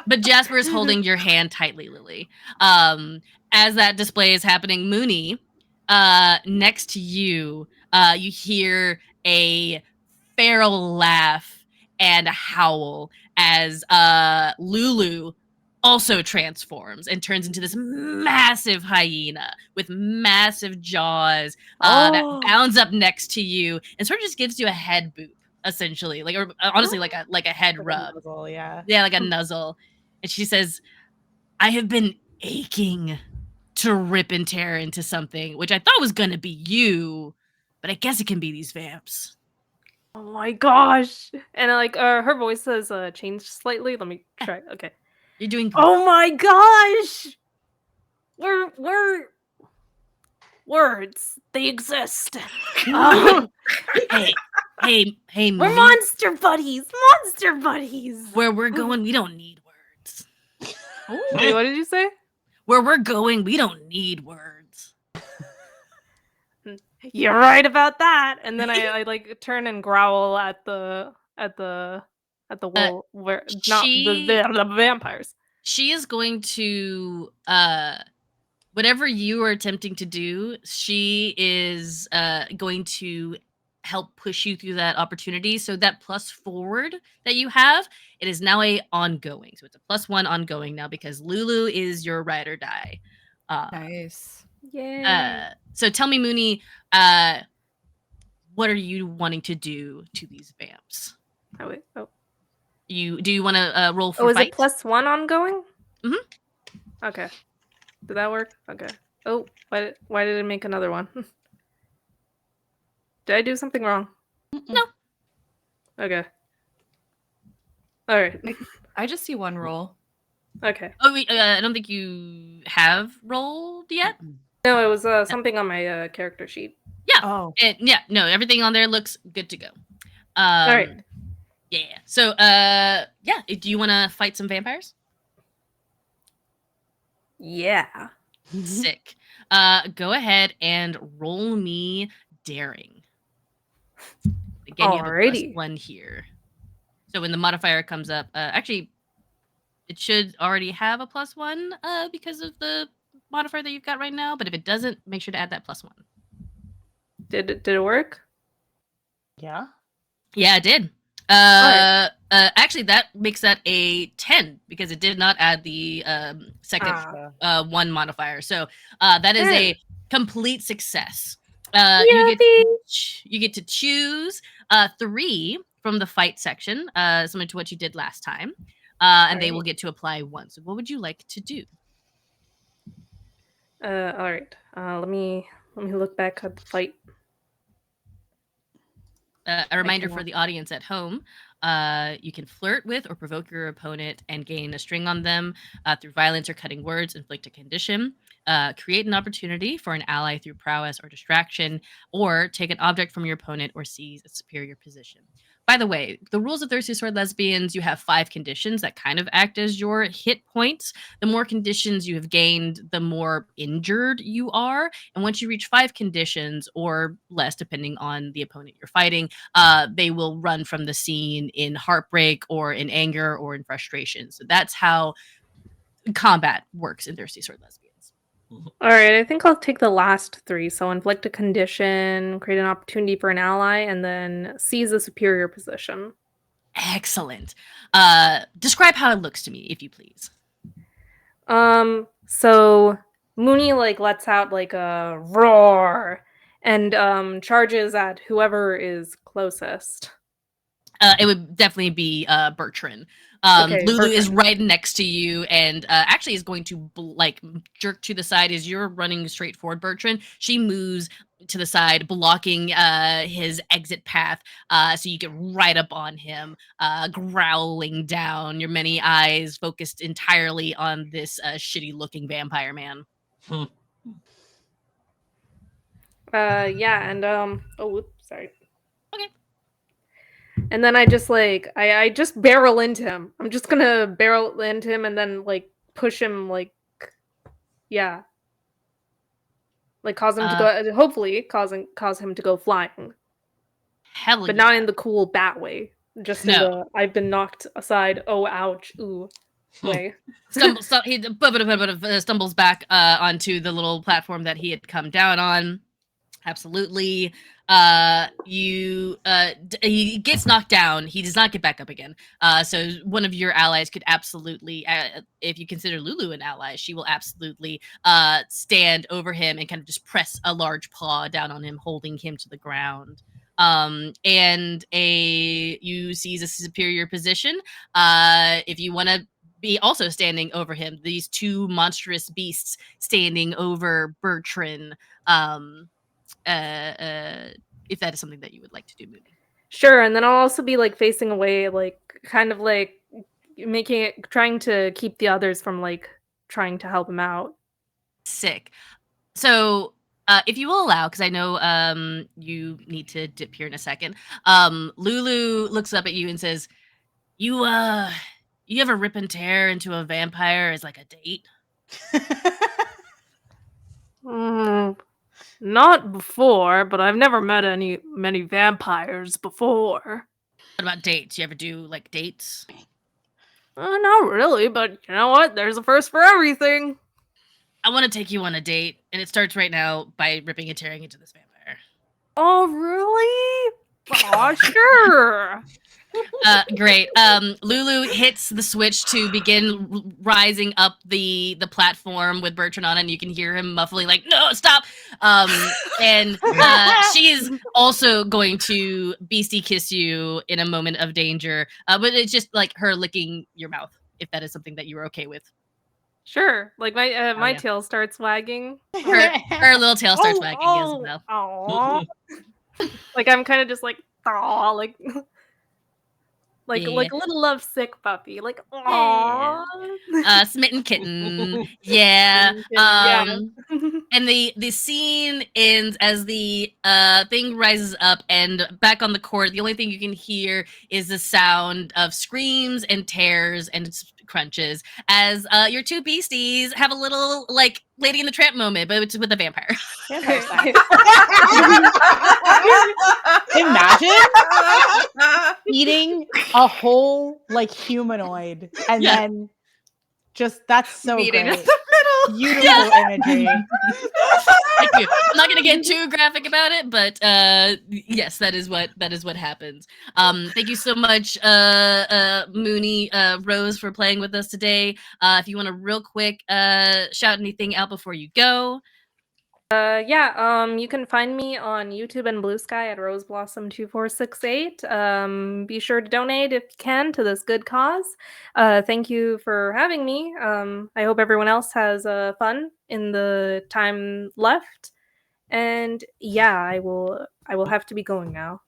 Speaker 1: But Jasper is holding your hand tightly, Lily. As that display is happening, Mooney, next to you, you hear a feral laugh and howl as Lulu also transforms and turns into this massive hyena with massive jaws that bounds up next to you and sort of just gives you a head boop, essentially, like, or honestly, like a head rub.
Speaker 5: Nuzzle, yeah.
Speaker 1: Yeah, like a nuzzle. And she says, I have been aching to rip and tear into something, which I thought was gonna be you, but I guess it can be these vamps.
Speaker 4: Oh my gosh! And like her voice has changed slightly. Let me try. Okay.
Speaker 1: You're doing great.
Speaker 4: Oh my gosh! We're words. They exist.
Speaker 1: Hey,
Speaker 4: we're
Speaker 1: Mooney.
Speaker 4: monster buddies. Monster buddies.
Speaker 1: Where we're going, we don't need words.
Speaker 4: Wait, what did you say?
Speaker 1: Where we're going, we don't need words.
Speaker 4: You're right about that. And then I like turn and growl at the wolf, where not the vampires.
Speaker 1: She is going to whatever you are attempting to do, she is going to help push you through that opportunity. So that plus forward that you have, it is now a ongoing. So it's a +1 ongoing now because Lulu is your ride or die.
Speaker 3: Nice.
Speaker 4: Yeah.
Speaker 1: So tell me, Mooney, what are you wanting to do to these vamps?
Speaker 4: Oh wait. Oh.
Speaker 1: Do you want to roll for
Speaker 4: Oh, is
Speaker 1: fight?
Speaker 4: it +1 ongoing?
Speaker 1: Mm-hmm.
Speaker 4: Okay. Did that work? Okay. Oh, why did it make another one? Did I do something wrong?
Speaker 1: No.
Speaker 4: Okay. All right.
Speaker 3: I just see one roll.
Speaker 4: Okay.
Speaker 1: Oh, wait, I don't think you have rolled yet.
Speaker 4: No, it was something on my character sheet.
Speaker 1: Yeah.
Speaker 3: Oh.
Speaker 1: No, everything on there looks good to go.
Speaker 4: All right.
Speaker 1: Yeah. So, yeah, do you want to fight some vampires?
Speaker 4: Yeah.
Speaker 1: Sick. Go ahead and roll me daring. Again, you have a
Speaker 4: Alrighty.
Speaker 1: +1 here. So when the modifier comes up, actually, it should already have a +1 because of the modifier that you've got right now. But if it doesn't, make sure to add that +1.
Speaker 4: Did it work?
Speaker 5: Yeah.
Speaker 1: Yeah, it did.
Speaker 4: Alright.
Speaker 1: Actually, that makes that a 10 because it did not add the second
Speaker 5: Ah.
Speaker 1: 1 modifier. So that is a complete success.
Speaker 4: Yippee!
Speaker 1: You get to choose 3 from the fight section, similar to what you did last time, and they will get to apply 1. So, what would you like to do?
Speaker 4: All right. Let me look back at the fight.
Speaker 1: A reminder for the audience at home, you can flirt with or provoke your opponent and gain a string on them through violence or cutting words, inflict a condition, create an opportunity for an ally through prowess or distraction, or take an object from your opponent or seize a superior position. By the way, the rules of Thirsty Sword Lesbians, you have 5 conditions that kind of act as your hit points. The more conditions you have gained, the more injured you are. And once you reach 5 conditions or less, depending on the opponent you're fighting, they will run from the scene in heartbreak or in anger or in frustration. So that's how combat works in Thirsty Sword Lesbians.
Speaker 4: All right, I think I'll take the last 3. So inflict a condition, create an opportunity for an ally, and then seize a superior position.
Speaker 1: Excellent. Describe how it looks to me, if you please.
Speaker 4: So Mooney like lets out like a roar and charges at whoever is closest.
Speaker 1: It would definitely be Bertrand.
Speaker 4: Okay,
Speaker 1: Lulu is
Speaker 4: Bertrand.
Speaker 1: right next to you and actually is going to like jerk to the side as you're running straight forward, Bertrand. She moves to the side, blocking his exit path so you get right up on him, growling down, your many eyes focused entirely on this shitty looking vampire man.
Speaker 4: Yeah, and oh whoops, sorry.
Speaker 1: Okay.
Speaker 4: And then I just like I just barrel into him. I'm just gonna barrel into him and then like push him like yeah. Like cause him to go hopefully cause him to go flying.
Speaker 1: Hell
Speaker 4: But
Speaker 1: yeah.
Speaker 4: not in the cool bat way. Just in the I've been knocked aside, oh ouch, ooh way.
Speaker 1: He stumbles back onto the little platform that he had come down on. Absolutely. he gets knocked down. He does not get back up again. So one of your allies could absolutely, if you consider Lulu an ally, she will absolutely stand over him and kind of just press a large paw down on him, holding him to the ground. And you seize a superior position. If you want to be also standing over him, these two monstrous beasts standing over Bertrand. If that is something that you would like to do, Mooney.
Speaker 4: Sure, and then I'll also be like facing away, like kind of like trying to keep the others from like trying to help him out.
Speaker 1: Sick. So if you will allow, because I know you need to dip here in a second. Lulu looks up at you and says, "You ever rip and tear into a vampire as like a date?"
Speaker 4: Not before, but I've never met many vampires before.
Speaker 1: What about dates? You ever do like dates?
Speaker 4: Not really, but you know what? There's a first for everything.
Speaker 1: I want to take you on a date, and it starts right now by ripping and tearing into this vampire.
Speaker 4: Oh, really? Oh, sure.
Speaker 1: Great. Lulu hits the switch to begin rising up the platform with Bertrand on it, and you can hear him muffling like, "No, stop!" And she is also going to beastie kiss you in a moment of danger, but it's just like her licking your mouth, if that is something that you are okay with.
Speaker 4: Sure. Like my
Speaker 1: yeah.
Speaker 4: tail starts wagging.
Speaker 1: Her little tail starts wagging as well.
Speaker 4: Oh. Like I'm kind of just like, oh, like
Speaker 1: Yeah.
Speaker 4: like a little lovesick puppy, like aww.
Speaker 1: Smitten kitten. Yeah. And the scene ends as the thing rises up, and back on the court, the only thing you can hear is the sound of screams and tears and crunches as your two beasties have a little like Lady in the Tramp moment, but it's with a vampire.
Speaker 5: Imagine eating a whole like humanoid and then just that's so
Speaker 3: Meeting
Speaker 5: great.
Speaker 3: in the middle.
Speaker 5: Beautiful imagery.
Speaker 1: Thank you. I'm not gonna get too graphic about it, but yes, that is what happens. Thank you so much, Mooney, Rose, for playing with us today. If you want to real quick shout anything out before you go.
Speaker 4: You can find me on YouTube and Blue Sky at roseblossom2468. Be sure to donate if you can to this good cause. Thank you for having me. I hope everyone else has fun in the time left. And yeah, I will have to be going now.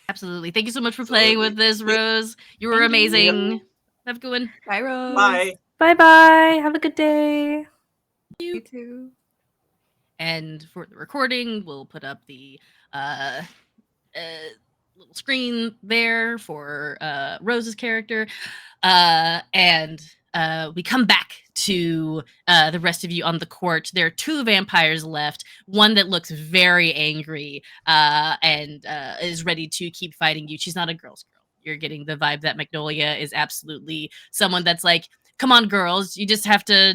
Speaker 1: Absolutely. Thank you so much for playing with this, Rose. You were amazing. Have a good one.
Speaker 3: Bye, Rose.
Speaker 2: Bye.
Speaker 4: Bye. Have a good day.
Speaker 3: You too.
Speaker 1: And for the recording, we'll put up the little screen there for Rose's character. And we come back to the rest of you on the court. There are two vampires left. One that looks very angry and is ready to keep fighting you. She's not a girl's girl. You're getting the vibe that Magnolia is absolutely someone that's like, come on, girls, you just have to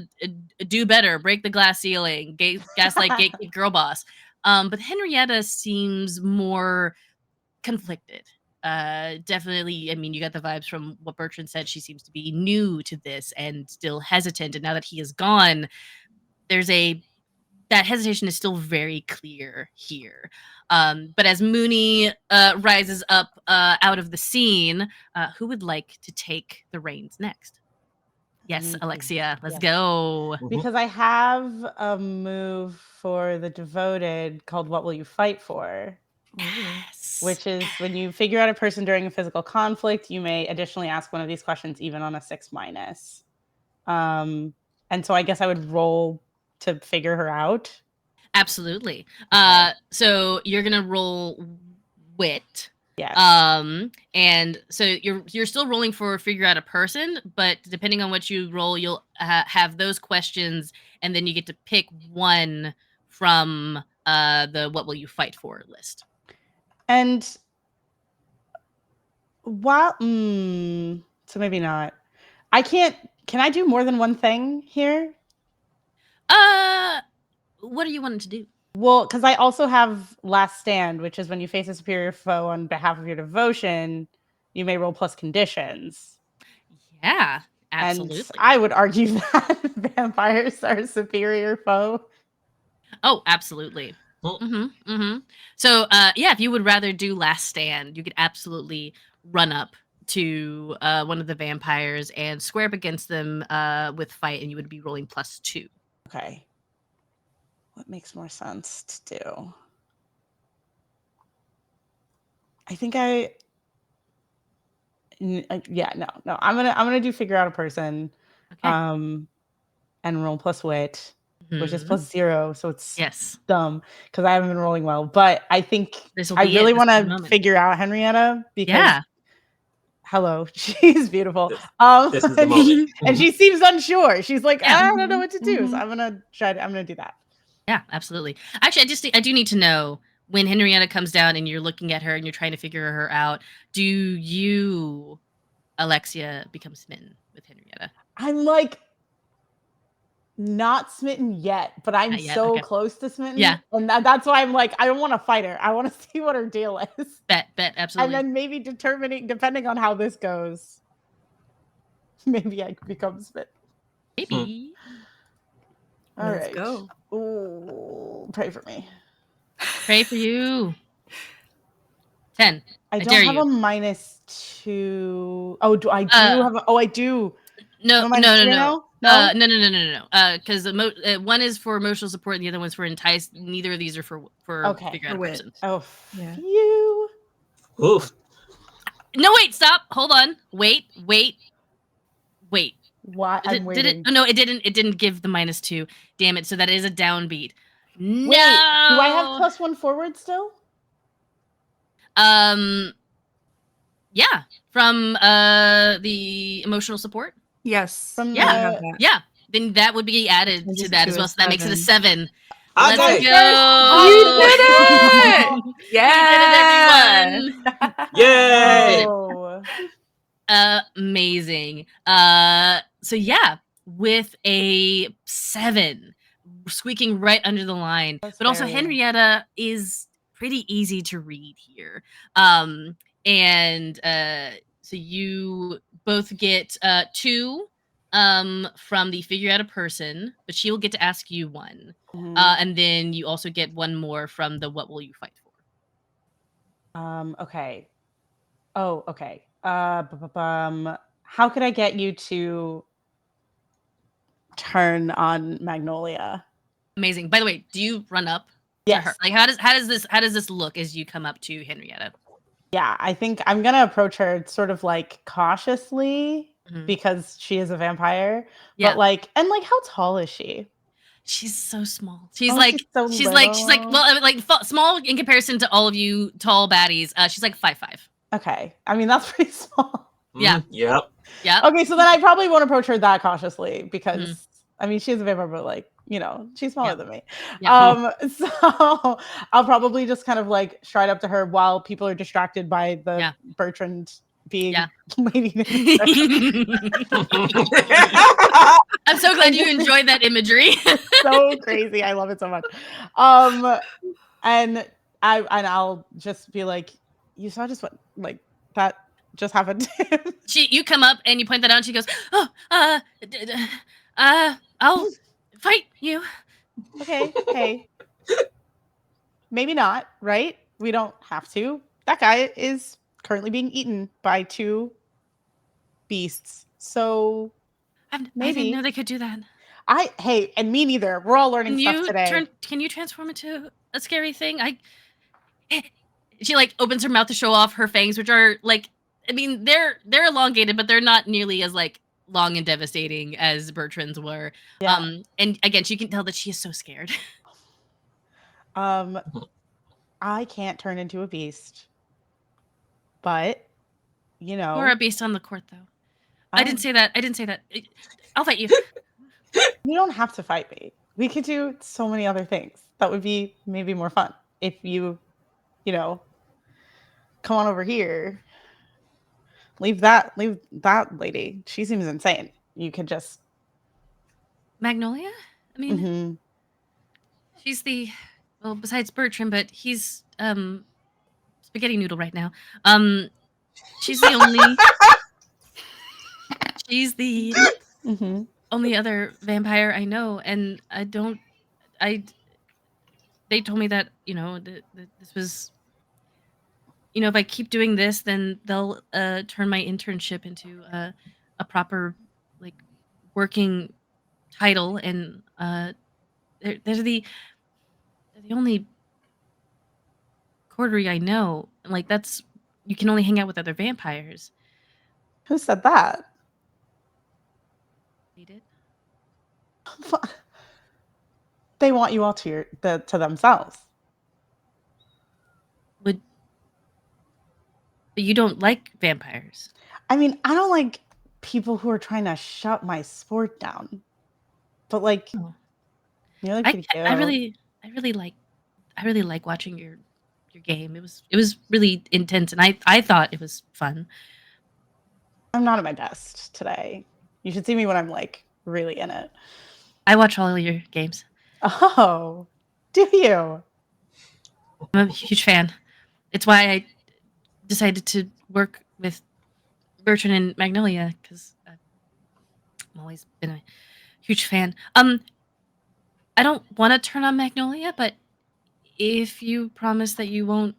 Speaker 1: do better, break the glass ceiling, gaslight gatekeep girl boss. But Henrietta seems more conflicted. Definitely, I mean, you got the vibes from what Bertrand said. She seems to be new to this and still hesitant. And now that he is gone, that hesitation is still very clear here. But as Mooney rises up out of the scene, who would like to take the reins next? Yes, Alexia, let's go.
Speaker 5: Because I have a move for the devoted called What Will You Fight For?
Speaker 1: Yes.
Speaker 5: Which is when you figure out a person during a physical conflict, you may additionally ask one of these questions even on a 6-. And so I guess I would roll to figure her out.
Speaker 1: Absolutely.
Speaker 5: Okay.
Speaker 1: So you're gonna roll wit.
Speaker 5: Yes.
Speaker 1: And so you're still rolling for figure out a person, but depending on what you roll, you'll have those questions, and then you get to pick one from the What Will You Fight For list.
Speaker 5: And while so maybe not. Can I do more than one thing here?
Speaker 1: What are you wanting to do?
Speaker 5: Well, because I also have Last Stand, which is when you face a superior foe on behalf of your devotion, you may roll plus conditions.
Speaker 1: Yeah,
Speaker 5: And
Speaker 1: absolutely.
Speaker 5: I would argue that vampires are a superior foe.
Speaker 1: Oh, absolutely. So, yeah, if you would rather do Last Stand, you could absolutely run up to one of the vampires and square up against them with fight, and you would be rolling +2.
Speaker 5: Okay. What makes more sense to do? I think yeah, no. I'm gonna do figure out a person.
Speaker 1: Okay.
Speaker 5: And roll plus wit, which is
Speaker 1: Mhm.
Speaker 5: +0, so it's
Speaker 1: Yes,
Speaker 5: dumb because I haven't been rolling well. But I think
Speaker 1: this will
Speaker 5: I
Speaker 1: be
Speaker 5: really
Speaker 1: it. This
Speaker 5: want
Speaker 1: is the
Speaker 5: to
Speaker 1: moment.
Speaker 5: figure out Henrietta because
Speaker 1: Yeah.
Speaker 5: hello, she's beautiful.
Speaker 2: This is the moment.
Speaker 5: And she seems unsure. She's like,
Speaker 1: Yeah.
Speaker 5: I don't know what to do. So
Speaker 3: Mhm.
Speaker 5: I'm gonna do that.
Speaker 1: Yeah, absolutely. Actually, I do need to know when Henrietta comes down and you're looking at her and you're trying to figure her out. Do you, Alexia, become smitten with Henrietta?
Speaker 5: I'm like not smitten yet, but I'm
Speaker 1: Not yet.
Speaker 5: so
Speaker 1: Okay.
Speaker 5: close to smitten.
Speaker 1: Yeah.
Speaker 5: And that's why I'm like, I don't want to fight her. I want to see what her deal is.
Speaker 1: Bet.
Speaker 5: And
Speaker 1: Absolutely.
Speaker 5: then maybe depending on how this goes, maybe I become smitten.
Speaker 1: Maybe.
Speaker 5: All
Speaker 3: Let's
Speaker 5: right.
Speaker 3: go.
Speaker 5: Ooh, pray for me.
Speaker 1: Pray for you. 10.
Speaker 5: I
Speaker 1: dare
Speaker 5: don't have
Speaker 1: you.
Speaker 5: a -2. Oh, do I do
Speaker 1: Uh,
Speaker 5: have a I do.
Speaker 1: No,
Speaker 5: I'm
Speaker 1: no,
Speaker 5: a
Speaker 1: no,
Speaker 5: -3
Speaker 1: no.
Speaker 5: now? No?
Speaker 1: No. Because one is for emotional support and the other one's for entice. Neither of these are for
Speaker 5: Okay.
Speaker 1: figure out a
Speaker 3: For wit.
Speaker 1: person.
Speaker 5: Oh,
Speaker 3: Yeah.
Speaker 5: phew.
Speaker 2: Oof.
Speaker 1: No, wait, stop. Hold on. Wait.
Speaker 5: Why? I'm
Speaker 1: Did it?
Speaker 5: waiting.
Speaker 1: Oh no, it didn't. It didn't give the -2. Damn it! So that is a downbeat. No.
Speaker 5: Wait, do I have +1 forward still?
Speaker 1: Yeah, from the emotional support.
Speaker 3: Yes.
Speaker 5: From
Speaker 3: you have
Speaker 5: the
Speaker 3: that.
Speaker 1: Yeah, then that would be added
Speaker 3: Changes
Speaker 1: to that
Speaker 3: to
Speaker 1: as
Speaker 3: a
Speaker 1: well. So that makes it a
Speaker 3: 7.
Speaker 1: 7. Let's
Speaker 2: Okay.
Speaker 1: go.
Speaker 3: You did it!
Speaker 1: We did it, everyone.
Speaker 2: Yay!
Speaker 5: Oh.
Speaker 1: Amazing. So yeah, with a 7, squeaking right under the line.
Speaker 5: That's
Speaker 1: But also
Speaker 5: very-
Speaker 1: Henrietta is pretty easy to read here. And so you both get 2 from the figure out a person, but she will get to ask you 1.
Speaker 5: Mhm.
Speaker 1: And then you also get 1 more from the what will you fight for.
Speaker 5: Okay. Oh, okay. How could I get you to turn on Magnolia?
Speaker 1: Amazing. By the way, do you run up to
Speaker 5: Yes.
Speaker 1: her? Like how does this look as you come up to Henrietta?
Speaker 5: Yeah, I think I'm gonna approach her sort of like cautiously
Speaker 1: Mhm.
Speaker 5: because she is a vampire.
Speaker 1: Yeah.
Speaker 5: But like, and like, how tall is she?
Speaker 1: She's so small. She's
Speaker 5: Oh,
Speaker 1: like
Speaker 5: she's so
Speaker 1: she's like
Speaker 5: little.
Speaker 1: well, I mean, like small in comparison to all of you tall baddies. She's like 5'5".
Speaker 5: Okay, I mean that's pretty small.
Speaker 1: Yeah.
Speaker 2: Yep.
Speaker 1: Yeah.
Speaker 5: Okay, so then I probably won't approach her that cautiously because
Speaker 1: Mhm.
Speaker 5: I mean she's a vampire, but like she's smaller
Speaker 1: Yeah.
Speaker 5: than me.
Speaker 1: Yeah.
Speaker 5: So I'll probably just kind of like stride up to her while people are distracted by the
Speaker 1: Yeah.
Speaker 5: Bertrand being
Speaker 1: Yeah.
Speaker 5: lady.
Speaker 1: I'm so glad you enjoyed that imagery.
Speaker 5: So crazy. I love it so much. And I'll just be like, you saw just what like that just happened to him.
Speaker 1: You come up and you point that out and she goes, "Oh, I'll fight you."
Speaker 5: Okay, hey. Maybe not, right? We don't have to. That guy is currently being eaten by 2 beasts. So
Speaker 1: I didn't
Speaker 5: maybe.
Speaker 1: know they could do that.
Speaker 5: Hey, and me neither. We're all learning stuff today.
Speaker 1: Can you transform into a scary thing? She like opens her mouth to show off her fangs, which are like, I mean, they're elongated, but they're not nearly as like long and devastating as Bertrand's were.
Speaker 5: Yeah.
Speaker 1: And again, she can tell that she is so scared.
Speaker 5: I can't turn into a beast. But,
Speaker 1: Or a beast on the court, though. I didn't say that. I'll fight you.
Speaker 5: You don't have to fight me. We could do so many other things. That would be maybe more fun if you come on over here. Leave that lady. She seems insane. You could just
Speaker 1: Magnolia? I mean,
Speaker 5: mhm.
Speaker 1: she's the well, besides Bertram, but he's spaghetti noodle right now. She's the only she's the
Speaker 5: Mhm.
Speaker 1: only other vampire I know, and they told me that, this was, if I keep doing this, then they'll turn my internship into a proper, like, working title, and they're the only coterie I know. Like, that's you can only hang out with other vampires.
Speaker 5: Who said that?
Speaker 1: They did.
Speaker 5: They want you all to themselves.
Speaker 1: But you don't like vampires.
Speaker 5: I mean, I don't like people who are trying to shut my sport down. But like,
Speaker 1: Oh.
Speaker 5: you're like
Speaker 1: I
Speaker 5: pretty
Speaker 1: I
Speaker 5: cute.
Speaker 1: really like watching your game. It was really intense, and I thought it was fun.
Speaker 5: I'm not at my best today. You should see me when I'm like really in it.
Speaker 1: I watch all of your games.
Speaker 5: Oh, do you?
Speaker 1: I'm a huge fan. It's why I decided to work with Bertrand and Magnolia, because I've always been a huge fan. I don't want to turn on Magnolia, but if you promise that you won't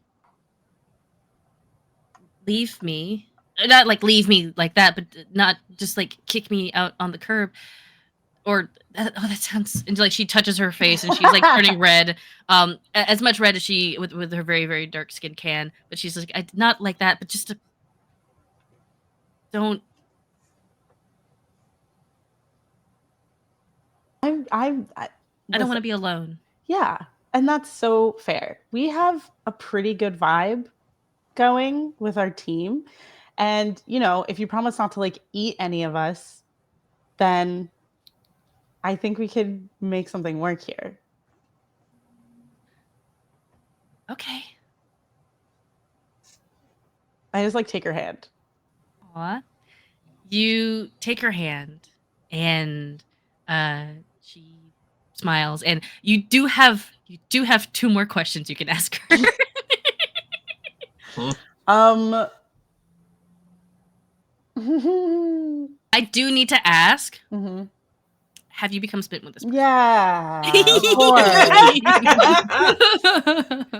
Speaker 1: leave me, not like leave me like that, but not just like kick me out on the curb, or that sounds, and like she touches her face and she's like turning red, as much red as she with her very, very dark skin can, but she's like, I not like that, but just don't.
Speaker 5: I
Speaker 1: I don't want to
Speaker 5: listen,
Speaker 1: be alone.
Speaker 5: yeah, and that's so fair. We have a pretty good vibe going with our team. And, if you promise not to like eat any of us, then I think we could make something work here.
Speaker 1: Okay.
Speaker 5: I just like take her hand.
Speaker 1: Aw. You take her hand, and she smiles, and you do have 2 more questions you can ask her.
Speaker 5: I
Speaker 1: I do need to ask,
Speaker 5: Mhm.
Speaker 1: have you become smitten with this person?
Speaker 5: Yeah, of course.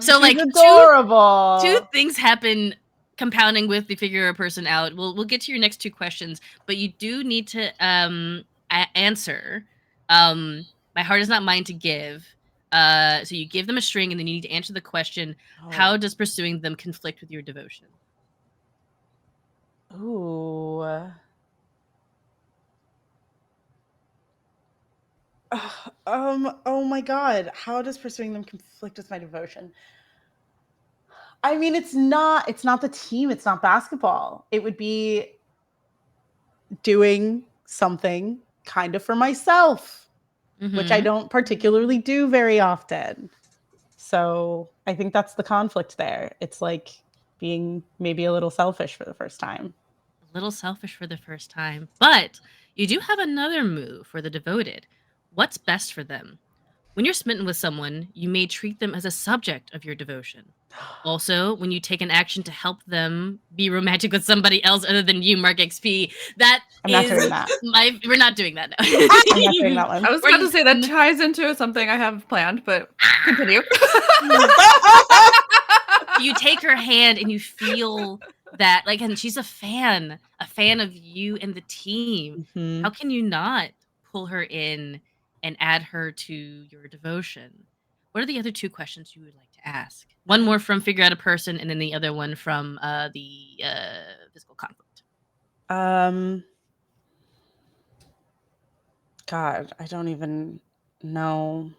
Speaker 1: So, like,
Speaker 5: She's adorable.
Speaker 1: two things happen compounding with the figure a person out. We'll get to your next 2 questions, but you do need to answer. My heart is not mine to give. So you give them a string, and then you need to answer the question: how does pursuing them conflict with your devotion?
Speaker 5: Ooh. Oh my God. How does pursuing them conflict with my devotion? I mean, it's not the team, it's not basketball. It would be doing something kind of for myself, which I
Speaker 1: Mhm.
Speaker 5: don't particularly do very often. So I think that's the conflict there. It's like being maybe a little selfish for the first time.
Speaker 1: A little selfish for the first time, but you do have another move for the devoted. What's best for them? When you're smitten with someone, you may treat them as a subject of your devotion. Also, when you take an action to help them be romantic with somebody else other than you, Mark XP, that
Speaker 5: I'm not
Speaker 1: is
Speaker 5: doing that.
Speaker 1: we're not doing that now.
Speaker 5: I'm not doing that one.
Speaker 3: I was about to say that ties into something I have planned, but continue.
Speaker 1: You take her hand and you feel that, like, and she's a fan of you and the team.
Speaker 5: Mhm.
Speaker 1: How can you not pull her in and add her to your devotion? What are the other 2 questions you would like to ask? One more from figure out a person, and then the other one from the physical conflict.
Speaker 5: God, I don't even know.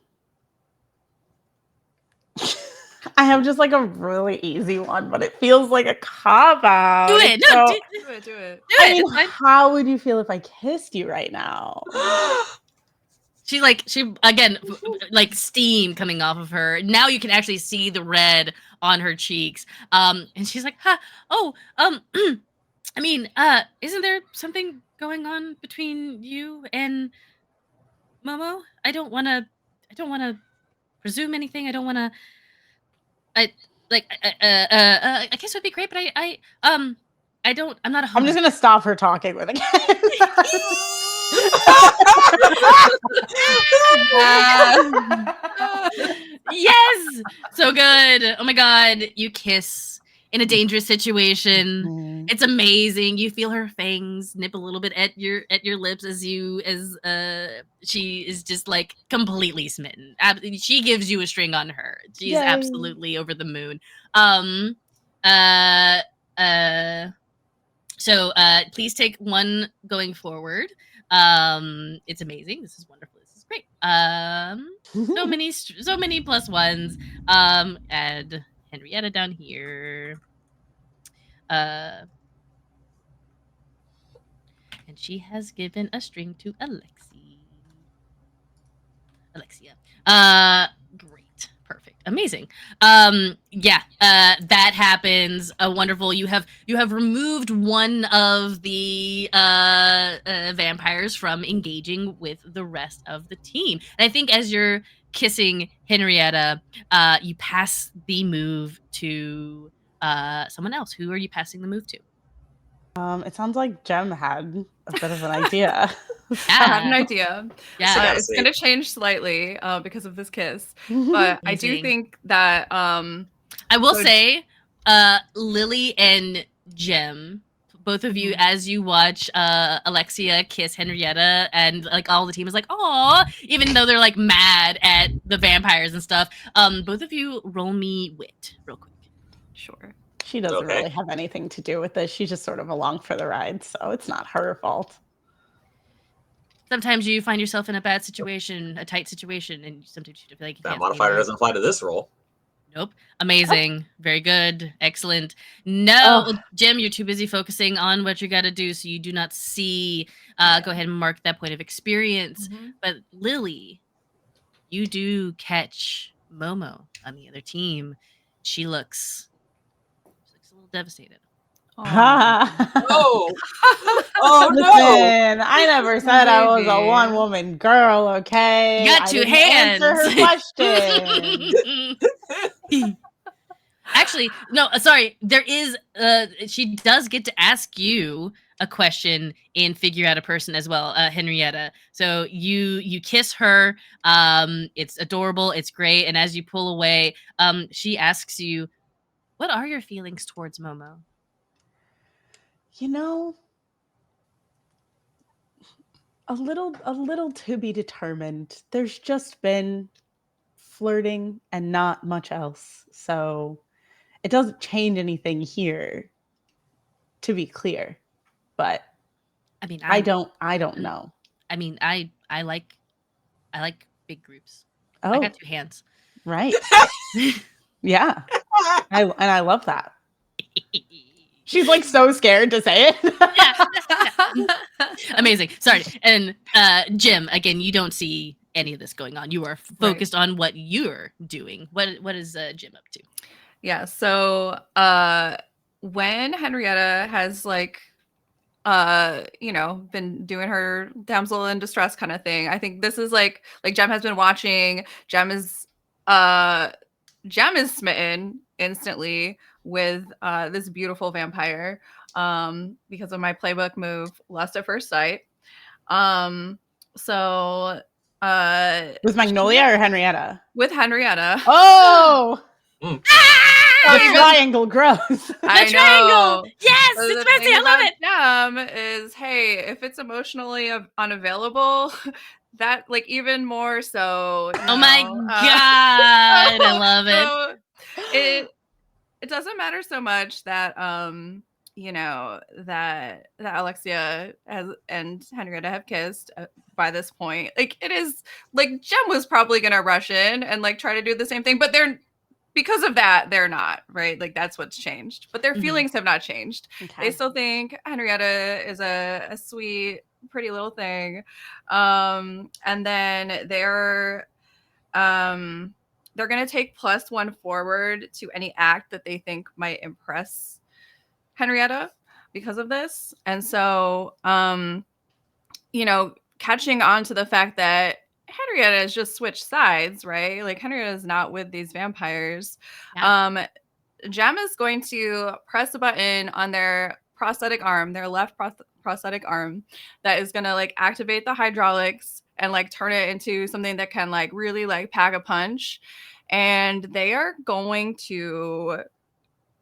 Speaker 5: I have just like a really easy one, but it feels like a cop out.
Speaker 1: Do it.
Speaker 5: So,
Speaker 1: No,
Speaker 3: Do it.
Speaker 1: do it.
Speaker 5: I mean,
Speaker 1: It's fine.
Speaker 5: how would you feel if I kissed you right now?
Speaker 1: She again, like steam coming off of her. Now you can actually see the red on her cheeks. And she's like, huh, oh, I mean, isn't there something going on between you and Momo? I don't wanna presume anything. I don't want to. I guess it would be great, but I don't. I'm not a.
Speaker 5: I'm just gonna stop her talking with a
Speaker 1: Yes, so good. Oh my god, you kiss in a dangerous situation.
Speaker 5: Mhm.
Speaker 1: It's amazing. You feel her fangs nip a little bit at your lips as she is just like completely smitten. She gives you a string on her. She's
Speaker 5: Yay.
Speaker 1: absolutely over the moon. So please take one going forward. It's amazing. This is wonderful. This is great. So many plus ones. Add Henrietta down here. And she has given a string to Alexia. Great. Perfect. Amazing. That happens. Wonderful. You have removed one of the vampires from engaging with the rest of the team. And I think as you're kissing Henrietta, you pass the move to someone else. Who are you passing the move to?
Speaker 5: It sounds like Jem had a bit of an idea.
Speaker 3: I had an idea.
Speaker 1: Yeah.
Speaker 3: It's going to change slightly because of this kiss, but I do
Speaker 1: Amazing.
Speaker 3: think that
Speaker 1: I will say, Lily and Jem, both of you, as you watch Alexia kiss Henrietta, and like all the team is like, "Aw," even though they're like mad at the vampires and stuff. Both of you roll me wit real quick.
Speaker 3: Sure.
Speaker 5: She doesn't really have anything to do with this. She's just sort of along for the ride, so it's not her fault.
Speaker 1: Sometimes you find yourself in a bad situation, a tight situation, and sometimes you feel like you
Speaker 2: That
Speaker 1: can't
Speaker 2: modifier doesn't apply to this roll.
Speaker 1: Nope. Amazing. Very good. Excellent. No, Jem, you're too busy focusing on what you got to do, so you do not see. Go ahead and mark that point of experience. But Lily, you do catch Momo on the other team. She looks a little devastated.
Speaker 2: Oh, oh
Speaker 5: Listen,
Speaker 2: no!
Speaker 5: I never said I was a one-woman girl, okay?
Speaker 1: You got two hands.
Speaker 5: Answer her question.
Speaker 1: Actually, no, sorry. There is she does get to ask you a question in Figure Out a Person as well, Henrietta. So you kiss her. It's adorable, it's great, and as you pull away, she asks you, what are your feelings towards Momo?
Speaker 5: You know, a little to be determined. There's just been flirting and not much else. So it doesn't change anything here, to be clear. But
Speaker 1: I mean,
Speaker 5: I don't know.
Speaker 1: I mean, I like big groups.
Speaker 5: Oh,
Speaker 1: I got two hands.
Speaker 5: Right. Yeah. I love that. She's like so scared to say it.
Speaker 1: Amazing. Sorry. And Jim, again, you don't see any of this going on. You are focused on what you're doing. What is Jim up to?
Speaker 3: Yeah. So when Henrietta has like been doing her damsel in distress kind of thing, I think this is like Jem has been watching. Jem is smitten instantly with this beautiful vampire because of my playbook move, Lust at First Sight. So
Speaker 5: with Magnolia or Henrietta?
Speaker 3: With Henrietta.
Speaker 5: Oh! The triangle grows.
Speaker 3: I
Speaker 1: the triangle. Yes,
Speaker 3: so
Speaker 1: it's messy. I love it.
Speaker 3: Is, hey, if it's emotionally unavailable, that like even more so.
Speaker 1: Oh my god, I love it.
Speaker 3: So it doesn't matter so much that that Alexia and Henrietta have kissed by this point. Like it is like Jem was probably gonna rush in and like try to do the same thing, but because of that, they're not, right? Like that's what's changed. But their feelings have not changed. Okay. They still think Henrietta is a sweet, pretty little thing. And then they're going to take +1 forward to any act that they think might impress Henrietta because of this. And so, catching on to the fact that Henrietta has just switched sides, right? Like Henrietta is not with these vampires.
Speaker 1: Yeah.
Speaker 3: Jem is going to press a button on their prosthetic arm, their left prosthetic arm, that is going to like activate the hydraulics and like turn it into something that can like really like pack a punch. And they are going to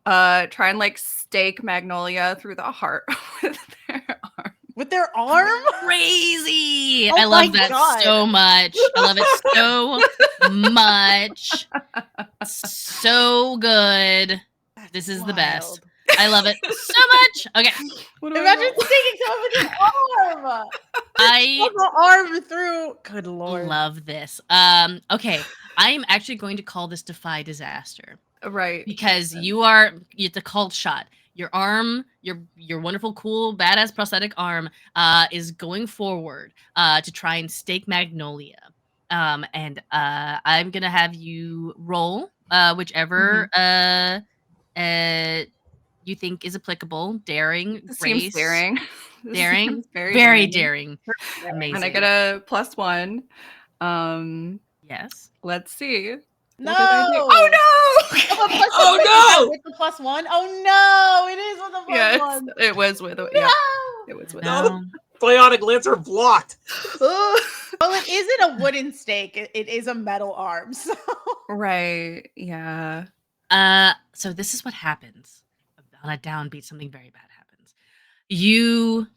Speaker 3: try and like stake Magnolia through the heart with their arm.
Speaker 5: With their arm?
Speaker 1: Crazy.
Speaker 5: Oh
Speaker 1: I love
Speaker 5: my
Speaker 1: that
Speaker 5: God.
Speaker 1: so much. I love it so much. So good. This is the best.
Speaker 5: Wild.
Speaker 1: I love it so much. Okay.
Speaker 3: What do I
Speaker 5: Imagine
Speaker 3: roll?
Speaker 5: sticking someone with an arm.
Speaker 1: I
Speaker 5: Shove the arm through. Good Lord.
Speaker 1: love this. Okay. I'm actually going to call this Defy Disaster.
Speaker 3: Right.
Speaker 1: Because it's a called shot. Your arm, your wonderful, cool, badass prosthetic arm, is going forward to try and stake Magnolia. And I'm gonna have you roll whichever you think is applicable. Daring,
Speaker 3: This
Speaker 1: grace,
Speaker 3: seems daring. This
Speaker 1: daring,
Speaker 3: seems
Speaker 1: very daring.
Speaker 5: daring.
Speaker 1: Amazing.
Speaker 3: And I get a +1.
Speaker 1: Yes.
Speaker 3: Let's see.
Speaker 5: No.
Speaker 3: What did I do? Oh no!
Speaker 2: Oh, no!
Speaker 5: With the +1. Oh no! It is with the +1.
Speaker 3: Yes, it was with
Speaker 5: No.
Speaker 3: yeah, it was with
Speaker 2: No. Bionic limbs are blocked.
Speaker 5: Well, it isn't a wooden stake. It is a metal arm. So.
Speaker 3: Right. Yeah.
Speaker 1: So this is what happens on a downbeat. Something very bad happens. You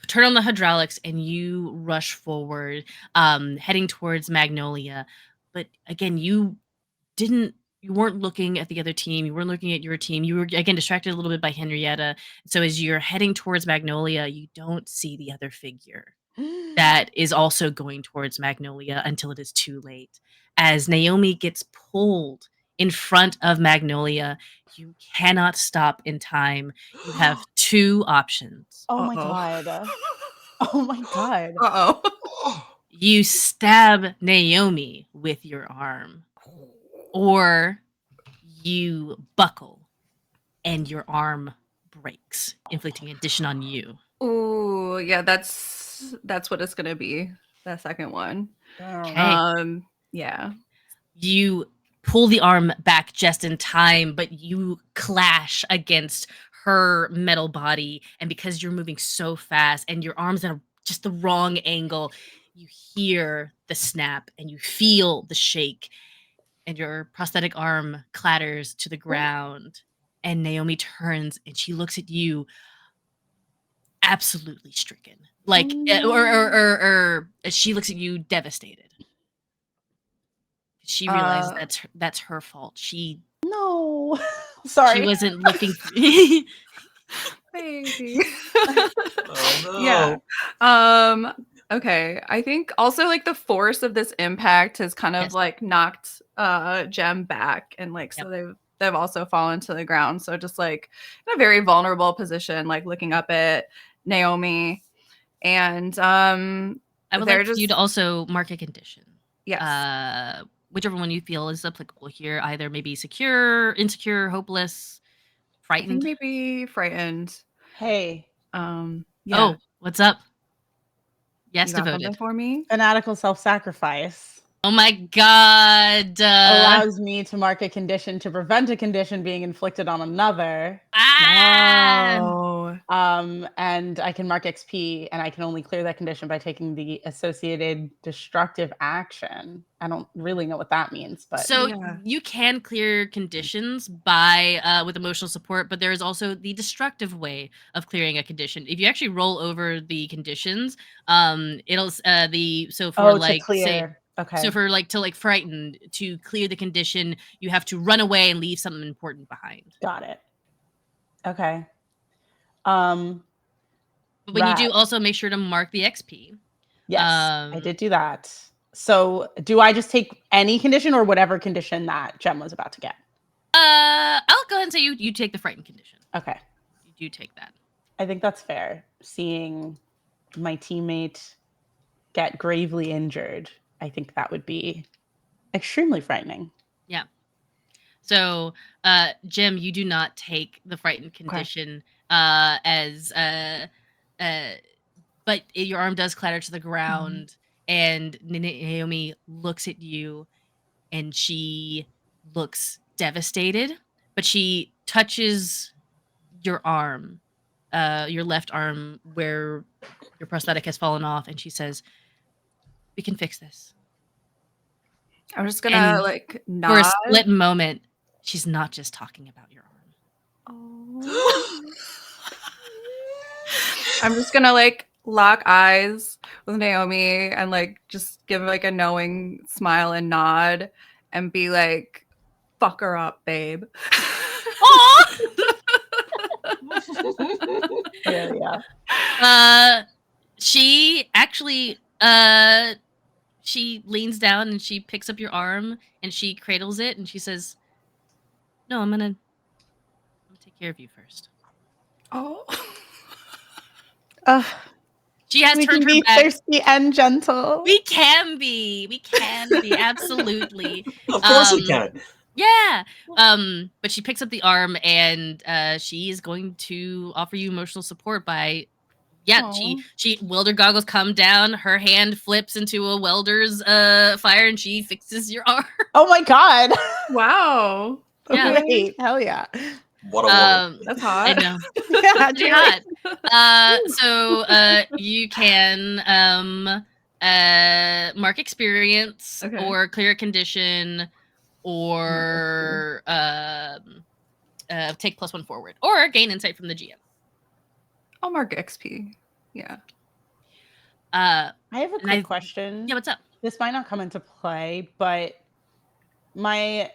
Speaker 1: turn on the hydraulics and you rush forward, heading towards Magnolia. But again, you weren't looking at the other team. You weren't looking at your team. You were again distracted a little bit by Henrietta. So as you're heading towards Magnolia, you don't see the other figure that is also going towards Magnolia until it is too late. As Naomi gets pulled in front of Magnolia, you cannot stop in time. You have two options.
Speaker 5: Oh my
Speaker 3: Uh-oh.
Speaker 5: God. Oh my God.
Speaker 3: Uh-oh.
Speaker 1: You stab Naomi with your arm, or you buckle and your arm breaks, inflicting addition on you.
Speaker 3: Ooh, yeah, that's what it's gonna be. That second one.
Speaker 1: Okay.
Speaker 3: Yeah.
Speaker 1: You pull the arm back just in time, but you clash against her metal body. And because you're moving so fast and your arm's at just the wrong angle, you hear the snap and you feel the shake, and your prosthetic arm clatters to the ground. And Naomi turns and she looks at you, absolutely stricken. Like, or she looks at you devastated. She realized that's her fault.
Speaker 5: No. Sorry.
Speaker 1: She wasn't looking.
Speaker 3: Baby.
Speaker 2: Oh no.
Speaker 3: Yeah. Okay. I think also like the force of this impact has kind of
Speaker 1: Yes.
Speaker 3: like knocked Jem back, and like so they've also fallen to the ground. So just like in a very vulnerable position, like looking up at Naomi. And
Speaker 1: I would
Speaker 3: they're
Speaker 1: like you to also mark a condition.
Speaker 3: yes.
Speaker 1: Whichever one you feel is applicable here. Either maybe secure, insecure, hopeless,
Speaker 3: I think
Speaker 1: frightened.
Speaker 3: maybe frightened.
Speaker 5: Hey.
Speaker 3: Yeah.
Speaker 1: Oh, what's up? Yes,
Speaker 3: You got
Speaker 1: devoted.
Speaker 3: something for me?
Speaker 5: Fanatical self-sacrifice
Speaker 1: Oh my god.
Speaker 5: allows me to mark a condition to prevent a condition being inflicted on another.
Speaker 3: Oh.
Speaker 5: And I can mark XP, and I can only clear that condition by taking the associated destructive action. I don't really know what that means, but
Speaker 1: So
Speaker 3: Yeah.
Speaker 1: you can clear conditions by with emotional support, but there is also the destructive way of clearing a condition. If you actually roll over the conditions, it'll
Speaker 5: to clear. Okay.
Speaker 1: So for like to like frightened, to clear the condition, you have to run away and leave something important behind.
Speaker 5: Got it. Okay.
Speaker 1: But when you do, also make sure to mark the XP.
Speaker 5: Yes, I did do that. So do I just take any condition or whatever condition that Jem was about to get?
Speaker 1: I'll go ahead and say you take the frightened condition.
Speaker 5: Okay.
Speaker 1: You do take that.
Speaker 5: I think that's fair. Seeing my teammate get gravely injured, I think that would be extremely frightening.
Speaker 1: Yeah. So, Jem, you do not take the frightened condition but your arm does clatter to the ground, And Naomi looks at you, and she looks devastated, but she touches your arm, your left arm, where your prosthetic has fallen off, and she says, "We can fix this."
Speaker 3: I'm just gonna
Speaker 1: And
Speaker 3: like
Speaker 1: For a
Speaker 3: nod.
Speaker 1: split moment, she's not just talking about your arm.
Speaker 3: Oh. I'm just gonna like lock eyes with Naomi and like just give like a knowing smile and nod and be like, "Fuck her up, babe."
Speaker 5: Yeah.
Speaker 1: She actually she leans down and she picks up your arm and she cradles it and she says, "No, I'm gonna take care of you first."
Speaker 3: Oh.
Speaker 1: She has
Speaker 5: We
Speaker 1: turned
Speaker 5: can
Speaker 1: her
Speaker 5: be
Speaker 1: back.
Speaker 5: thirsty and gentle.
Speaker 1: We can be, absolutely.
Speaker 2: Of course we can.
Speaker 1: Yeah. But she picks up the arm and she is going to offer you emotional support by she welder goggles come down, her hand flips into a welder's fire and she fixes your arm.
Speaker 5: Oh my god.
Speaker 3: Wow.
Speaker 1: Yeah.
Speaker 5: Great. Hell yeah.
Speaker 2: What a woman.
Speaker 3: That's hot.
Speaker 1: I know.
Speaker 5: Yeah,
Speaker 1: Pretty
Speaker 5: truly.
Speaker 1: hot. So you can mark experience
Speaker 3: Okay.
Speaker 1: or clear a condition or take +1 forward or gain insight from the GM.
Speaker 3: I'll mark XP. Yeah.
Speaker 5: I have a quick question.
Speaker 1: Yeah, what's up?
Speaker 5: This might not come into play, but my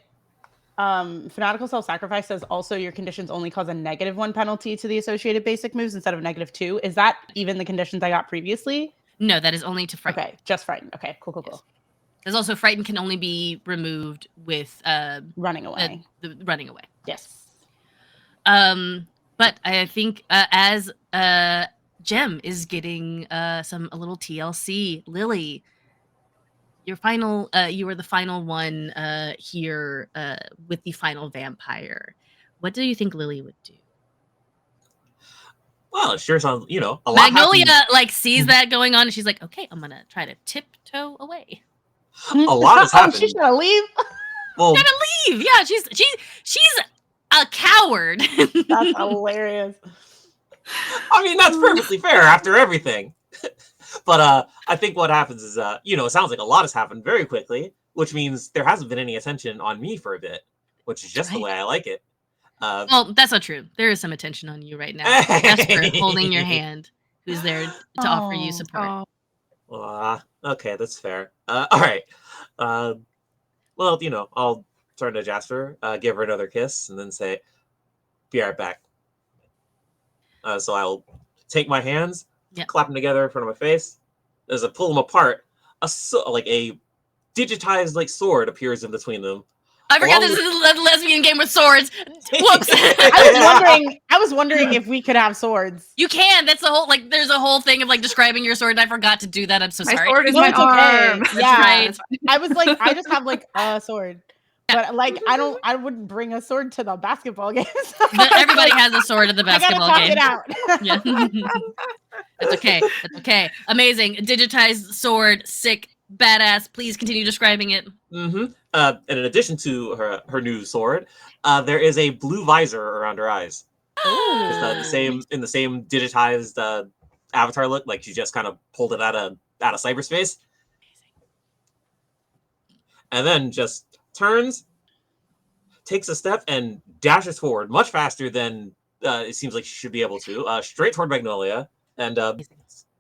Speaker 5: fanatical self-sacrifice says also your conditions only cause a -1 penalty to the associated basic moves instead of -2. Is that even the conditions I got previously?
Speaker 1: No, that is only to frighten.
Speaker 5: Okay, just frighten. Okay, cool.
Speaker 1: Yes. There's also frighten can only be removed with
Speaker 5: Running away.
Speaker 1: The running away.
Speaker 5: Yes.
Speaker 1: But I think as Jem is getting a little TLC, Lily, you were the final one here with the final vampire. What do you think Lily would do?
Speaker 2: Well, it sure sounds, a lot
Speaker 1: Magnolia
Speaker 2: happens.
Speaker 1: sees that going on and she's like, okay, I'm gonna try to tiptoe away.
Speaker 2: A lot has happened.
Speaker 5: She's gonna leave.
Speaker 2: Well,
Speaker 1: Gotta leave. Yeah, she's a coward.
Speaker 5: That's hilarious.
Speaker 2: I mean, that's perfectly fair after everything. But I think what happens is, it sounds like a lot has happened very quickly, which means there hasn't been any attention on me for a bit, which is just the way I like it.
Speaker 1: Well, that's not true. There is some attention on you right now. Jasper holding your hand, who's there to offer you support.
Speaker 2: Okay, that's fair. All right. Well, I'll turn to Jasper, give her another kiss, and then say, "Be right back." So I'll take my hands, clap them together in front of my face. As I pull them apart, a digitized sword appears in between them.
Speaker 1: I forgot this is a lesbian game with swords. Whoops.
Speaker 5: I was wondering if we could have swords.
Speaker 1: You can. That's the whole there's a whole thing of describing your sword, and I forgot to do that. I'm so sorry.
Speaker 3: My sword is my arm.
Speaker 5: Okay.
Speaker 1: That's
Speaker 5: Yeah.
Speaker 1: right.
Speaker 5: I was like, I just have a sword. But I wouldn't bring a sword to the basketball game.
Speaker 1: Everybody has a sword at the basketball
Speaker 5: I
Speaker 1: game.
Speaker 5: gotta talk it out.
Speaker 1: Yeah. That's okay. That's okay. Amazing. Digitized sword. Sick. Badass. Please continue describing it.
Speaker 2: Mm-hmm. And in addition to her new sword, there is a blue visor around her eyes. It's in the same digitized avatar look. Like she just kind of pulled it out of cyberspace. And then just turns, takes a step, and dashes forward much faster than it seems like she should be able to, straight toward Magnolia, and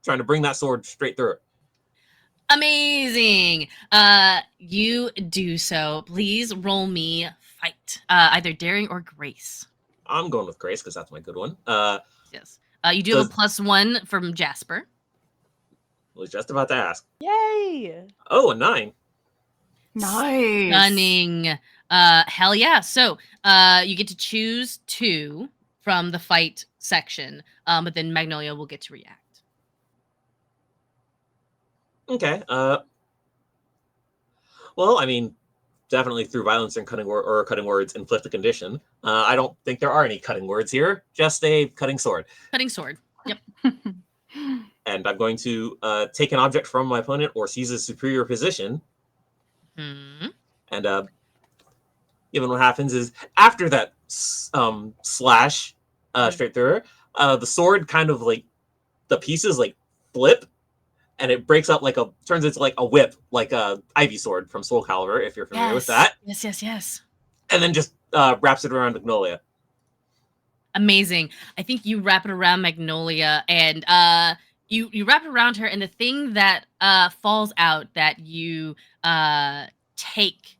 Speaker 2: trying to bring that sword straight through it.
Speaker 1: Amazing. You do so. Please roll me fight. Either daring or grace.
Speaker 2: I'm going with grace because that's my good one.
Speaker 1: Yes. You do have a +1 from Jasper.
Speaker 2: I was just about to ask.
Speaker 5: Yay!
Speaker 2: Oh, a 9.
Speaker 3: Nice.
Speaker 1: Stunning. Hell yeah. So you get to choose 2 from the fight section, but then Magnolia will get to react.
Speaker 2: Okay. Well, I mean, definitely through violence and cutting words inflict the condition. I don't think there are any cutting words here. Just a cutting sword.
Speaker 1: Cutting sword. Yep.
Speaker 2: and I'm going to take an object from my opponent or seize a superior position.
Speaker 1: Hmm.
Speaker 2: And even what happens is after that slash straight through her, the sword kind of like the pieces like flip, and it breaks up like turns into like a whip, like a Ivy sword from Soul Calibur, if you're familiar with that.
Speaker 1: Yes.
Speaker 2: And then just wraps it around Magnolia.
Speaker 1: Amazing. I think you wrap it around Magnolia, and you wrap it around her, and the thing that falls out that you take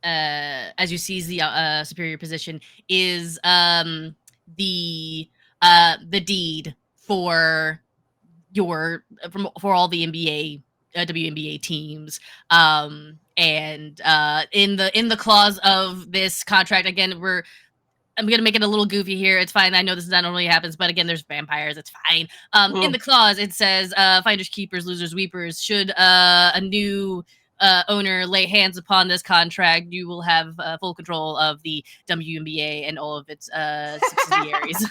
Speaker 1: as you seize the superior position is the deed for all the NBA WNBA teams, and in the clause of this contract, again, I'm gonna make it a little goofy here. It's fine. I know this not normally happens, but again, there's vampires. It's fine. In the clause, it says, "Finders, keepers, losers, weepers. Should a new owner lay hands upon this contract, you will have full control of the WNBA and all of its subsidiaries."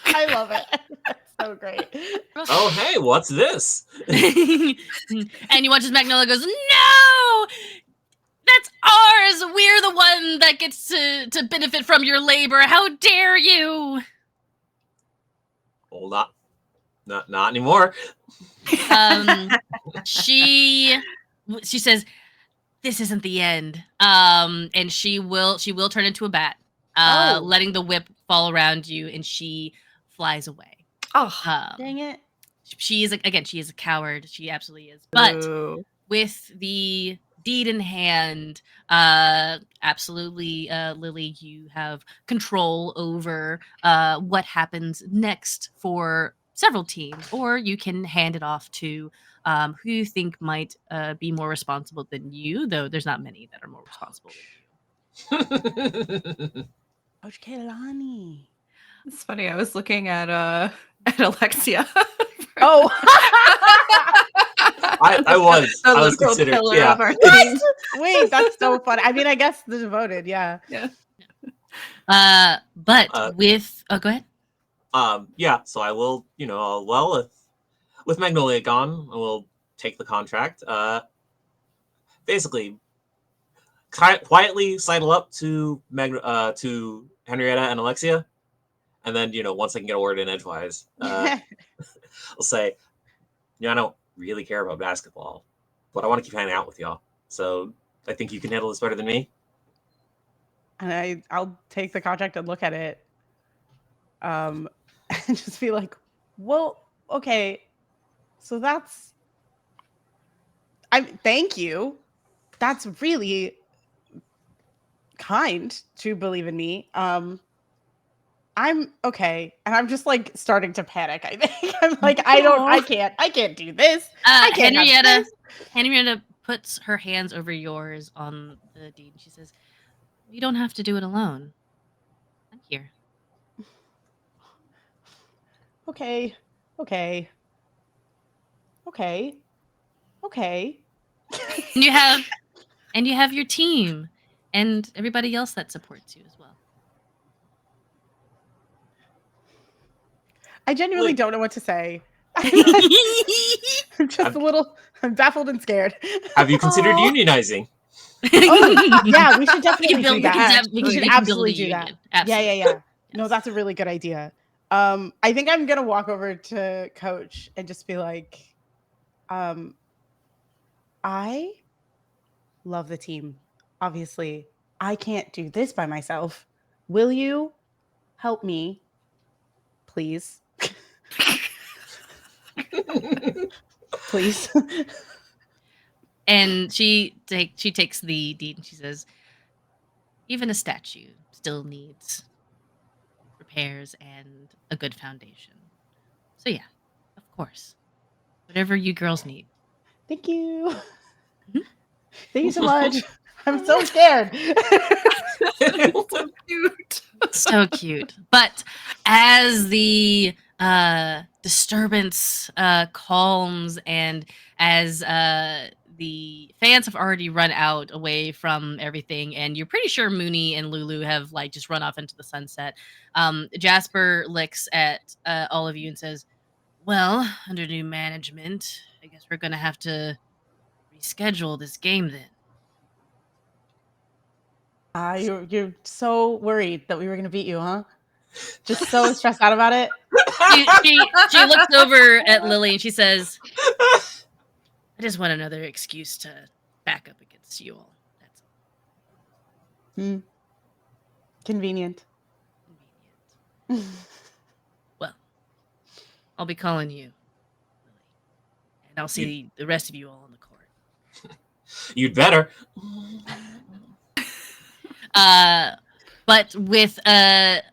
Speaker 5: I love it. That's so great.
Speaker 2: Oh, hey, what's this?
Speaker 1: And you watch as Magnolia goes, "No! That's ours! We're the one that gets to benefit from your labor. How dare you!"
Speaker 2: Well, not anymore.
Speaker 1: She says, "This isn't the end." And she will turn into a bat, letting the whip fall around you, and she flies away.
Speaker 3: Oh,
Speaker 5: Dang it.
Speaker 1: She is a coward. She absolutely is. But
Speaker 3: Ooh.
Speaker 1: with the deed in hand, absolutely, Lily, you have control over what happens next for several teams, or you can hand it off to who you think might be more responsible than you, though there's not many that are more responsible than you.
Speaker 5: Coach Kehlani.
Speaker 3: It's funny. I was looking at Alexia.
Speaker 5: Oh.
Speaker 2: I was considering.
Speaker 3: Pillar
Speaker 2: Yeah.
Speaker 3: of our
Speaker 5: What?
Speaker 3: team.
Speaker 5: Wait, that's so fun. I mean, I guess this voted, yeah.
Speaker 3: Yeah.
Speaker 1: But with go ahead.
Speaker 2: Yeah. So I will, with Magnolia gone, I will take the contract. Basically, quietly sidle up to Henrietta and Alexia, and then once I can get a word in edgewise, I'll say, I don't really care about basketball, but I want to keep hanging out with y'all. So I think you can handle this better than me.
Speaker 5: And I'll take the contract and look at it, and just be like, well, okay, so thank you. That's really kind to believe in me. I'm okay, and I'm just like starting to panic. I think I'm like, I can't do this. I can't have this.
Speaker 1: Henrietta puts her hands over yours on the deed, and she says, "You don't have to do it alone. I'm here."
Speaker 5: Okay.
Speaker 1: And you have your team and everybody else that supports you as well.
Speaker 5: I genuinely don't know what to say. I'm just I'm baffled and scared.
Speaker 2: Have you considered unionizing?
Speaker 5: Oh, yeah, we should definitely do that.
Speaker 1: We
Speaker 5: We should
Speaker 1: can
Speaker 5: absolutely
Speaker 1: build a
Speaker 5: do that.
Speaker 1: union. Absolutely.
Speaker 5: Yeah. No, that's a really good idea. I think I'm gonna walk over to Coach and just be like, I love the team. Obviously, I can't do this by myself. Will you help me, please? Please.
Speaker 1: And she takes the deed and she says, "Even a statue still needs repairs and a good foundation. So yeah, of course, whatever you girls need."
Speaker 5: Thank you.
Speaker 1: Mhm.
Speaker 5: Thank you so much. I'm so scared.
Speaker 3: So cute.
Speaker 1: So cute. But as the disturbance calms, and as the fans have already run out away from everything, and you're pretty sure Mooney and Lulu have like just run off into the sunset. Jasper looks at all of you and says, "Well, under new management, I guess we're gonna have to reschedule this game then."
Speaker 5: You're so worried that we were gonna beat you, huh? Just so stressed out about it.
Speaker 1: She looks over at Lily and she says, "I just want another excuse to back up against you all. That's all."
Speaker 5: Convenient.
Speaker 1: Convenient. Well, I'll be calling you, Lily, and I'll see the rest of you all on the court.
Speaker 2: You'd better.
Speaker 1: But with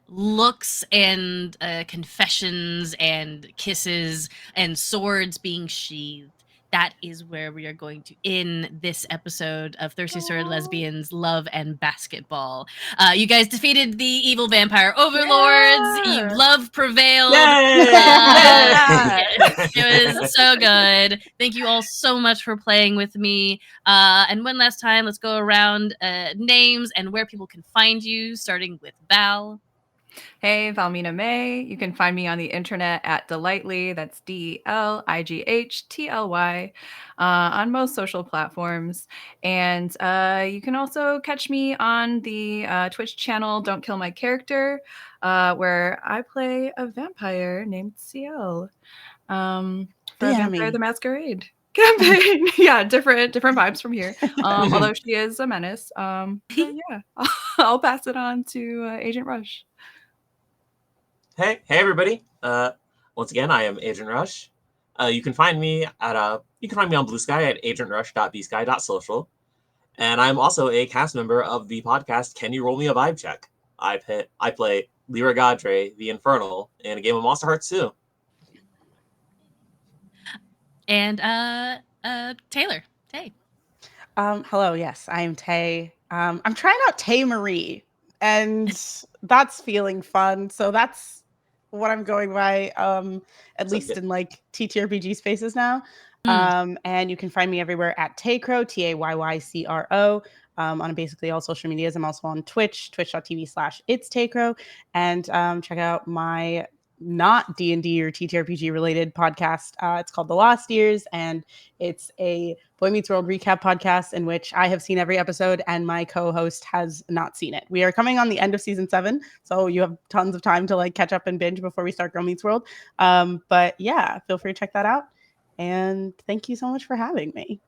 Speaker 1: looks and confessions and kisses and swords being sheathed, that is where we are going to end this episode of Thirsty Sword Lesbians Love and Basketball. You guys defeated the evil vampire overlords.
Speaker 3: Yeah.
Speaker 1: Love prevailed.
Speaker 2: Yay!
Speaker 1: Yes, it was so good. Thank you all so much for playing with me. And one last time, let's go around names and where people can find you, starting with Val.
Speaker 3: Hey, Valmina May. You can find me on the internet at Delightly. That's DLIGHTLY on most social platforms. And you can also catch me on the Twitch channel Don't Kill My Character, where I play a vampire named CL for Vampire the Masquerade campaign. Yeah, different vibes from here. Although she is a menace. But yeah, I'll pass it on to Agent Rush.
Speaker 2: Hey everybody. Once again, I am Agent Rush. You can find me on Blue Sky at agentrush.bsky.social. And I'm also a cast member of the podcast Can You Roll Me a Vibe Check? I play Lyra Gadre, the Infernal, in a game of Monster Hearts 2.
Speaker 1: And Taylor. Tay.
Speaker 5: Hello, yes, I'm Tay. I'm trying out Tay Marie, and that's feeling fun. So that's what I'm going by, at least in like TTRPG spaces now. And you can find me everywhere at Taycro, TAYYCRO, on basically all social medias. I'm also on Twitch, twitch.tv/it's Taycro, and check out my not D&D or TTRPG related podcast. It's called The Lost Years, and it's a Boy Meets World recap podcast in which I have seen every episode and my co-host has not seen it. We are coming on the end of season 7, so you have tons of time to like catch up and binge before we start Girl Meets World. But yeah, feel free to check that out. And thank you so much for having me.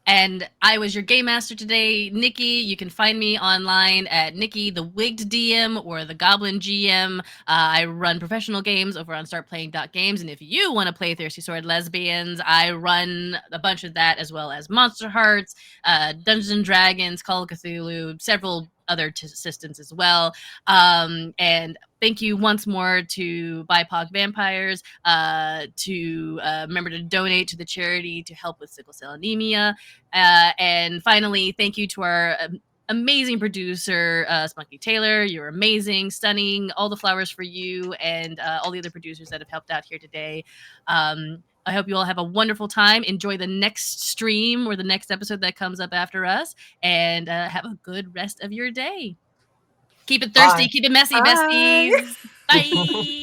Speaker 1: And I was your game master today, Nikki. You can find me online at Nikki, the Wigged DM or the Goblin GM. I run professional games over on startplaying.games. And if you want to play Thirsty Sword Lesbians, I run a bunch of that, as well as Monster Hearts, Dungeons and Dragons, Call of Cthulhu, several other systems as well. And thank you once more to BIPOC Vampires, to remember to donate to the charity to help with sickle cell anemia. And finally, thank you to our amazing producer, Spunky Taylor. You're amazing, stunning, all the flowers for you, and all the other producers that have helped out here today. I hope you all have a wonderful time. Enjoy the next stream or the next episode that comes up after us, and have a good rest of your day. Keep it thirsty, keep it messy, besties. Bye.